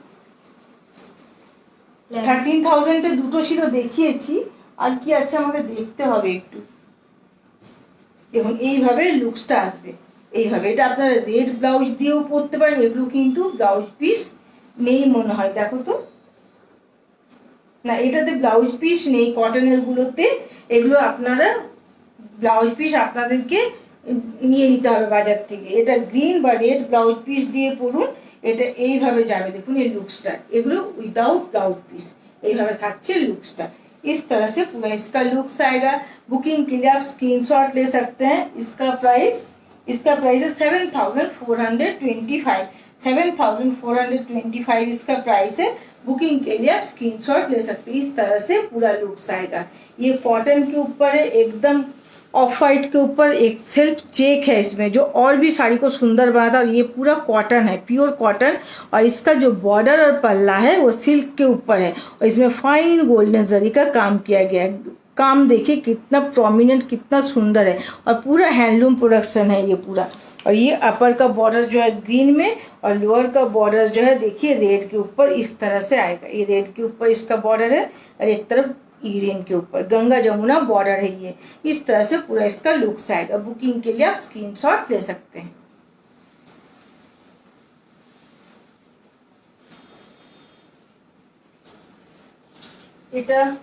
A: 13,000 দুটো ছিল, দেখিয়েছি, আর কি আছে আমাকে দেখতে হবে একটু। দেখুন এইভাবে লুকসটা আসবে, এইভাবে। এটা আপনারা রেড ব্লাউজ দিয়েও পরতে পারেন, এগুলো কিন্তু ব্লাউজ পিস নেই মনে হয়, দেখো তো, না এটাতে ব্লাউজ পিস নেই কটনের গুলোতে। এগুলো আপনারা ব্লাউজ পিস আপনাদেরকে নিয়ে নিতে হবে বাজার থেকে। এটা গ্রিন বা রেড ব্লাউজ পিস দিয়ে পরুন, এটা এইভাবে যাবে। দেখুন এই লুকসটা, এগুলো উইদাউট ब्लाउज पीस এইভাবে থাকছে লুকসটা। इस तरह से पूरा इसका लुक्स आएगा। बुकिंग के लिए आप स्क्रीनशॉट ले सकते हैं। इसका प्राइस है 7,425। 7,425 इसका प्राइस है। बुकिंग के लिए आप स्क्रीनशॉट ले सकते हैं। इस तरह से पूरा लुक्स आएगा। ये कॉटन के ऊपर है, एकदम ऑफ वाइट के ऊपर एक सेल्फ चेक है इसमें, जो और भी साड़ी को सुंदर बनाता है। और ये पूरा कॉटन है, प्योर कॉटन, और इसका जो बॉर्डर और पल्ला है वो सिल्क के ऊपर है, और इसमें फाइन गोल्डन जरी का काम किया गया है। काम देखिए कितना प्रोमिनेंट, कितना सुंदर है, और पूरा हैंडलूम प्रोडक्शन है ये पूरा। और ये अपर का बॉर्डर जो है ग्रीन में, और लोअर का बॉर्डर जो है देखिए रेड के ऊपर इस तरह से आएगा। ये रेड के ऊपर इसका बॉर्डर है, और एक तरफ ग्रीन के ऊपर गंगा जमुना बॉर्डर है। ये इस तरह से पूरा इसका लुक्स आएगा। बुकिंग के लिए आप स्क्रीनशॉट ले सकते हैं। এটা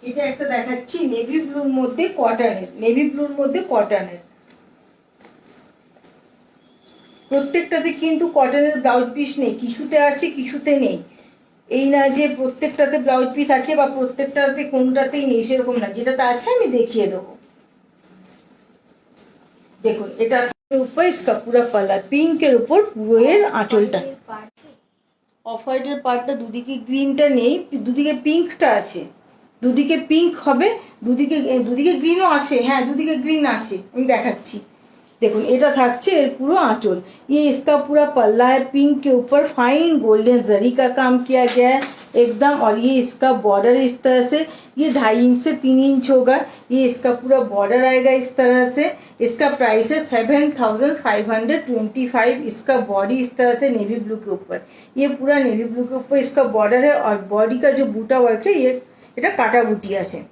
A: এটা একটা দেখাচ্ছি নেভি ব্লুর মধ্যে কটনের, নেভি ব্লুর মধ্যে কটনের। প্রত্যেকটাতে কিন্তু কটনের ব্লাউজ পিস নেই, কিছুতে আছে কিছুতে নেই। এই না যে প্রত্যেকটাতে ব্লাউজ পিস আছে বা প্রত্যেকটাতে কোনটাতেই নেই, সেরকম না। যেটাতে আছে আমি দেখিয়ে দেবো। দেখুন এটা ऊपर इसका पूरा पल्ला পিঙ্কের উপর পুরো এর আঁচলটা। অফ হোয়াইটের পার্টটা দুদিকে গ্রিনটা নেই, দুদিকে পিঙ্কটা আছে। দুদিকে পিঙ্ক হবে, দুদিকে গ্রিনও আছে। হ্যাঁ, দুদিকে গ্রিন আছে, আমি দেখাচ্ছি। देखो এটা থাকছে এর পুরো आंचल। ये इसका पूरा पल्ला है, पिंक के ऊपर फाइन गोल्डन जरी का काम किया गया है एकदम। और ये इसका बॉर्डर इस तरह से, ये 2.5 इंच से 3 इंच होगा। ये इसका पूरा बॉर्डर आएगा इस तरह से। इसका प्राइस है 7525। इसका बॉडी इस तरह से नेवी ब्लू के ऊपर, ये पूरा नेवी ब्लू के ऊपर इसका बॉर्डर है। और बॉडी का जो बूटा वर्क है ये काटा बुटिया से,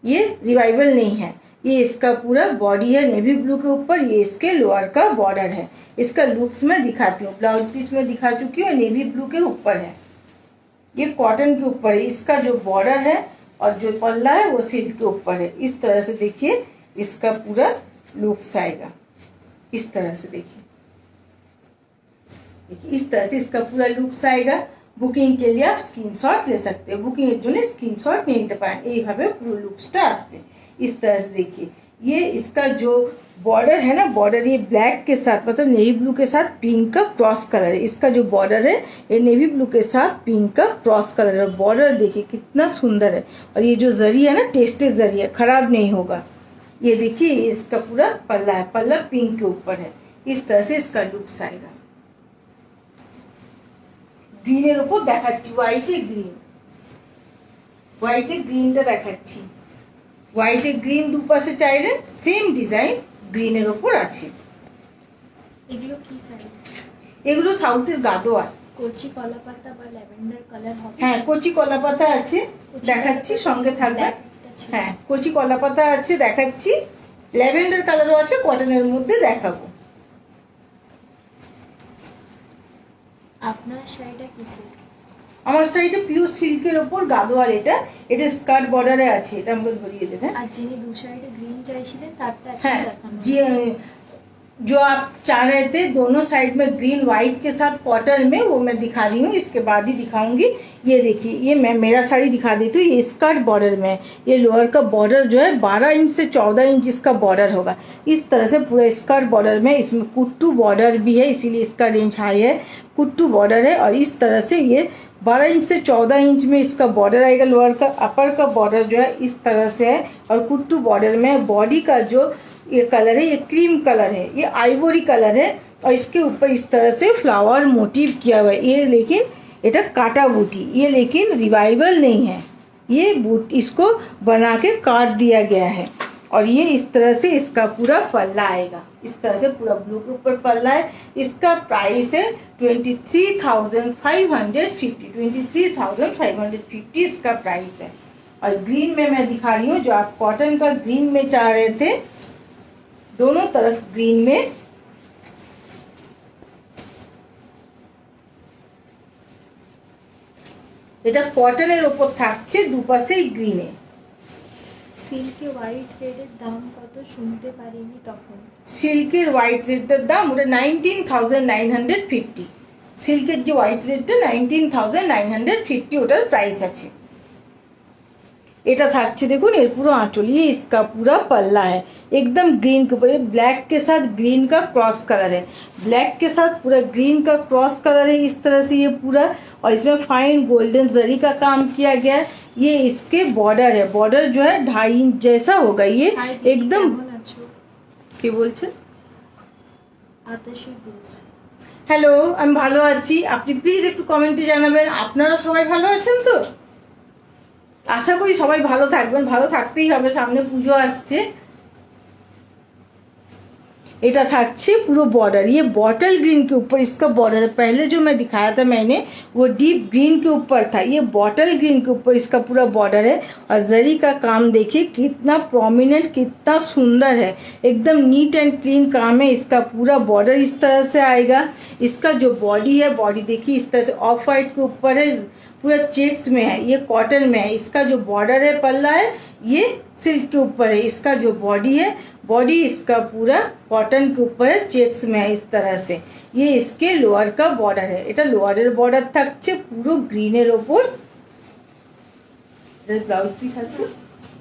A: ये रिवाइवल नहीं है। ये इसका पूरा बॉडी है नेवी ब्लू के ऊपर, ये इसके लोअर का बॉर्डर है। इसका लुक्स में दिखाती हूँ, ब्लाउज पीस में दिखा चुकी हूँ, नेवी ब्लू के ऊपर है। ये कॉटन के ऊपर है। इसका जो बॉर्डर है और जो पल्ला है वो सिल्क के ऊपर है। इस तरह से देखिए इसका पूरा लुक्स आएगा। इस तरह से देखिए इस तरह से इसका पूरा लुक्स आएगा। বুকিং के लिए आप स्क्रीनशॉट ले सकते हैं। बुकिंग এর জন্য স্ক্রিনশট নিয়ে নিতে পারেন। এইভাবে পুরো লুকসটা আসবে। इस तरह से देखिए ये इसका जो बॉर्डर है ना, बॉर्डर ये ब्लैक के साथ मतलब नेवी ब्लू के साथ पिंक का क्रॉस कलर है। इसका जो बॉर्डर है ये नेवी ब्लू के साथ पिंक का क्रॉस कलर है। बॉर्डर देखिए कितना सुंदर है। और ये जो जरी है ना, टेस्टेड जरी है, खराब नहीं होगा। ये देखिए इसका पूरा पल्ला है, पल्ला पिंक के ऊपर है। इस तरह से इसका लुक्स आएगा। গ্রিনের উপর দেখাচ্ছি, হোয়াইটে গ্রিন, হোয়াইটে গ্রিনটা দেখাচ্ছি। হোয়াইটে গ্রিন দুপাশে চাইলে সেম ডিজাইন গ্রিনের উপর আছে।
B: এগুলো কি শাড়ি?
A: এগুলো সাউথের গাদোয়া।
B: কচি কলাপাতা বা ল্যাভেন্ডার কালার হবে?
A: হ্যাঁ, কচি কলাপাতা আছে, দেখাচ্ছি, সঙ্গে থাকবে। হ্যাঁ, কচি কলাপাতা আছে, দেখাচ্ছি। ল্যাভেন্ডার কালারও আছে, কটনের মধ্যে দেখাবো।
B: আপনার শাড়িটা কি সিল্ক?
A: আমার শাড়িটা পিওর সিল্কের উপর গাদোয়ার। এটা স্কার্ট বর্ডারে আছে। এটা আমরা ধরিয়ে দেবেন।
B: আর যিনি দু সাইডে গ্রিন চাইছিলেন তারটা এখন
A: हाँ
B: দেখানো।
A: जी, जो आप चाह रहे थे दोनों साइड में ग्रीन व्हाइट के साथ कॉटन में, वो मैं दिखा रही हूँ। इसके बाद ही दिखाऊंगी। ये देखिए, ये मैं मेरा साड़ी दिखा देती हूँ। ये स्कर्ट बॉर्डर में, ये लोअर का बॉर्डर जो है 12 इंच से 14 इंच इसका बॉर्डर होगा। इस तरह से पूरा स्कर्ट बॉर्डर में, इसमें कुट्टू बॉर्डर भी है, इसीलिए इसका रेंज हाई है। कुट्टू बॉर्डर है और इस तरह से ये 12 इंच से 14 इंच में इसका बॉर्डर आएगा। लोअर का, अपर का बॉर्डर जो है इस तरह से है और कुट्टू बॉर्डर में। बॉडी का जो ये कलर है ये क्रीम कलर है, ये आइवरी कलर है। और इसके ऊपर इस तरह से फ्लावर मोटिव किया हुआ है। ये लेकिन এটা काटा बूटी, ये लेकिन रिवाइवल नहीं है। ये बूट इसको बना के काट दिया गया है। और ये इस तरह से इसका पूरा पल्ला आएगा। इस तरह से पूरा ब्लू के ऊपर पल्ला है। इसका प्राइस है 23,550। 23,550 इसका प्राइस है। और ग्रीन में मैं दिखा रही हूँ, जो आप कॉटन का ग्रीन में चाह रहे थे, दोनों तरफ ग्रीन में। এটা কটনের উপর থাকছে, দুপাশেই গ্রিনে।
B: সিল্কে হোয়াইট রেডের দাম কত শুনতে পারিনি তখন?
A: সিল্কের হোয়াইট রেডটার দাম ওটা 19,950। সিল্কের যে হোয়াইট রেডটা 19,950 ওটার প্রাইস আছে। এটা থাকছে দেখুন এর পুরো आंचल, ये इसका पूरा पल्ला है एकदम ग्रीन के ऊपर। ब्लैक के साथ ग्रीन का क्रॉस कलर है, ब्लैक के साथ पूरा ग्रीन का क्रॉस कलर है। इस तरह से ये पूरा, और इसमें फाइन गोल्डन जरी का काम किया गया है। ये इसके बॉर्डर है, बॉर्डर जो है 2.5 इंच जैसा होगा। ये एकदम কি বলছেন?
B: আতাশী ঘোষ।
A: হ্যালো, আমি ভালো আছি। আপনি প্লিজ একটু কমেন্টে জানাবেন আপনারা সবাই ভালো আছেন তো। আশা করি সবাই ভালো থাকবেন, ভালো থাকতেই হবে, সামনে পুজো আসছে। এটা থাকছে पूरा बॉर्डर, ये बॉटल ग्रीन के ऊपर इसका बॉर्डर है। पहले जो मैं दिखाया था मैंने वो डीप ग्रीन के ऊपर था, ये बॉटल ग्रीन के ऊपर इसका पूरा बॉर्डर है। और जरी का काम देखिए कितना प्रोमिनेंट, कितना सुंदर है, एकदम नीट एंड क्लीन काम है। इसका पूरा बॉर्डर इस तरह से आएगा। इसका जो बॉडी है, बॉडी देखिए इस तरह से ऑफ वाइट के ऊपर है, पूरा चेक्स में है, ये कॉटन में है। इसका जो बॉर्डर है पल्ला है ये सिल्क के ऊपर है। इसका जो बॉडी है, बॉडी इसका पूरा कॉटन के ऊपर है, चेक्स में है इस तरह से। ये इसके लोअर का बॉर्डर है। এটা লোয়ারের বর্ডার থাকছে পুরো গ্রিনের ওপর। ब्लाउज पीस আছে,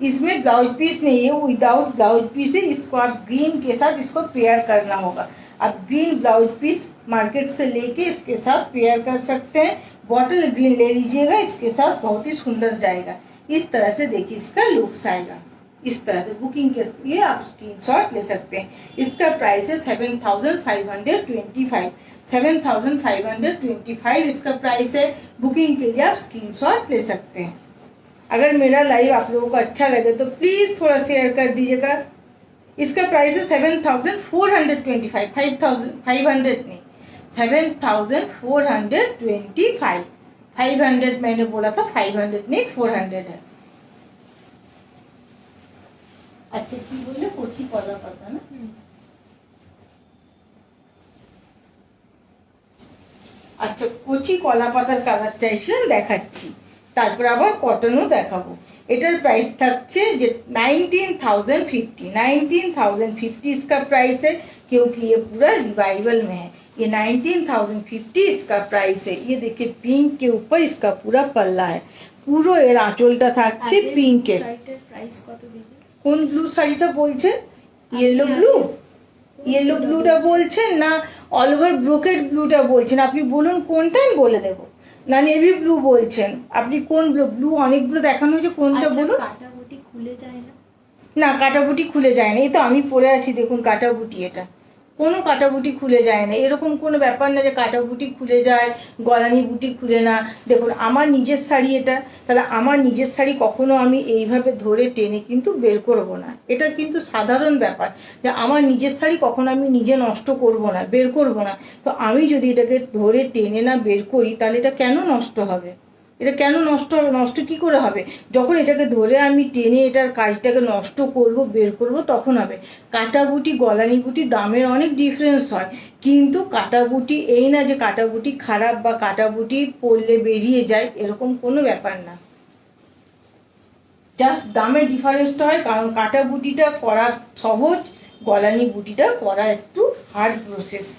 A: इसमें ब्लाउज पीस नहीं है, विदाउट ब्लाउज पीस है। इसको आप ग्रीन के साथ इसको पेयर करना होगा। आप ग्रीन ब्लाउज पीस मार्केट से लेके इसके साथ पेयर कर सकते हैं। बॉटल ग्रीन ले लीजिएगा, इसके साथ बहुत ही सुंदर जाएगा। इस तरह से देखिए इसका लुक्स आएगा। इस तरह से बुकिंग के लिए आप स्क्रीनशॉट ले सकते हैं। इसका प्राइस है 7,525। 7,525 इसका प्राइस है। बुकिंग के लिए आप स्क्रीनशॉट ले सकते हैं। अगर मेरा लाइव आप लोगों को अच्छा लगे तो प्लीज थोड़ा शेयर कर दीजिएगा। इसका प्राइस है 7,425। 5,500 नहीं, 7,425। 500 मैंने बोला था, 500 नहीं 400 है। अच्छा কি বললে কচি কলা পাতা না? আচ্ছা কচি কলা পাতার কালার চাইছিলাম, দেখাচ্ছি। তারপর আবার কটনও দেখাবো। এটার प्राइस থাকছে যে 19,050। 19,050 इसका प्राइस है, क्योंकि ये पूरा रिवाइवल में है। ये 19,050 इसका प्राइस है। ये देखिए पिंक के ऊपर इसका पूरा पल्ला है। পুরো এর আঁচলটা থাকছে পিঙ্কের।
B: শাড়িটার প্রাইস কত দিদি?
A: কোন ব্লু শাড়িটা বলছেন? Yellow blue? ইয়েলো ব্লুটা বলছেন না অল ওভার ব্রোকেড ব্লুটা বলছেন? আপনি বলুন কোনটা, আমি বলে দেবো। না নেভি ব্লু বলছেন আপনি? কোন ব্লু? ব্লু অনেকগুলো দেখানো হয়েছে, কোনটা বলুন।
B: কাটাবুটি খুলে যায় না?
A: না কাটাবুটি খুলে যায় না। এই তো আমি পরে আছি, দেখুন কাটাবুটি। এটা কোনো কাটাবুটি খুলে যায় না। এরকম কোনো ব্যাপার না যে কাটাবুটি খুলে যায়, গলানি বুটি খুলে না। দেখুন আমার নিজের শাড়ি এটা, তাহলে আমার নিজের শাড়ি কখনো আমি এইভাবে ধরে টেনে কিন্তু বের করব না। এটা কিন্তু সাধারণ ব্যাপার যে আমার নিজের শাড়ি কখনো আমি নিজে নষ্ট করব না, বের করব না। তো আমি যদি এটাকে ধরে টেনে না বের করি তাহলে এটা কেন নষ্ট হবে? এটা কেন নষ্ট হবে? নষ্ট কি করে হবে? যখন এটাকে ধরে আমি টেনে এটার কাজটাকে নষ্ট করব, বের করব, তখন হবে। কাটাবুটি গলানি বুটি দামের অনেক ডিফারেন্স হয়, কিন্তু কাটাবুটি এই না যে কাটাবুটি খারাপ বা কাটাবুটি পরলে বেরিয়ে যায়, এরকম কোনো ব্যাপার না। জাস্ট দামের ডিফারেন্সটা হয়, কারণ কাটাবুটিটা করা সহজ, গলানি বুটিটা করা একটু हार्ड प्रोसेस।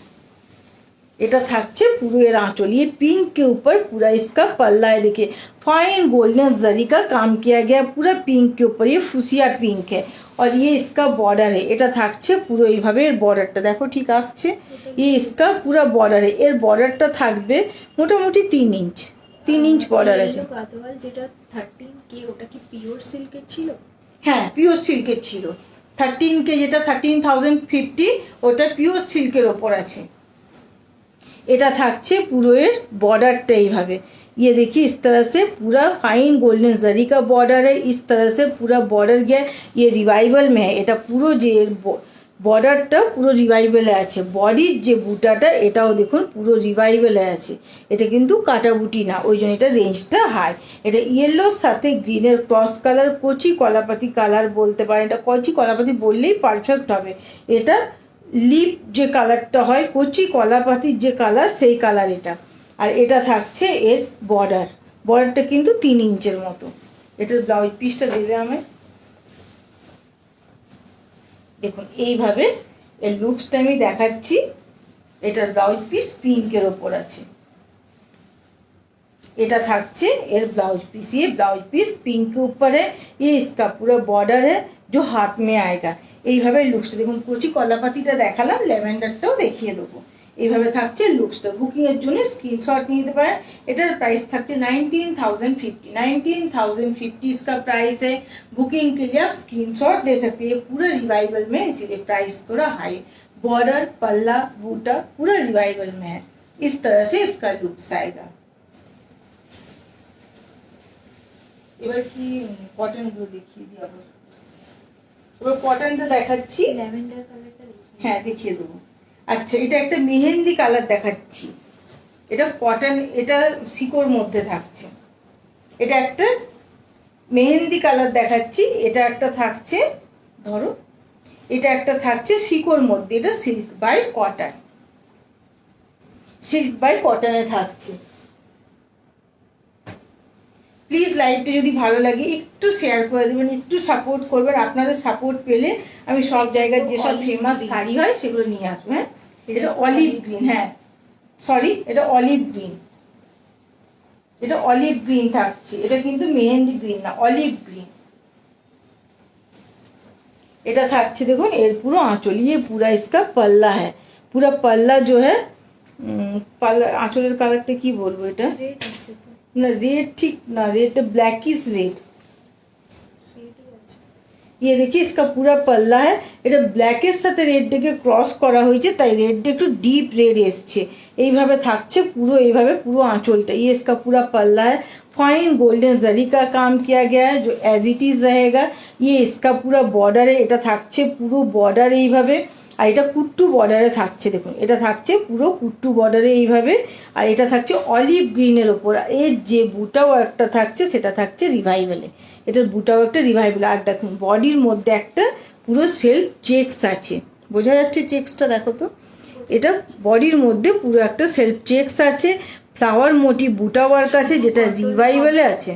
A: এটা থাকছে পুরো এর आंचल। ये पिंक के ऊपर पूरा इसका पल्ला है। देखिए फाइन गोल्डन जरी का काम किया गया पूरा पिंक के ऊपर। ये फुसिया पिंक है और ये इसका बॉर्डर है। এটা থাকছে পুরো এইভাবে। এর বর্ডারটা দেখো ঠিক আসছে। ये इसका पूरा बॉर्डर है। এর বর্ডারটা থাকবে মোটামুটি 3 इंच। 3 इंच বর্ডার আছে।
B: গাদওয়াল যেটা 13K ওটা কি পিওর সিল্কের ছিল?
A: হ্যাঁ পিওর সিল্কের ছিল। 13K যেটা 13,050 ওটা পিওর সিল্কের ওপর আছে। এটা থাকছে পুরো এর बॉर्डरটা এইভাবে। ये देखिए इस तरह से पूरा फाइन गोल्डन जरी का बॉर्डर है। इस तरह से पूरा बॉर्डर गया। ये रिवाइवल में है। এটা পুরো যে বর্ডারটা পুরো রিভাইভেলে আছে। বডির যে বুটাটা এটাও দেখুন পুরো রিভাইভেলে আছে। এটা কিন্তু কাটাবুটি না, ওই জন্য এটা রেঞ্জটা হাই। এটা ইয়েলোর সাথে গ্রিনের ক্রস কালার, কচি কলাপাতি কালার বলতে পারেন। এটা কচি কলাপাতি বললেই পারফেক্ট হবে। এটা লিপ যে কালারটা হয়, কচি কলাপাতির যে কালার, সেই কালার এটা। আর এটা থাকছে এর বর্ডার। বর্ডারটা কিন্তু 3 ইঞ্চের মতো। এটার ব্লাউজ পিসটা দেবে আমায়। দেখুন এইভাবে এর লুকসটা আমি দেখাচ্ছি। এটার ব্লাউজ পিস পিঙ্কের ওপর আছে। এটা থাকছে এর ব্লাউজ পিस। ये ब्लाउज पीस पिंक के ऊपर है। ये इसका पूरा बॉर्डर है जो हाथ में आएगा। এইভাবে লুকসটা দেখুন। কচি কলাপাতিটা দেখালাম, ল্যাভেন্ডারটাও দেখিয়ে দেবো। এইভাবে থাকছে লুকসটা। বুকিং এর জন্য স্ক্রিনশট নিয়ে নিতে পারেন। এটার प्राइस থাকছে 19,050। 19,050 इसका प्राइस है। बुकिंग के लिए आप स्क्रीनशॉट ले सकते हैं। ये पूरा रिवाइवल में, इसीलिए प्राइस थोड़ा हाई। बॉर्डर पल्ला बूटा पूरा रिवाइवल में है। इस तरह से इसका लुक्स आएगा। এবার কি কটন গুলো দেখিয়ে দিই আবার। এবার কটনটা দেখাচ্ছি।
B: ল্যাভেন্ডার কালারটা দেখিয়ে।
A: হ্যাঁ দেখিয়ে দেবো। আচ্ছা এটা একটা মেহেন্দি কালার দেখাচ্ছি। এটা কটন, এটা শিকোর মধ্যে থাকছে। এটা একটা মেহেন্দি কালার দেখাচ্ছি। এটা একটা থাকছে, ধরো, এটা একটা থাকছে শিকোর মধ্যে। এটা silk by cotton. Silk by কটনে থাকছে। প্লিজ লাইভটা যদি ভালো লাগে একটু শেয়ার করে দেবেন, একটু সাপোর্ট করবেন। আপনাদের সাপোর্ট পেলে আমি সব জায়গার যেসব ফেমাস শাড়ি হয় সেগুলো নিয়ে আসবো। হ্যাঁ, এটা অলিভ গ্রিন, হ্যাঁ সরি এটা অলিভ গ্রিন, এটা অলিভ গ্রিন থাকছে, এটা কিন্তু মেহেন্দি গ্রিন না, অলিভ গ্রিন। এটা থাকছে দেখুন এর পুরো आंचल, ये पूरा इसका पल्ला है, पूरा पल्ला जो है पल्ला आंचलेर কালারটা কি বলবো, এটা
B: রেড আছে তো,
A: না রেড ঠিক না, রেডটা ব্ল্যাকিশ রেড।
B: রেডই আছে।
A: ये देखिए इसका पूरा पल्ला है, এটা ব্ল্যাকের সাথে রেডটাকে ক্রস করা হয়েছে, তাই রেডটা একটু ডিপ রেড এসছে। এইভাবে থাকছে পুরো, এইভাবে পুরো आंचलটা। ये इसका पूरा पल्ला है, फाइन गोल्डन जरी का काम किया गया है जो एज इट इज रहेगा। ये इसका पूरा बॉर्डर है, এটা থাকছে পুরো বর্ডার এইভাবে, আর এটা কুট্টু বর্ডারে থাকছে। দেখুন এটা থাকছে পুরো কুট্টু বর্ডারে এইভাবে, আর এটা থাকছে অলিভ গ্রিনের ওপর। এর যে বুটাও একটা থাকছে সেটা থাকছে রিভাইভেলে, এটার বুটাও একটা রিভাইভেল। আর দেখুন বডির মধ্যে একটা পুরো সেলফ চেকস আছে, বোঝা যাচ্ছে চেকসটা, দেখো তো এটা বডির মধ্যে পুরো একটা সেলফ চেকস আছে, ফ্লাওয়ার মোটিভ বুটা ওয়ার্ক আছে যেটা রিভাইভেলে আছে।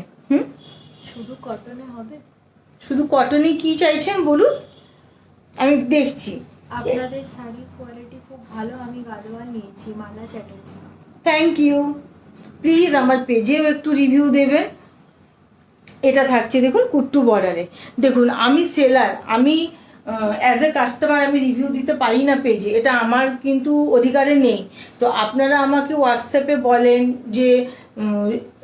B: শুধু কটনে হবে?
A: শুধু কটনে কি চাইছেন বলুন, আমি দেখছি।
B: আপনাদের শাড়ির কোয়ালিটি খুব ভালো, আমি গাদোয়াল নিয়েছি, Mala Chatterjee.
A: Thank you. Please আমার পেজেও একটু রিভিউ দেবেন। এটা থাকছে দেখুন কুট্টু বর্ডারে। দেখুন আমি সেলার, আমি অ্যাজ এ কাস্টমার আমি রিভিউ দিতে পারি না পেজে, এটা আমার কিন্তু অধিকারে নেই। তো আপনারা আমাকে হোয়াটসঅ্যাপে বলেন যে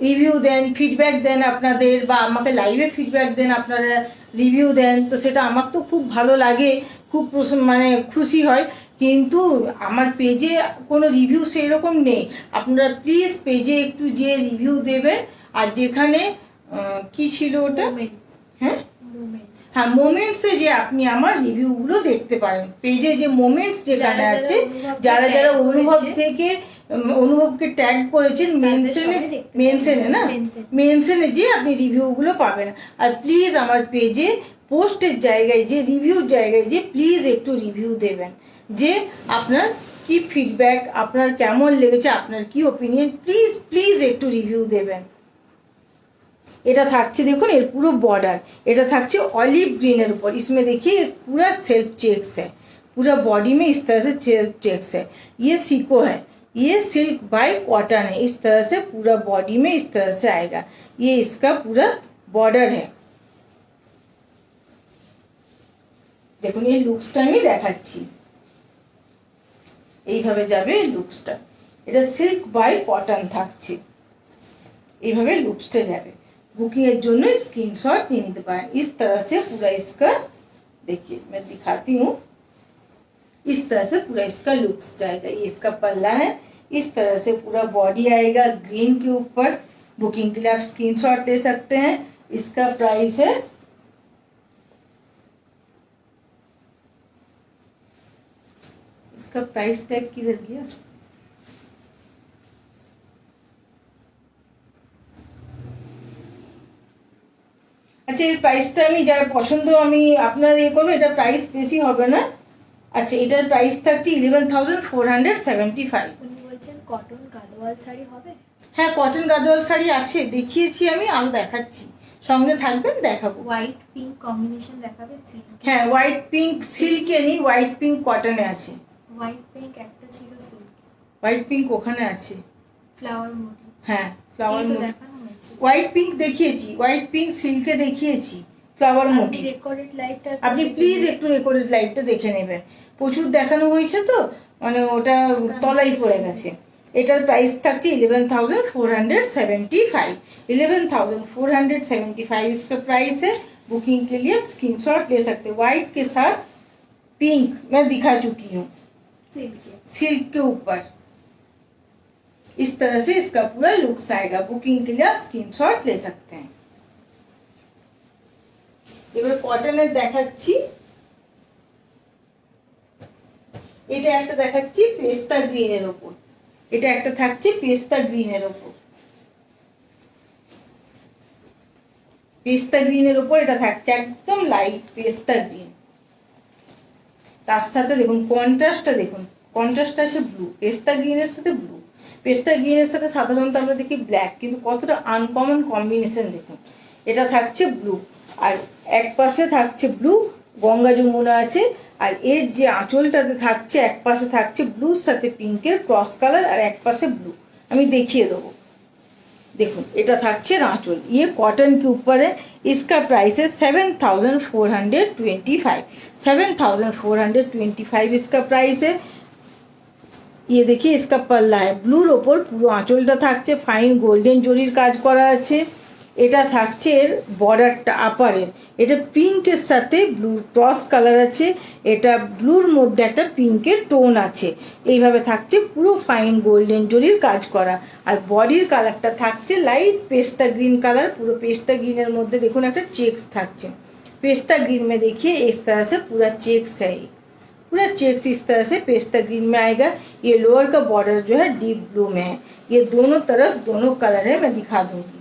A: রিভিউ দেন, ফিডব্যাক দেন আপনাদের, বা আমাকে লাইভে ফিডব্যাক দেন, আপনারা রিভিউ দেন, তো সেটা আমার তো খুব ভালো লাগে, খুব মানে খুশি হয়। কিন্তু আমার পেজে কোনো রিভিউ সেই রকম নেই। আপনারা প্লিজ পেজে একটু যে রিভিউ দেবেন। আর যেখানে কি ছিল ওটা, হ্যাঁ হ্যাঁ মোমেন্টসে যে আপনি আমার রিভিউগুলো দেখতে পারেন, পেজে যে মোমেন্টস যেখানে আছে, যারা যারা অনুভব থেকে অনুভবকে ট্যাগ করেছেন মেনশনে না, মেনশনে যে আপনি রিভিউগুলো পাবেন। আর প্লিজ আমার পেজে পোস্টের জায়গায় যে রিভিউর জায়গায় যে প্লিজ একটু রিভিউ দেবেন, যে আপনার কি ফিডব্যাক, আপনার কেমন লেগেছে, আপনার কি ওপিনিয়ন, প্লিজ প্লিজ একটু রিভিউ দেবেন। এটা থাকছে দেখুন এর পুরো बॉर्डर, এটা থাকছে ऑलिव ग्रीन এর উপর। इसमें देखिए पूरा सेल्फ चेक्स है, पूरा बॉडी में इस तरह से सेल्फ चेक्स है। ये सीको है, ये सिल्क बाय कॉटन है, इस तरह से पूरा बॉडी में इस तरह से आएगा। ये इसका पूरा बॉर्डर है। দেখুন এই লুকসটা আমি দেখাচ্ছি, এইভাবে যাবে লুকসটা। এটা সিল্ক বাই কটন থাকছে, এইভাবে লুকসটা যাবে। बुकिंग এর জন্য स्क्रीनशॉट নিয়ে নিতে পারেন। इस तरह से पूरा इसका देखिए, मैं दिखाती हूँ, इस तरह से पूरा इसका लुक्स जाएगा। ये इसका पल्ला है, इस तरह से पूरा बॉडी आएगा ग्रीन के ऊपर। बुकिंग के लिए आप स्क्रीनशॉट ले सकते हैं। इसका प्राइस है इसका प्राइस टैग किधर गया, আচ্ছা এর প্রাইসটা আমি যার পছন্দ আমি আপনার করবো, এটা প্রাইস বেশি হবে না। আচ্ছা এটার প্রাইস থাকছে 11,475।
B: উনি বলছেন কটন গাদোয়াল শাড়ি হবে?
A: হ্যাঁ কটন গাদোয়াল শাড়ি আছে, দেখিয়েছি আমি, আরো দেখাচ্ছি, সঙ্গে থাকবেন দেখাবো।
B: হোয়াইট পিঙ্ক কম্বিনেশন দেখাবে?
A: হ্যাঁ হোয়াইট পিঙ্ক সিল্কে নেই, হোয়াইট পিঙ্ক কটনে আছে।
B: হোয়াইট পিঙ্ক একটা ছিল সিল্ক,
A: হোয়াইট পিঙ্ক ওখানে আছে,
B: ফ্লাওয়ার মোটিভ।
A: হ্যাঁ ফ্লাওয়ার মোটিভ।
B: দেখানো হয়েছে
A: হোয়াইট পিঙ্ক দেখিয়েছি, হোয়াইট পিঙ্ক সিল্কে দেখিয়েছি, ফ্লাওয়ার মোটিভ।
B: রেকর্ডেড লাইভটা
A: আপনি প্লিজ একটু রেকর্ডেড লাইভটা দেখে নেবেন, প্রচুর দেখানো হয়েছে তো মানে ওটা তলাই পড়ে গেছে। এটার প্রাইস থাকছে 11,475। 11,475 इसका प्राइस है। बुकिंग के लिए आप स्क्रीनशॉट ले सकते हैं। व्हाइट के साथ पिंक मैं दिखा चुकी हूँ, सिल्क के ऊपर इस तरह से इसका पूरा लुक्स आएगा। बुकिंग के लिए आप स्क्रीनशॉट ले सकते हैं। এবার কটনের দেখাচ্ছি, এটা একটা দেখাচ্ছি পেস্তা গ্রিনের উপর, এটা একটা থাকছে পেস্তা গ্রিনের উপর, পেস্তা গ্রিনের উপর এটা থাকছে একদম লাইট পেস্তা গ্রিন। তার সাথে দেখুন কন্ট্রাস্টটা, দেখুন কন্ট্রাস্ট আছে ব্লু, পেস্তা গ্রিনের সাথে ব্লু। পেস্তা গ্রিনের সাথে সাধারণত আমরা দেখি ব্ল্যাক, কিন্তু কতটা আনকমন কম্বিনেশন দেখুন। এটা থাকছে ব্লু, আর এক পাশে থাকছে ব্লু, গঙ্গা যমুনা আছে। আর এর যে আঁচলটাতে থাকছে, এক পাশে থাকছে ব্লুর সাথে পিঙ্কের ক্রস কালার, আর এক পাশে ব্লু। আমি देখিয়ে দেবো, देखो এটা থাকছে আঁচল। ये कॉटन के ऊपर है, इसका प्राइस है 7425। 7425 इसका प्राइस है। ये देखिए इसका पल्ला है, ब्लूर ওপর পুরো আঁচলটা থাকছে, ফাইন গোল্ডেন জরির কাজ করা আছে। এটা থাকছে এর বর্ডারটা আপারের, এটা পিঙ্কের সাথে ব্লু ক্রস কালার আছে, এটা ব্লুর মধ্যে একটা পিঙ্কের টোন আছে। এইভাবে থাকছে পুরো ফাইন গোল্ডেন জরির কাজ করা। আর বডির কালারটা থাকছে লাইট পেস্তা গ্रीन कलर, पूरा पेस्ता ग्रीन मध्य देखो একটা चेक्स থাকছে। पेस्ता ग्रीन में देखिए इस तरह से पूरा चेक्स है, पूरा चेक्स इस तरह से पेस्ता ग्रीन में आएगा। ये लोअर का बॉर्डर जो है डीप ब्लू में है। ये दोनों तरफ दोनों कलर है, मैं दिखा दूंगी।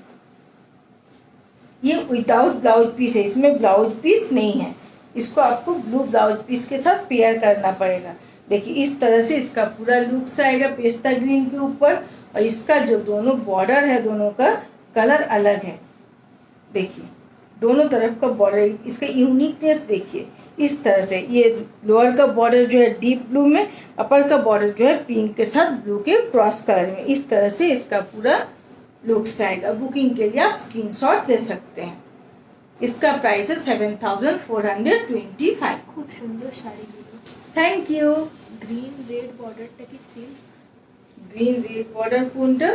A: ये विदाउट ब्लाउज पीस है, इसमें ब्लाउज पीस नहीं है, इसको आपको ब्लू ब्लाउज पीस के साथ पेयर करना पड़ेगा। देखिए इस तरह से इसका पूरा लुक्स आएगा पेस्ता ग्रीन के ऊपर। और इसका जो दोनों बॉर्डर है, दोनों का कलर अलग है। देखिए दोनों तरफ का बॉर्डर, इसका यूनिकनेस देखिए। इस तरह से ये लोअर का बॉर्डर जो है डीप ब्लू में, अपर का बॉर्डर जो है पिंक के साथ ब्लू के क्रॉस कलर में। इस तरह से इसका पूरा लुक्स आएगा। बुकिंग के लिए आप स्क्रीनशॉट ले सकते हैं। इसका प्राइस है 7425।
B: খুব সুন্দর শাড়িগুলো।
A: Thank you.
B: গ্রিন রেড বর্ডারটা কি সিল্ক?
A: গ্রিন রেড বর্ডার কোনটা?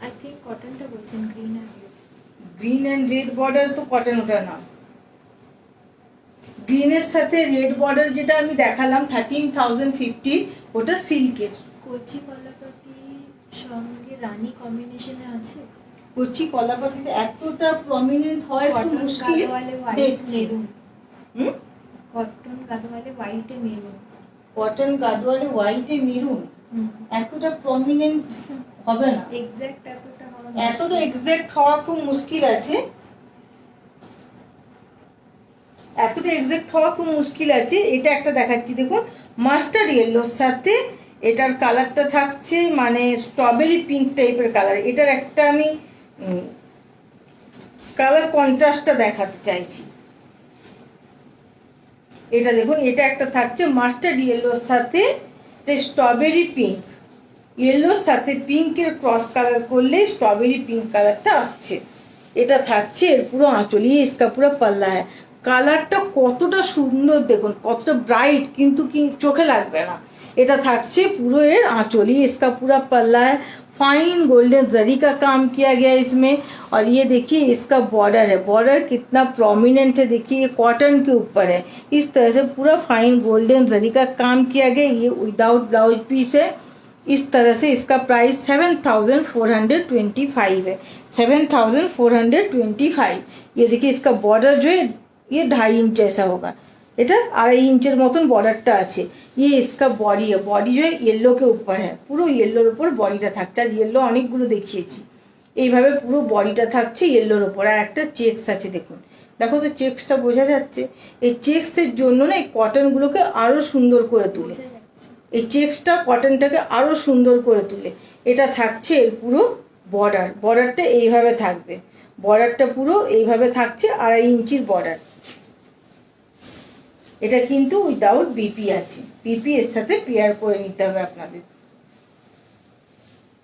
B: আই থিঙ্ক কটনটা বলছেন, গ্রিন আর red.
A: Green and red border তো কটন, ওটা না। গ্রিনের সাথে রেড বর্ডার যেটা আমি দেখালাম 13,050, ওটা সিল্কের।
B: কচি কলাপাতি সঙ্গে রানী কম্বিনেশনে আছে।
A: কচি কলাপাতিতে এতটা প্রমিনেন্ট হয় তো
B: কটন
A: মুশকিল
B: গাদওয়ালে হোয়াইট
A: দেখছি।
B: মেরুন।
A: হুম,
B: কটন গাদওয়ালে হোয়াইটে মেরুন।
A: কটন গাদওয়ালে হোয়াইটে মেরুন, এতটা প্রমিনেন্ট হবে না।
B: এক্সাক্ট এতটা হওয়া
A: এতটা এক্সাক্ট হওয়া খুব মুশকিল আছে, এতটা এক্সাক্ট হওয়া খুব মুশকিল আছে। এটা একটা দেখাচ্ছি, দেখুন মাস্টার ইয়েলোর সাথে এটার কালারটা থাকছে মানে স্ট্রবেরি পিঙ্ক টাইপের কালার। এটার একটা আমি কালার কন্ট্রাস্টটা দেখাতে চাইছি। এটা দেখুন, এটা একটা থাকছে মাস্টার্ড ইয়েলোর সাথে স্ট্রবেরি পিঙ্ক, ইয়েলোর সাথে পিঙ্কের ক্রস কালার করলে স্ট্রবেরি পিঙ্ক কালারটা আসছে। এটা থাকছে এর পুরো আঁচল। इसका पूरा पल्ला है। কালারটা কতটা সুন্দর দেখুন, কতটা ব্রাইট, কিন্তু কি চোখে লাগবে না। এটা থাকছে পুরো এর আঁচল। इसका पूरा पल्ला है, फाइन गोल्डन जरी का काम किया गया है इसमें। और ये देखिए इसका बॉर्डर है, बॉर्डर कितना प्रोमिनेंट है, देखिए ये कॉटन के ऊपर है। इस तरह से पूरा फाइन गोल्डन जरी का काम किया गया। ये विदाउट ब्लाउज पीस है। इस तरह से इसका प्राइस 7425 है। 7425। ये देखिए इसका बॉर्डर जो है ये 2.5 इंच ऐसा होगा, এটা 2.5 इंचের মতন বর্ডারটা আছে। ये इसका बॉडी है, बॉडी जो है येलो के ऊपर है, পুরো येलोর উপর বডিটা থাকছে। আর येलो অনেকগুলো দেখিয়েছি। এইভাবে পুরো বডিটা থাকছে येलोর উপর। আর একটা চেকস আছে, দেখুন, দেখো তো চেকসটা বোঝা যাচ্ছে। এই চেকসের জন্য না এই কটনগুলোকে আরো সুন্দর করে তোলে, এই চেকসটা কটনটাকে আরো সুন্দর করে তোলে। এটা থাকছে এর পুরো বর্ডার, বর্ডারটা এইভাবে থাকবে, বর্ডারটা পুরো এইভাবে থাকছে 2.5 ইঞ্চির বর্ডার। এটা কিন্তু উইদাউট বিপি আছে, বিপি এর সাথে পেয়ার করে নিতে হবে আপনাদের।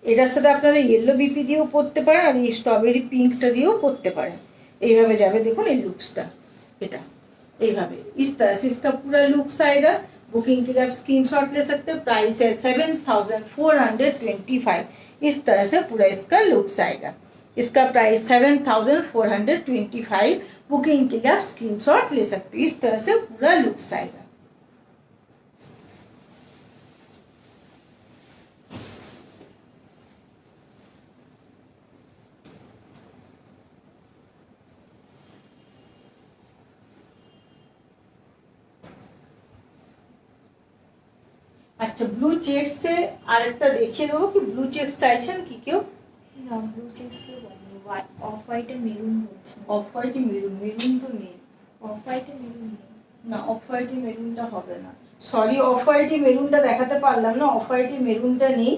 A: এটার সাথে আপনারা येलो বিপি দিয়েও পরতে পারেন, আর এই স্ট্রবেরি পিঙ্কটা দিয়েও পরতে পারেন। এইভাবে যাবে, দেখুন এই লুকসটা, এটা এইভাবে। इस तरह से इसका पूरा लुक्स आएगा। बुकिंग के लिए आप स्क्रीनशॉट ले सकते हो। प्राइस है 7425। इस तरह से पूरा इसका लुक्स आएगा। इसका प्राइस 7425। बुकिंग के लिए आप स्क्रीनशॉट ले सकते हैं। इस तरह से पूरा लुक्स आएगा। আচ্ছা, ব্লু চেকস এ আরেকটা দেখিয়ে দেবো কি? ব্লু চেকস চাইছেন কি কেউ?
B: না, ব্লু চেকস কেউ বলেনি। অফ হোয়াইটে মেরুন বলছে।
A: অফ হোয়াইটে মেরুন, মেরুন তো নেই।
B: অফ হোয়াইটে মেরুন নেই।
A: না, অফ হোয়াইটে মেরুনটা হবে না, সরি, অফ হোয়াইটে মেরুনটা দেখাতে পারলাম না, অফ হোয়াইটে মেরুনটা নেই।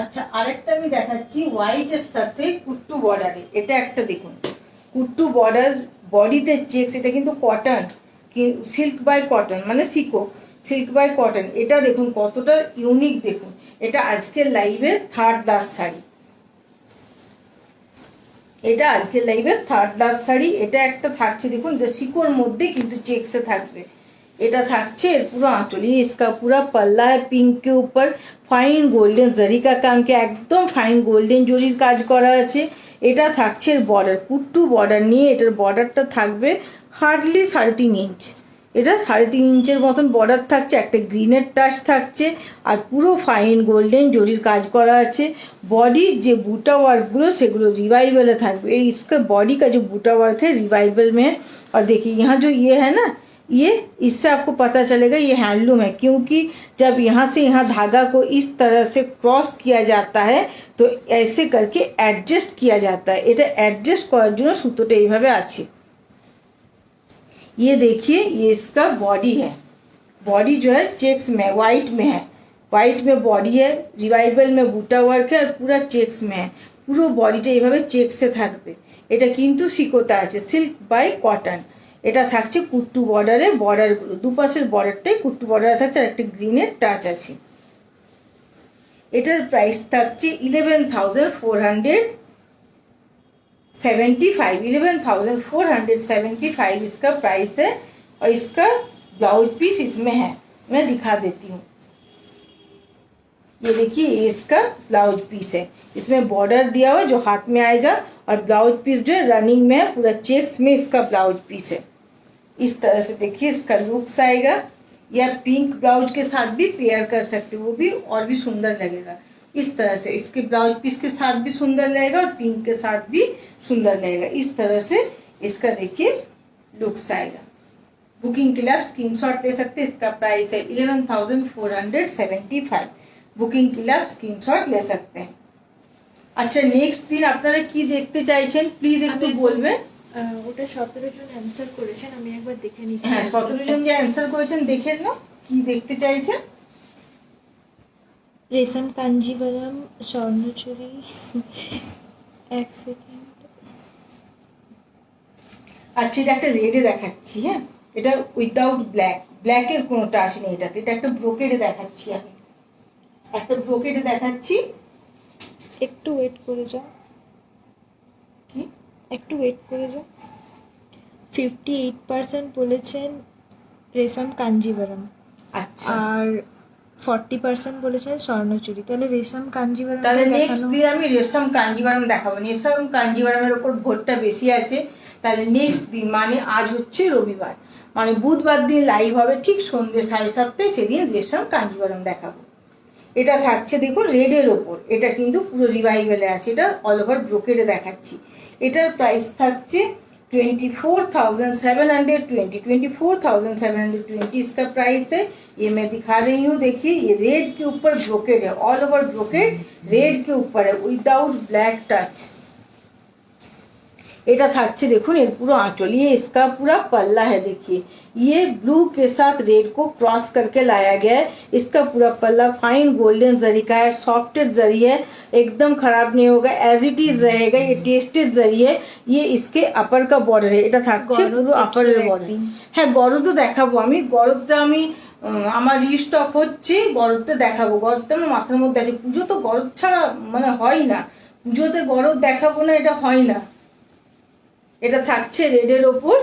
A: আচ্ছা, আরেকটা আমি দেখাচ্ছি হোয়াইটের সাথে কুট্টু বর্ডারে। এটা একটা দেখুন, কুট্টু বর্ডার, বডিতে চেকস, এটা কিন্তু কটন, সিল্ক বাই কটন, মানে সিল্ক বাই কটন। এটা দেখুন কতটা ইউনিক, দেখুন এটা আজকের লাইভের থার্ড লাস্ট শাড়ি, এটা আজকের লাইভের থার্ড লাস্ট শাড়ি। এটা একটা থাকছে দেখুন, এটা সিকোর মধ্যে কিন্তু চেक्सে থাকবে। এটা থাকছে এর পুরো आंचल, ये इसका पूरा पल्ला है, पिंक के ऊपर फाइन गोल्डन जरी का काम किया, একদম ফাইন গোল্ডেন জরির কাজ করা আছে। এটা থাকছে এর বর্ডার, কুট্টু বর্ডার নিয়ে, এটার বর্ডারটা থাকবে হার্ডলি 3.5 ইঞ্চ। এটা 3.5 ইঞ্চের মতন বর্ডার থাকছে, একটা গ্রিনের টাচ থাকছে, আর পুরো ফাইন গোল্ডেন জরির কাজ করা আছে। बॉडी जो बूटा वर्क गुलो सेगुलो रिवाइवल থাকবে, इसका बॉडी का जो बूटा वर्क है रिवाइवल में है। और देखिए यहाँ जो ये है ना, ये इससे आपको पता चलेगा ये हैंडलूम है, क्योंकि जब यहाँ से यहाँ धागा को इस तरह से क्रॉस किया जाता है तो ऐसे करके एडजस्ट किया जाता है। এটা एडजस्ट করার জন্য সুতোটা এইভাবে আছে। ये देखिए, ये इसका बॉडी है, बॉडी जो है चेक्स में व्हाइट में है, व्हाइट में बॉडी है, रिवाइवल में बूटा वर्क है, और पूरा चेक्स में है। পুরো বডিটা এইভাবে চেকসে থাকবে। এটা কিন্তু সিকোতে আছে, সিল্ক বাই কটন। এটা থাকছে কুট্টু বর্ডারে, বর্ডারগুলো দুপাশের বর্ডারটাই কুট্টু বর্ডারে থাকছে, আর একটা গ্রিনের টাচ আছে। এটার প্রাইস থাকছে 11,475, 11,475 इसका प्राइस है। और इसका ब्लाउज पीस इसमें है, मैं दिखा देती हूँ। ये देखिए, ये इसका ब्लाउज पीस है, इसमें बॉर्डर दिया हुआ है जो हाथ में आएगा, और ब्लाउज पीस जो है रनिंग में है, पूरा चेक्स में इसका ब्लाउज पीस है। इस तरह से देखिए इसका लुक्स आएगा। या पिंक ब्लाउज के साथ भी पेयर कर सकते हो, वो भी और भी सुंदर लगेगा। इस तरह से इसके ब्लाउज पीस के साथ भी सुंदर लगेगा, और पिंक के साथ भी सुंदर लगेगा। इस तरह से इसका देखिए लुक्स आएगा। बुकिंग के लिए आप स्क्रीनशॉट ले सकते हैं। इसका प्राइस है 11,475। বুকিং के लिए आप স্ক্রিনশট ले सकते हैं। আচ্ছা, নেক্সট দিন আপনারা কি দেখতে চাইছেন প্লিজ একটু বলবেন।
B: ওটা 17 জন অ্যানসার করেছেন, আমি একবার দেখে নিচ্ছি।
A: হ্যাঁ, 17 জন যে অ্যানসার করেছেন দেখেন না, কি দেখতে চাইছেন।
B: রেশম কাঞ্জিভারাম, স্বর্ণচুরি। এক সেকেন্ড।
A: আচ্ছা, এটা একটা রেডে দেখাচ্ছি। হ্যাঁ, এটা উইদাউট ব্ল্যাক, ব্ল্যাকের কোনো টাচ নেই এটাতে। এটা একটা ব্রোকেডে দেখাচ্ছি, আমি একটা ব্রোকেডে দেখাচ্ছি।
B: একটু ওয়েট করে যাও,
A: কি
B: একটু ওয়েট করে যাও। 58% বলেছেন রেশম কাঞ্জিভারাম,
A: আচ্ছা,
B: আর 40% বলেছেন স্বর্ণচুরি। তাহলে রেশম কাঞ্জিভারাম,
A: তাহলে নেক্সট দিন আমি রেশম কাঞ্জিভারাম দেখাবো। রেশম কাঞ্জিভারামের ওপর ভোটটা বেশি আছে, তাহলে নেক্সট দিন মানে আজ হচ্ছে রবিবার, মানে বুধবার দিন লাইভ হবে ঠিক সন্ধ্যে 7:30, সেদিন রেশম কাঞ্জিভারাম দেখাবো। এটা থাকছে দেখুন রেডের ওপর, এটা কিন্তু পুরো রিভাইভেলে আছে, এটা অল ওভার ব্রোকেডে দেখাচ্ছি। এটার প্রাইস থাকছে 24,720, 24,720 इसका प्राइस है। ये मैं दिखा रही हूँ, देखिए ये रेड के ऊपर ब्रोकेड है, ऑल ओवर ब्रोकेड रेड के ऊपर है, विदाउट ब्लैक टच। এটা থাকছে দেখুন এর পুরো आंचल, ये इसका पूरा पल्ला है। देखिए ये ब्लू के साथ रेड को क्रॉस करके लाया गया है। इसका पूरा पल्ला फाइन गोल्डन जरी का है, सॉफ्टेड जरी है, एकदम खराब नहीं होगा, एज इट इज रहेगा। ये टेस्टेड जरी है। ये इसके अपर का बॉर्डर है, এটা থাকছে পুরো আপারের বর্ডার। হ্যাঁ, গরদও দেখাবো আমি, গরদটা আমি আমার রিস্টক হচ্ছে, গরদটা দেখাবো। গরদটা আমার মাথার মধ্যে আছে, পুজো তো গরদ ছাড়া মানে হয় না, পুজোতে গরদ দেখাবো না, এটা হয় না। এটা থাকছে रेडের ওপর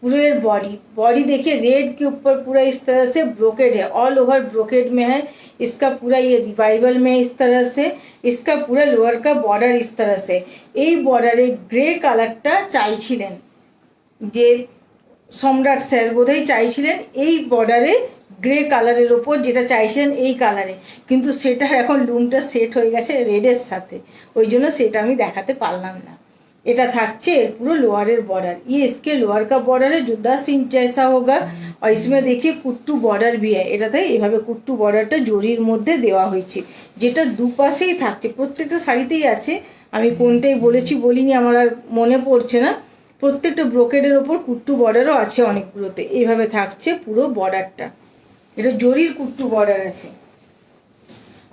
A: पूरे बॉडी, बॉडी देखिए रेड के ऊपर पूरा इस तरह से ब्रोकेड है, ऑल ओवर ब्रोकेड में है। इसका पूरा ये रिवाइवल में इस तरह से, इसका पूरा लोअर का बॉर्डर इस तरह से। এই বর্ডারে গ্রে কালারটা চাইছিলেন যে সম্রাট স্যার বোধহয় চাইছিলেন এই বর্ডারে গ্রে কালারের ওপর, যেটা চাইছিলেন এই কালারে, কিন্তু সেটা এখন লুমটা সেট হয়ে গেছে রেডের সাথে, ওই জন্য সেটা আমি দেখাতে পারলাম না। এটা থাকছে पूरा लोअर बॉर्डर, ये इसके लोअर का बॉर्डर है जो 10 इंच जैसा होगा। और इसमें देखिए कुट्टू बॉर्डर भी है, এটাতে এইভাবে কুট্টু বর্ডারটা জরির মধ্যে দেওয়া হয়েছে, যেটা দুপাশেই থাকছে, প্রত্যেকটা শাড়িতেই আছে। আমি কোনটাই বলেছি বলিনি, আমার আর মনে পড়ছে না। প্রত্যেকটা ব্রোকেডের ওপর কুট্টু বর্ডারও আছে অনেকগুলোতে, এইভাবে থাকছে পুরো বর্ডারটা। এটা জরির কুট্টু বর্ডার আছে।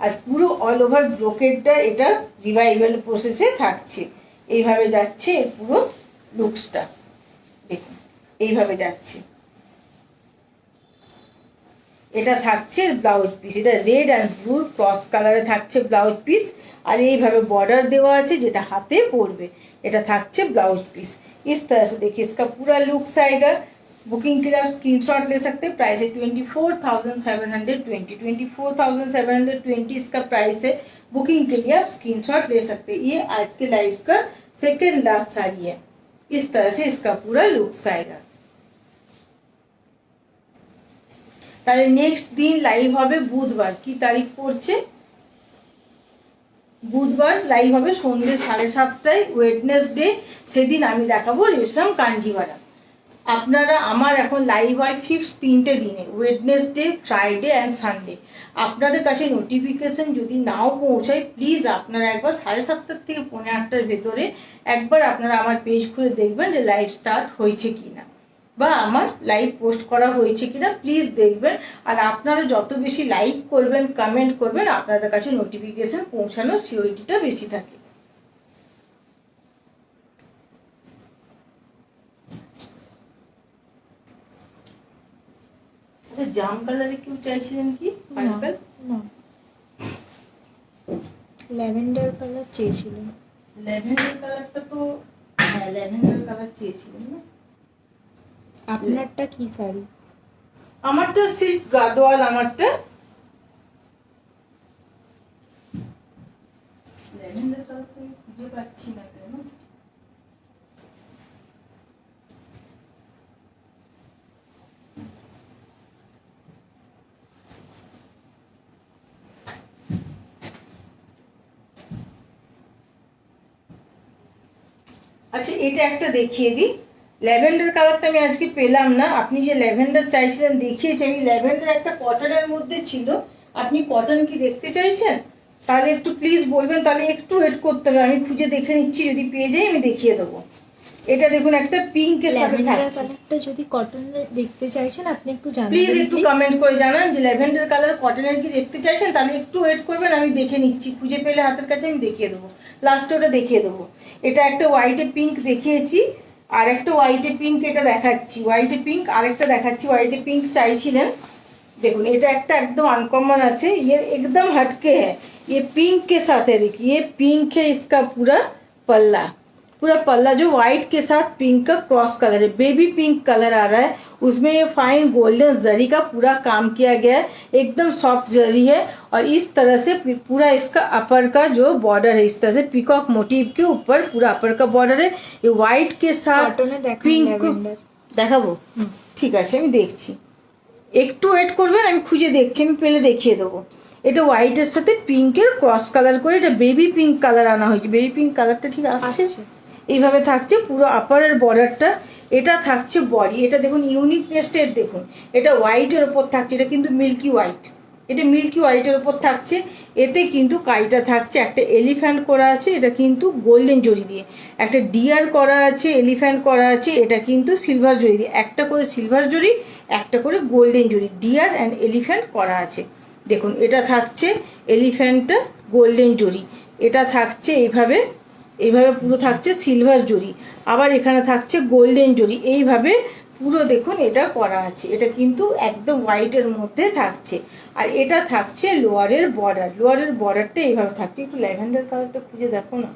A: আর পুরো অল ওভার ব্রোকেটটা এটা রিভাইভাল প্রসেসে থাকছে। এইভাবে যাচ্ছে এর পুরো লুকসটা, দেখুন এইভাবে যাচ্ছে। এটা থাকছে ব্লাউজ পিস, এটা রেড অ্যান্ড ব্লু ক্রস কালারে থাকছে ব্লাউজ পিস। আর এইভাবে बॉर्डर देवा আছে যেটা হাতে পড়বে, এটা থাকছে ব্লাউজ पिस। इस तरह से देखिए इसका पूरा लुक्स आएगा। बुकिंग के लिए आप स्क्रीनशॉट ले सकते हैं। प्राइस है 24,720, 24,720 इसका प्राइस है। बुकिंग के लिए आप स्क्रीनशॉट ले सकते हैं। ये आज के लाइव का सेकेंड लास्ट साड़ी है। इस तरह से इसका पूरा लुक्स आएगा। তাহলে নেক্সট দিন লাইভ হবে বুধবার। কি তারিখ পড়ছে? বুধবার লাইভ হবে সন্ধ্যে 7:30টায়, ওয়েডনেসডে। সেদিন আমি দেখাবো রেশম কাঞ্জিভারা। আপনারা আমার এখন লাইভ হয় ফিক্স 3টে দিনে, ওয়েডনেসডে, ফ্রাইডে অ্যান্ড সানডে। আপনাদের কাছে নোটিফিকেশন যদি নাও পৌঁছায়, প্লিজ আপনারা একবার 7:30 থেকে 8:45-র ভেতরে একবার আপনারা আমার পেজ খুলে দেখবেন যে লাইভ স্টার্ট হয়েছে কিনা বা আমার লাইভ পোস্ট করা হয়েছে কিনা, প্লিজ দেখবেন। আর আপনারা যত বেশি লাইক করবেন, কমেন্ট করবেন, আপনাদের কাছে নোটিফিকেশন পৌঁছানোর সিওরিটিটা বেশি থাকে। জাম কালারে কেউ চাইছিলেন কি? পার্পল
B: না, ল্যাভেন্ডার কালার চেয়েছিলেন।
A: ল্যাভেন্ডার কালারটা তো, হ্যাঁ ল্যাভেন্ডার কালার চেয়েছিলেন না।
B: আপনারটা কি শাড়ি?
A: আমারটা সিল্ক গাদোয়াল। আমারটা ল্যাভেন্ডার কালারটা আমি খুঁজে পাচ্ছি না কেন। আচ্ছা এটা একটা দেখিয়ে দিই। ল্যাভেন্ডার কালারটা আমি আজকে পেলাম না। আপনি যে ল্যাভেন্ডার চাইছিলেন দেখিয়েছি আমি। ল্যাভেন্ডার একটা কটনের মধ্যে ছিল, আপনি কটন কি দেখতে চাইছেন? তাহলে একটু প্লিজ বলবেন, তাহলে একটু ওয়েট করতে হবে, আমি খুঁজে দেখে নিচ্ছি। যদি পেয়ে যাই আমি দেখিয়ে দেবো। এটা দেখুন একটা পিঙ্কের সাথে থাকছে।
B: কালারটা যদি কটন দেখতে চাইছেন আপনি একটু জানাবেন,
A: প্লিজ একটু কমেন্ট করে জানান যে ল্যাভেন্ডার কালার কটনের কি দেখতে চাইছেন। তাহলে একটু ওয়েট করবেন, আমি দেখে নিচ্ছি। খুঁজে পেলে হাতের কাছে আমি দেখিয়ে দেবো, লাস্টে ওটা দেখিয়ে দেবো। এটা একটা হোয়াইটে পিঙ্ক দেখিয়েছি, আর একটা হোয়াইটে পিঙ্ক এটা দেখাচ্ছি। হোয়াইটে পিঙ্ক আরেকটা দেখাচ্ছি। হোয়াইটে पिंक চাইছিলেন, देखो এটা একটা একদম अनकॉमन আছে। ये एकदम हटके है, ये पिंक के साथ है। देखिए ये पिंक है, इसका पूरा पल्ला, पूरा पल्ला जो व्हाइट के साथ पिंक का क्रॉस कलर है, बेबी पिंक कलर आ रहा है। उसमें ये फाइन गोल्डन जरी का पूरा काम किया गया है, एकदम सॉफ्ट जरी है। और इस तरह से पूरा इसका अपर का जो बॉर्डर है, इस तरह से पिकॉक मोटिव के ऊपर पूरा अपर का बॉर्डर है। ये व्हाइट के साथ पिंक দেখাবো। ঠিক আছে আমি দেখছি, একটু ওয়েট করবেন, আমি খুঁজে দেখছি, আমি পেলে দেখিয়ে দেবো। এটা হোয়াইটের সাথে পিঙ্কের ক্রস কালার করে এটা বেবি পিঙ্ক কালার আনা হয়েছে। বেবি পিঙ্ক কালারটা ঠিক আসছে। এইভাবে থাকছে পুরো আপারের বর্ডারটা। এটা থাকছে বডি। এটা দেখুন ইউনিকনেসটা দেখুন, এটা হোয়াইটের ওপর থাকছে। এটা কিন্তু মিল্কি হোয়াইট, এটা মিল্কি হোয়াইটের ওপর থাকছে। এতে কিন্তু কাইটা থাকছে, একটা এলিফ্যান্ট করা আছে, এটা কিন্তু গোল্ডেন জরি দিয়ে। একটা ডিয়ার করা আছে, এলিফ্যান্ট করা আছে, এটা কিন্তু সিলভার জরি দিয়ে। একটা করে সিলভার জরি, একটা করে গোল্ডেন জরি, ডিয়ার অ্যান্ড এলিফ্যান্ট করা আছে। দেখুন এটা থাকছে এলিফ্যান্টটা গোল্ডেন জরি, এটা থাকছে এইভাবে, এইভাবে পুরো থাকছে সিলভার জরি, আবার এখানে থাকছে গোল্ডেন জরি। এইভাবে পুরো দেখুন এটা করা আছে। এটা কিন্তু একদম হোয়াইটের মধ্যে থাকছে। আর এটা থাকছে লোয়ারের বর্ডার। লোয়ারের বর্ডারটা এইভাবে থাকছে। একটু ল্যাভেন্ডার কালারটা খুঁজে দেখো না।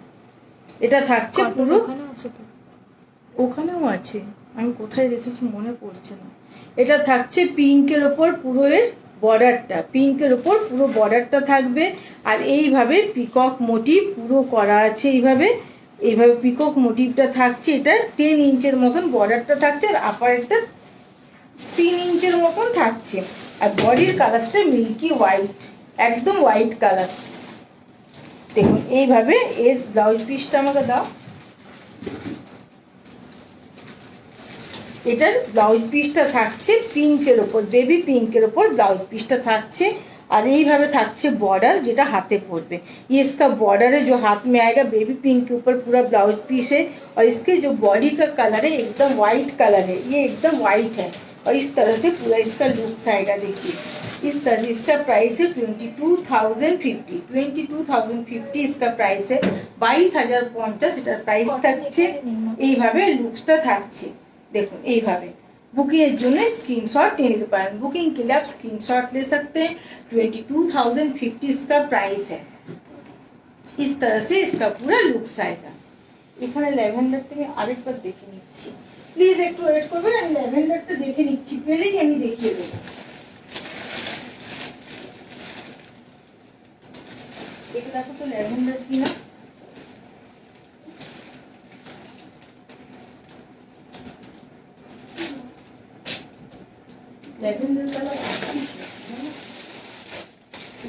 A: এটা থাকছে পুরো, ওখানেও আছে, আমি কোথায় রেখেছি মনে পড়ছে না। এটা থাকছে পিঙ্কের ওপর পুরো এর বর্ডারটা, পিঙ্কের ওপর পুরো বর্ডারটা থাকবে। আর এইভাবে পিকক মোটিভ পুরো করা আছে। এইভাবে এইভাবে পিকক মোটিভটা থাকছে। এটা 10 ইঞ্চের মতন বর্ডারটা থাকছে, আর আপার একটা 3 ইঞ্চের মতন থাকছে। আর বডির কালারটা মিল্কি হোয়াইট, একদম হোয়াইট কালার। দেখুন এইভাবে এর ব্লাউজ পিসটা আমাকে দাও। এটার ব্লাউজ পিসটা থাকছে পিঙ্কের ওপর, বেবি পিঙ্কের ওপর ব্লাউজ পিসটা থাকছে। और এইভাবে থাকছে बॉर्डर যেটা हाथे पड़বে। ये इसका बॉर्डर है जो हाथ में आएगा, बेबी पिंक के ऊपर पूरा ब्लाउज पीस है। और इसके जो बॉडी का कलर है एकदम वाइट कलर है, ये एकदम वाइट है। और इस तरह से पूरा इसका लुक्स आएगा। देखिए इस तरह से इसका प्राइस है 22,050, 22,050 इसका प्राइस है। 22,050 এটার প্রাইস থাকছে। এইভাবে লুকসটা থাকছে দেখুন। এইভাবে बुकिंग এর জন্য स्क्रीनशॉट ले लेते पारें। बुकिंग के लिए आप स्क्रीनशॉट ले सकते हैं। 22,050 इसका प्राइस है। इस तरह से इसका पूरा लुक्स आएगा। এখানে ল্যাভেন্ডারটা আমি আরেকবার দেখে নিচ্ছি, প্লিজ একটু ওয়েট করবেন। আমি ল্যাভেন্ডারটা দেখে নিচ্ছি, পেলেই আমি দেখিয়ে দেবো। দেখে দেখো তো ল্যাভেন্ডার কিনা। ল্যাভেন্ডার কালার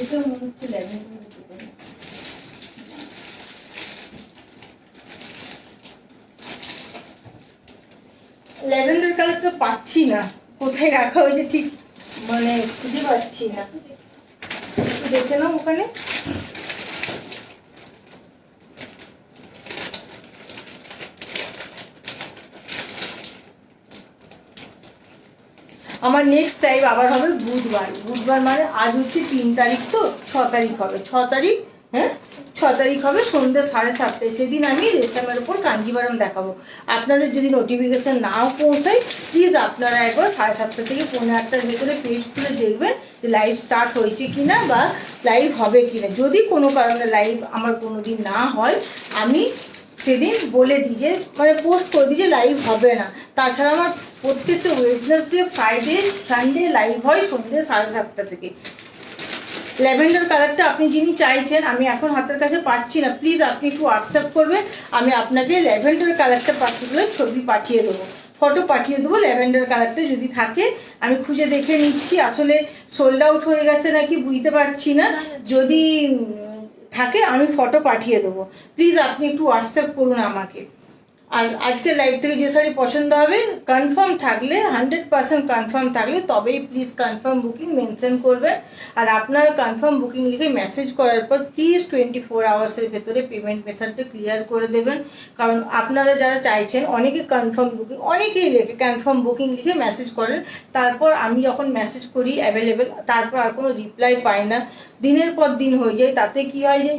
A: এটা মনে হচ্ছে ল্যাভেন্ডার। ল্যাভেন্ডার কালারটা পাচ্ছি না, কোথায় রাখা হয়েছে ঠিক মানে খুঁজে পাচ্ছি না। একটু দেখে নাও ওখানে। আমার নেক্সট টাইম আবার হবে বুধবার। বুধবার মানে আজ হচ্ছে 3 তারিখ, তো 6 তারিখ হবে। 6 তারিখ, হ্যাঁ 6 তারিখ হবে সন্ধ্যে 7:30। সেদিন আমি রেশমের উপর কাঞ্জিভারম দেখাবো। আপনাদের যদি নোটিফিকেশন নাও পৌঁছায় প্লিজ আপনারা একবার 7:30 থেকে 8:45-র ভেতরে পেজ খুলে দেখবেন যে লাইভ স্টার্ট হয়েছে কিনা বা লাইভ হবে কিনা। যদি কোনো কারণে লাইভ আমার কোনো দিন না হয় আমি সেদিন বলে দিই যে মানে পোস্ট করে দিই যে লাইভ হবে না। তাছাড়া আমার প্রত্যেকটা ওয়েডনেসডে, ফ্রাইডে, সানডে লাইভ হয় সন্ধ্যে 7:30 থেকে। ল্যাভেন্ডার কালারটা আপনি যিনি চাইছেন আমি এখন হাতের কাছে পাচ্ছি না, প্লিজ আপনি একটু হোয়াটসঅ্যাপ করবেন। আমি আপনাকে ল্যাভেন্ডার কালারটা পার্টিকুলার ছবি পাঠিয়ে দেবো, ফটো পাঠিয়ে দেবো। ল্যাভেন্ডার কালারটা যদি থাকে আমি খুঁজে দেখে নিচ্ছি, আসলে সোল্ড আউট হয়ে গেছে নাকি বুঝতে পারছি না। যদি থাকে আমি ফটো পাঠিয়ে দেবো, প্লিজ আপনি একটু হোয়াটসঅ্যাপ করুন আমাকে। আর আজকে লাইভ থেকে যে শাড়ি পছন্দ হবে কনফার্ম থাকলে 100% কনফার্ম থাকলে তবেই প্লিজ কনফার্ম বুকিং মেনশন করবেন। আর আপনারা কনফার্ম বুকিং লিখে মেসেজ করার পর প্লিজ 24 আওয়ার্সের ভেতরে পেমেন্ট মেথডটা ক্লিয়ার করে দেবেন। কারণ আপনারা যারা চাইছেন অনেকে কনফার্ম বুকিং, অনেকেই লেখে কনফার্ম বুকিং লিখে মেসেজ করেন, তারপর আমি যখন মেসেজ করি অ্যাভেলেবেল তারপর আর কোনো রিপ্লাই পাই না, দিনের পর দিন হয়ে যায়। তাতে কি হয় যে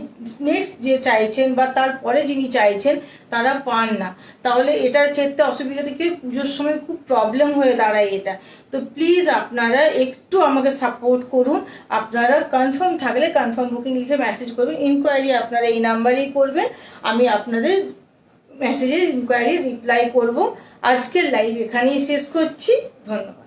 A: নেক্সট যে চাইছেন বা তারপরে যিনি চাইছেন তারা পান না। তাহলে এটার ক্ষেত্রে অসুবিধা থেকে পুজোর সময় খুব প্রবলেম হয়ে দাঁড়ায় এটা। তো প্লিজ আপনারা একটু আমাকে সাপোর্ট করুন। আপনারা কনফার্ম থাকলে কনফার্ম বুকিং লিখে মেসেজ করবেন। ইনকোয়ারি আপনারা এই নাম্বারেই করবেন, আমি আপনাদের মেসেজের ইনকোয়ারি রিপ্লাই করব। আজকের লাইভ এখানেই শেষ করছি, ধন্যবাদ।